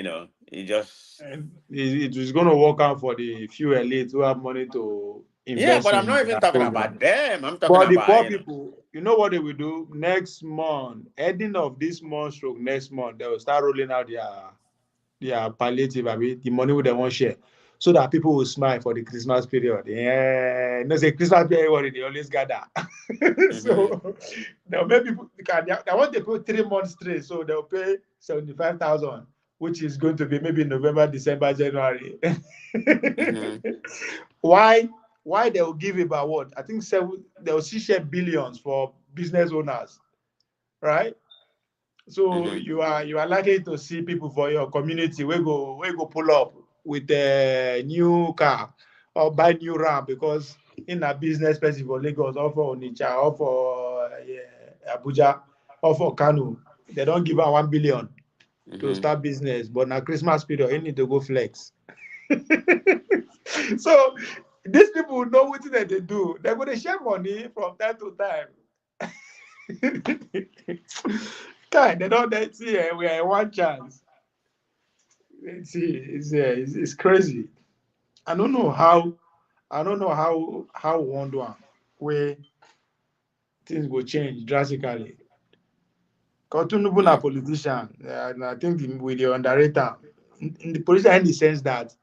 It just. It is going to work out for the few elites who have money to Yeah, invest but I'm in not even their talking about program. them. I'm talking For the about, poor people, you know what they will do next month, ending of this month, stroke next month, they will start rolling out their palliative, I mean, the money they won't share, so that people will smile for the Christmas period. Yeah, no, say Christmas period, everybody they always gather. mm-hmm, So now maybe people they want to put 3 months straight, so they'll pay 75,000, which is going to be maybe November, December, January. mm-hmm, why? Why they'll give about what? I think they'll still share billions for business owners, right? So mm-hmm, you are likely to see people for your community we go pull up with a new car or buy new ram because in a business person for Lagos or for Onitsha or for Abuja or for Kano, they don't give out 1 billion to mm-hmm. start business, but now Christmas period you need to go flex. So these people know what they do. They're going to share money from time to time. Kind, they don't they see we are one chance. See, it's crazy. I don't know how one do am where things will change drastically. Because Tinubu na Mm. politician, and I think we dey underrate am. In the politician in the sense that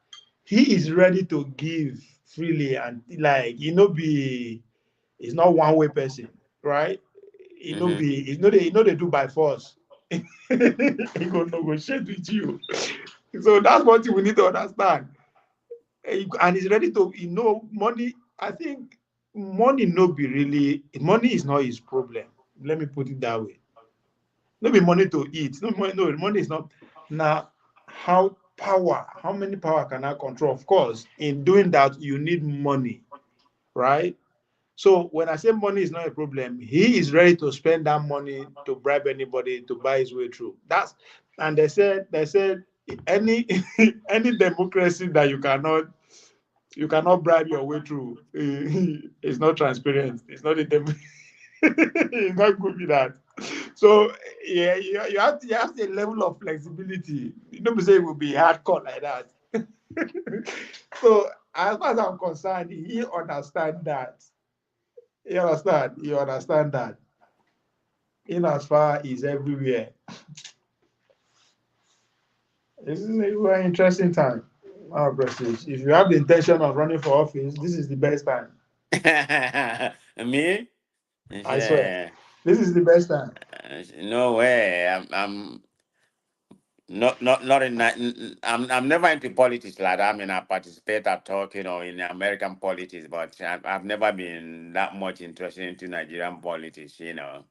he is ready to give freely and like it's not one way person, right? Mm-hmm. He know they do by force. He go negotiate with you. So that's one thing we need to understand. And he's ready to, money. I think money no be really money is not his problem. Let me put it that way. No be money to eat. Money is not now how many power can I control? Of course, in doing that, you need money, right? So when I say money is not a problem, he is ready to spend that money to bribe anybody to buy his way through. And they said any any democracy that you cannot bribe your way through is not transparent. It's not a it's not good with that. So yeah, you have a level of flexibility. You don't say it will be hardcore like that. So as far as I'm concerned, he understand that. You understand that. In as far is everywhere. This is a very interesting time. Our prestige. If you have the intention of running for office, this is the best time. Me? I swear. Yeah. This is the best time. No way. I'm not in that. I'm never into politics like that. I mean, I participate, I talk, in American politics, but I've never been that much interested into Nigerian politics. Um,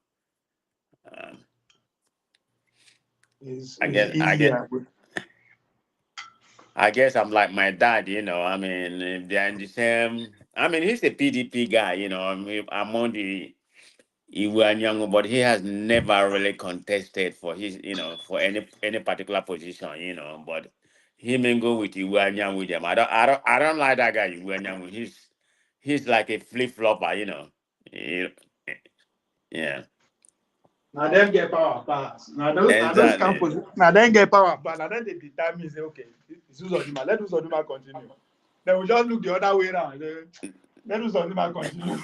It's, I it's guess I get easier. I guess I'm like my dad. I mean, if they're in the same. I mean, he's a PDP guy. I mean, among the Iwanyangu, but he has never really contested for for any particular position. But he may go with Iwanyangu with them. I don't like that guy Iwanyangu. He's like a flip flopper. You- Yeah, Now them get power pass. Now those exactly. campus. Now them get power pass. Now then they determine say okay, it's Uzodinma. Let Uzodinma continue. Then we just look the other way around. Let Uzodinma continue.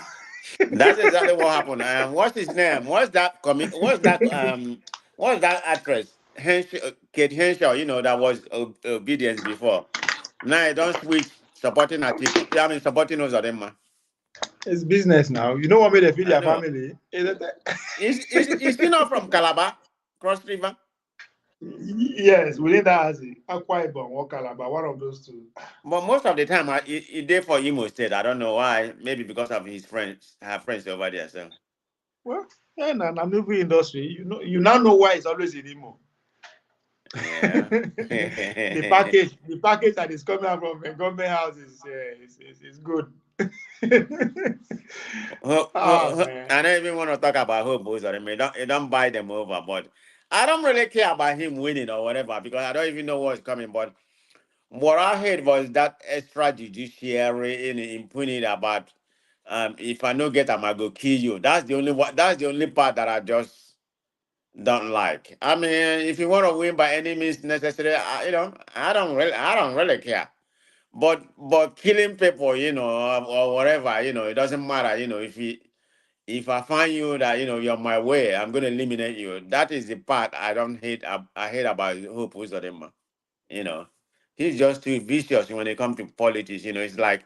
That's exactly what happened. What's his name? What's that actress? Kate Henshaw, that was obedience before. Now I don't switch supporting Atiku. I mean supporting Uzodinma. It's business now. You know what made they feed I their know. family? Is he not from Calabar, Cross River? Yes, within that has Akwa Ibom or Calabar, one of those two. But most of the time, he did for Imo State. I don't know why. Maybe because of his friends, her friends over there. So Well, yeah, and movie industry, you now know why it's always in Imo. yeah. The package that is coming out from the government house is good. Man. I don't even want to talk about Hope Uzodinma. It don't buy them over, but I don't really care about him winning or whatever because I don't even know what's coming. But what I heard was that extra judiciary in impunity about if I no get him, I go kill you. That's the only part that I just don't like. I mean, if you want to win by any means necessary, I don't really care. But killing people, or whatever, it doesn't matter. If I find you that you're my way, I'm going to eliminate you. That is the part I don't hate. I hate about Hope Uzodinma. You know, he's just too vicious when it comes to politics. It's like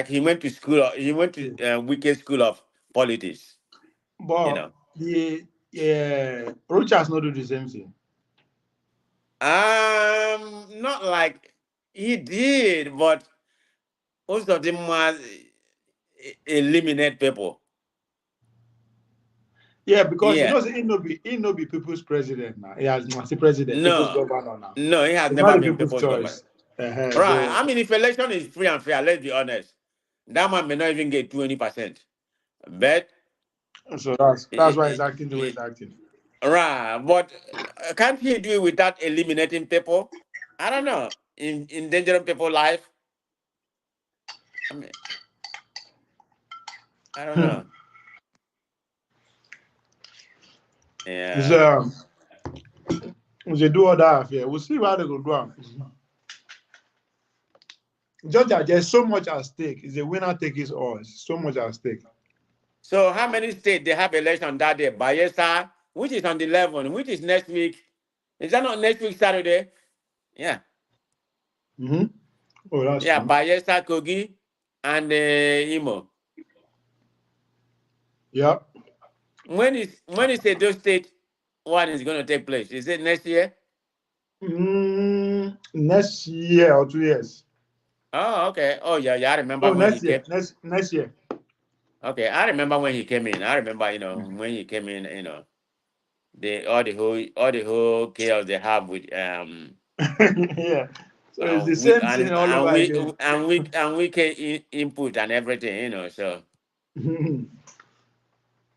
he went to school. He went to wicked school of politics. You But know, the Rochas not do the same thing. not like he did, but most of them was eliminate people. Yeah, because Yeah, he no be people's president now. He has not the president, people's no, governor now. no, he has It's not never the been people's people's government. choice. Right. So I mean, if election is free and fair, let's be honest, that man may not even get 20%. But that's why he's it, acting the way he's acting. right, but can't he do it without eliminating people? I don't know. In endangering people's life. I mean, I don't know. It's Yeah. they do all that here. We'll see how they go do. Just that there's so much at stake. It's a winner take his all. So much at stake. So how many states they have election that day? Bayelsa, which is on the 11th, which is next week. Is that not next week Saturday? Yeah. Mm-hmm. Oh, that's Yeah, true. Bayelsa, Kogi, and Imo. Yeah. When is Edo State one is going to take place? Is it next year? Next year or 2 years. Oh, okay. Oh, yeah, yeah. I remember Oh, when he next came. year. Next year. Okay, I remember when he came in. I remember, when he came in, all the whole chaos they have with Yeah. So it's the same thing all over again. we can input and everything. So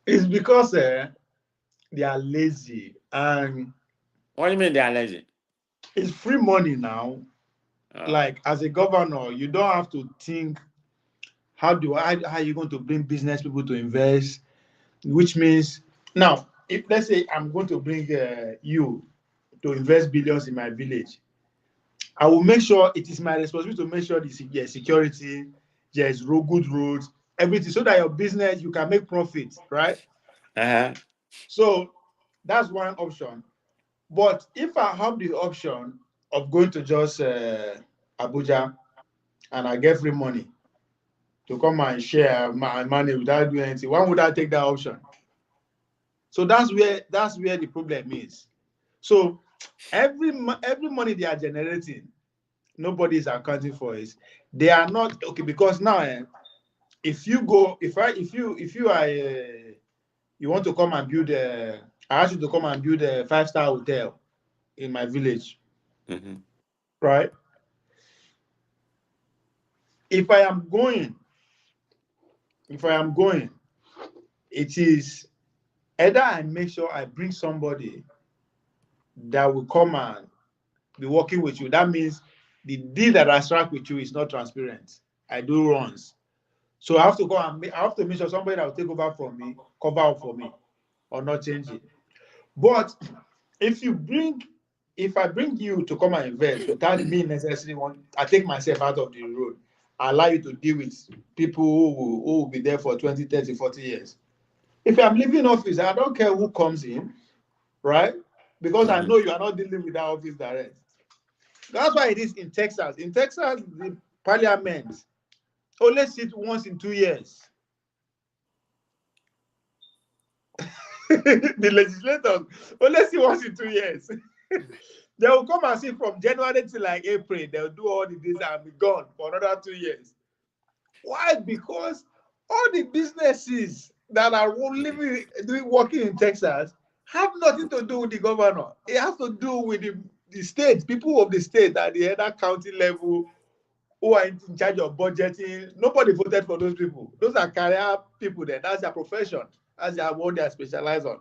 It's because they are lazy and what do you mean they are lazy? it's free money now. Uh, Like as a governor, you don't have to think how you going to bring business people to invest, which means now if let's say I'm going to bring you to invest billions in my village, I will make sure it is my responsibility to make sure there's security, there's good roads, everything, so that your business you can make profit, right? uh-huh. So that's one option. But if I have the option of going to just Abuja and I get free money to come and share my money without doing anything, why would I take that option? So that's where the problem is. So every money they are generating, nobody is accounting for it. They are not okay because now, if you go, if you are, you want to come and build I ask you to come and build a 5-star hotel in my village, Mm-hmm. right? If I am going, if I am going, it is either I make sure I bring somebody that will come and be working with you. That means the deal that I strike with you is not transparent. I do runs. So I have to go and I have to make sure somebody that will take over from me, cover up for me, or not change it. But if you bring, if I bring you to come and invest without me necessarily I take myself out of the road. I allow you to deal with people who will be there for 20, 30, 40 years. If I'm leaving office, I don't care who comes in, right? Because I Mm-hmm. know you are not dealing with that office direct. That's why it is in Texas. In Texas, the parliament only sit once in 2 years. The legislators only see once in 2 years. They will come and see from January to like April. They'll do all the things and be gone for another 2 years. Why? Because all the businesses that are working in Texas have nothing to do with the governor. It has to do with the state, people of the state at the other county level who are in charge of budgeting. Nobody voted for those people. Those are career people there. That's their profession. That's what they are specialized on.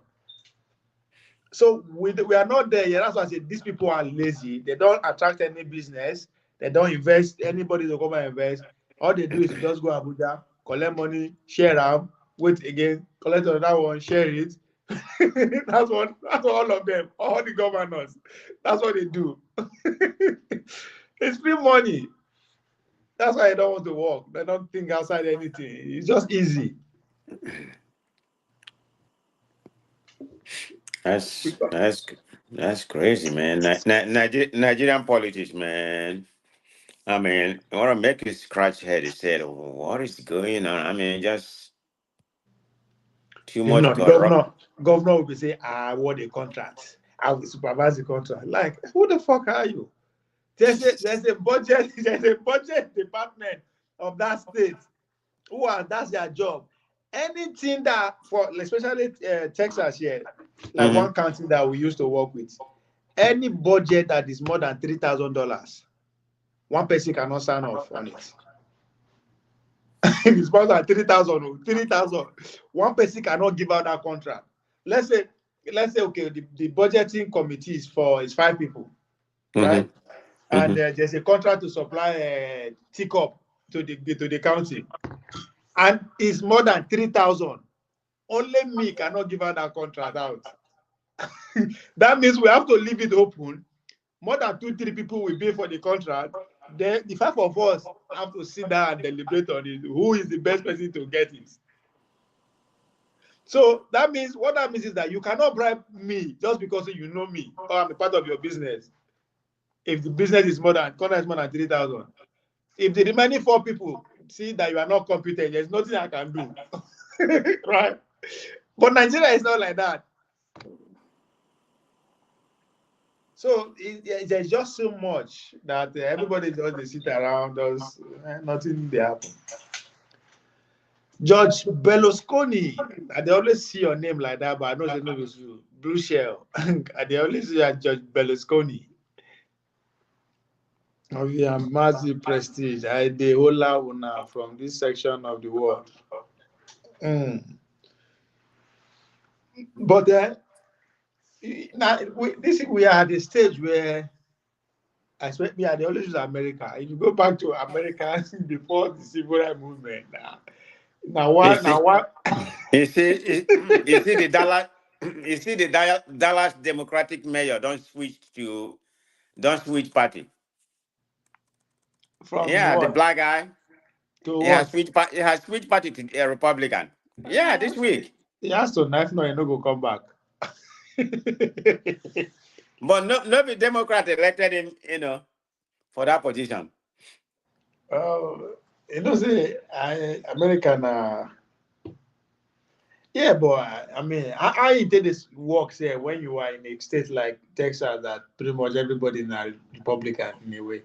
So we are not there yet. That's why I say these people are lazy. They don't attract any business. They don't invest. Anybody to come and invest. All they do is to just go Abuja, collect money, share them, wait again, collect another one, share it. That's what all of them, all the governors. That's what they do. It's free money. That's why they don't want to work. They don't think outside anything. It's just easy. That's crazy, man. Nigerian politics, man. I mean, I want to make you scratch head. He said, "What is going on?" I mean, just too If much not, the corrupt. governor will be saying, I want a contract. I will supervise the contract. Like, who the fuck are you? There's a budget, there's a budget department of that state that's their job. Anything that for especially Texas here, like Mm-hmm. one county that we used to work with, any budget that is more than $3,000, one person cannot sign off on it. If it's more than 3,000, one person cannot give out that contract. Let's say okay, the budgeting committee is 5 people, right? And there's a contract to supply a teacup to the county, and it's more than 3,000. Only me cannot give out that contract out. That means we have to leave it open. More than 2-3 people will pay for the contract. Then the 5 of us have to sit down and deliberate on it. Who is the best person to get it? So that means is that you cannot bribe me just because you know me or I'm a part of your business. If the business is more than 3,000, if the remaining 4 people see that you are not competent, there's nothing I can do, right? But Nigeria is not like that. So there's just so much that everybody just they sit around us, nothing they happen. George Berlusconi, they always see your name like that, but I know it's no you. Blue Shell, they always see George Berlusconi. Oh, yeah, massive prestige. The whole una from this section of the world. But now we are at the stage where I expect me. They always use America. If you go back to America before the civil rights movement, now what? You see the Dallas. You see the Dallas Democratic mayor don't switch party. From Yeah, the what black guy. to He has what? switched. He has switched party to a Republican. Yeah, this week. He has to knife no, he no go come back. But no be Democrat elected him, for that position. Say American. Yeah, but I mean, how you did this works here when you are in a state like Texas that pretty much everybody is a Republican in a way.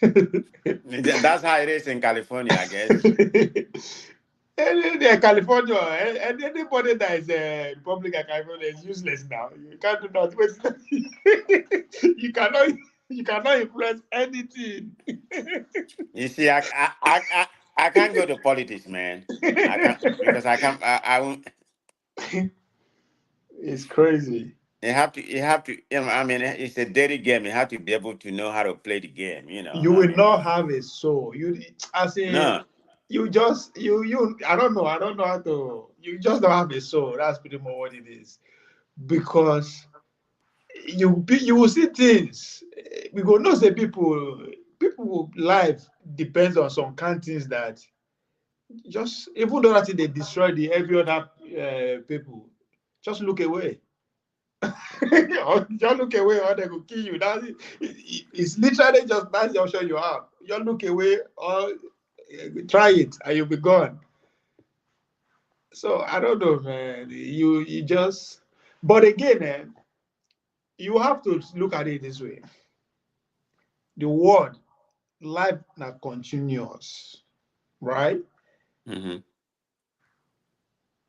That's how it is in California, I guess. California, anybody that is a Republican California is useless now. You can't do nothing. You cannot influence anything. You see, I can't go to politics, man. I can't because I won't. It's crazy. You have to. I mean, it's a dirty game. You have to be able to know how to play the game. You will not have a soul. No. You just I don't know how to. You just don't have a soul. That's pretty much what it is. Because you will see things. We go know say people life depends on some kind things that just even though that they destroy every other people, just look away. Just look away or they will kill you. It's literally just that's the option you have. Just look away or try it and you'll be gone. So I don't know, man. You just, but again, you have to look at it this way. The world, life now continuous, right? Mm-hmm.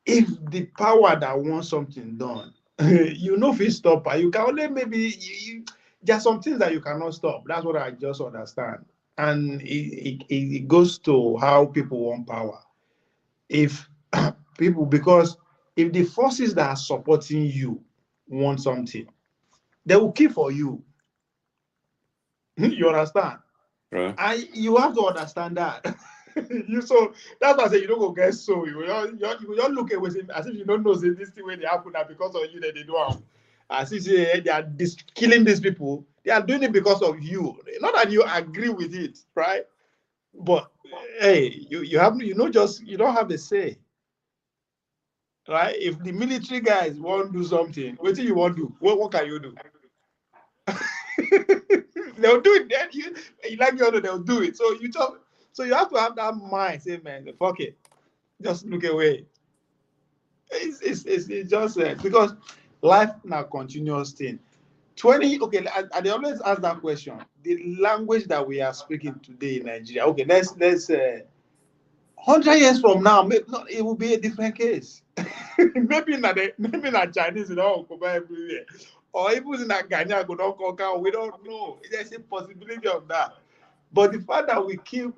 If the power that wants something done, you know, if you stop, you can only maybe there are some things that you cannot stop. That's what I just understand, and it goes to how people want power. If people, because if the forces that are supporting you want something, they will keep for you. You understand? True. And you have to understand that. You so that's why I say you don't go get so you will just look away as if you don't know say this thing when they happen that because of you that they do have. As if say they are killing these people, they are doing it because of you. Not that you agree with it, right? But hey, you have just you don't have a say, right? If the military guys want to do something, what do you want to do? What can you do? They'll do it. Then you like you know they'll do it. So you have to have that mind. Say, man, fuck it, just look away. It's just because life now continuous thing. 20 okay. They always ask that question. The language that we are speaking today in Nigeria. Okay, let's 100 years from now, it will be a different case. maybe not Chinese, come everywhere, or even in Ghana, go don't conquer. We don't know. There's a possibility of that. But the fact that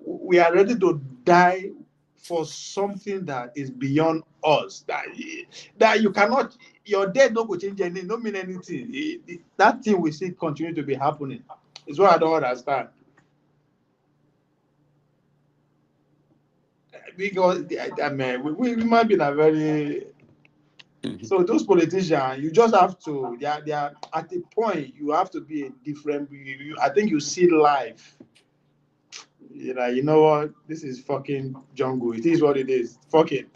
we are ready to die for something that is beyond us, that you cannot, your death don't go change anything, don't mean anything. That thing we see continue to be happening. Is what I don't understand. Because I mean, we might be in a very so those politicians, you just have to. They are at a point. You have to be a different. I think you see life. You know what? This is fucking jungle. It is what it is. Fuck it.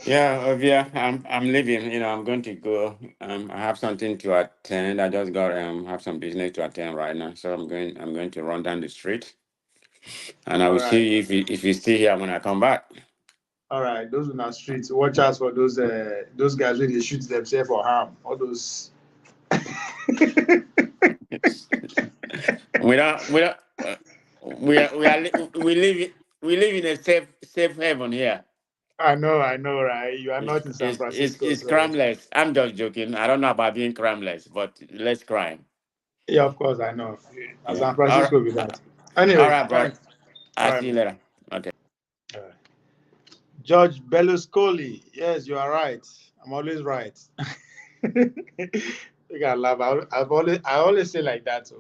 Yeah, yeah, I'm leaving. I'm going to go. I have something to attend. I just got have some business to attend right now, so I'm going to run down the street, and I All will right. see you if you still here when I come back. All right. Those in the streets. Watch out for those guys when they shoot themselves for harm. All those. we don't we don't we live in a safe haven here. I know, right? You are not in San Francisco, It's so crimeless. I'm just joking. I don't know about being crimeless, but less crime. yeah, of course I know. Yeah. San Francisco with that. All Anyway, right, bro. thanks. All I'll right, see you man. later. Okay. All right. George Berlusconi. Yes, you are right. I'm always right. You gotta laugh. I always say like that to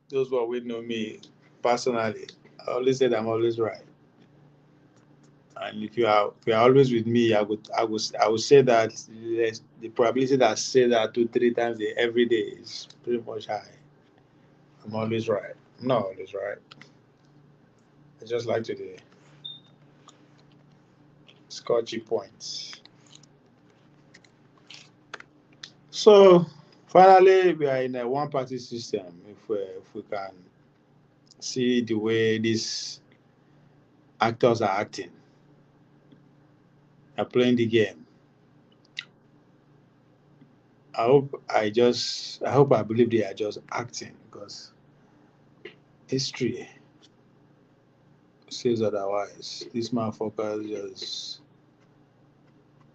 those who would know me personally. I always say that I'm always right. And if you are always with me, I would say that the probability that I say that 2 3 times every day is pretty much high. I'm always right. I'm not always right. I just like to the scotchy points. So finally, we are in a one-party system. If we can see the way these actors are acting, are playing the game. I believe they are just acting because history says otherwise. These motherfuckers just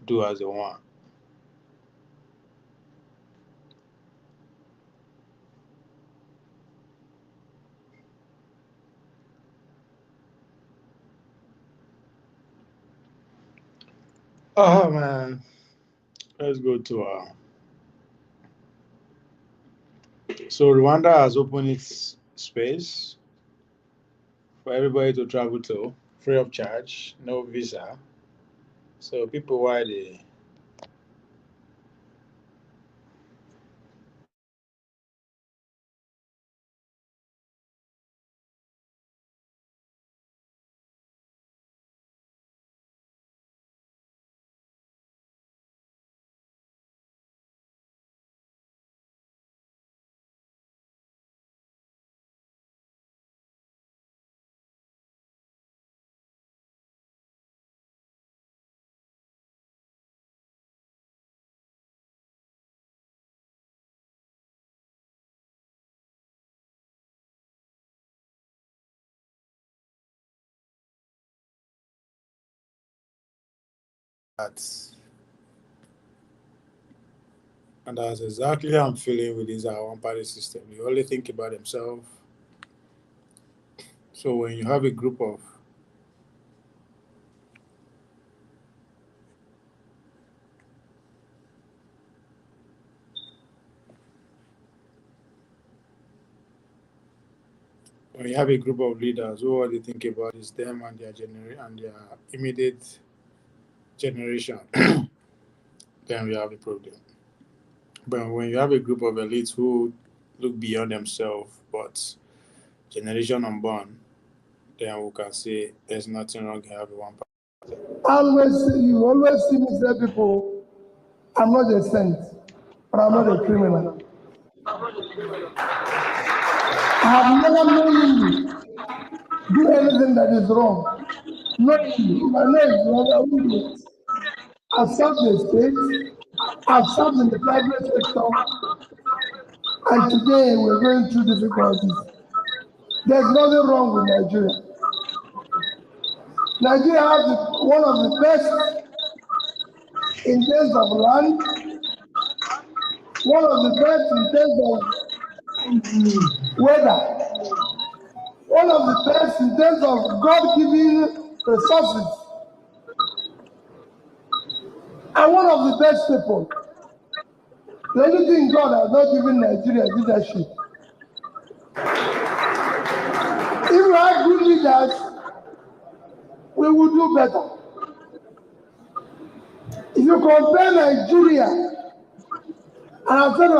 do as they want. Oh man, let's go to so Rwanda has opened its space for everybody to travel to, free of charge, no visa. So people why they And that's exactly how I'm feeling with this our one-party system. You only think about themselves. So when you have a group of leaders who all they think about is them and their immediate generation, then we have a problem. But when you have a group of elites who look beyond themselves but generation unborn, then we can say there's nothing wrong in having one party. You always see me say people, I'm not a saint, but I'm not a criminal. I have never known you do anything that is wrong. Not you. If I know it's wrong, I won't do it. I've served the state, I've served in the private sector, and today we're going through difficulties. There's nothing wrong with Nigeria. Nigeria has one of the best in terms of land, one of the best in terms of weather, one of the best in terms of God-given resources, and one of the best people. The only thing God has not given Nigeria is leadership. If we have good leaders, we will do better. If you compare Nigeria, and I've said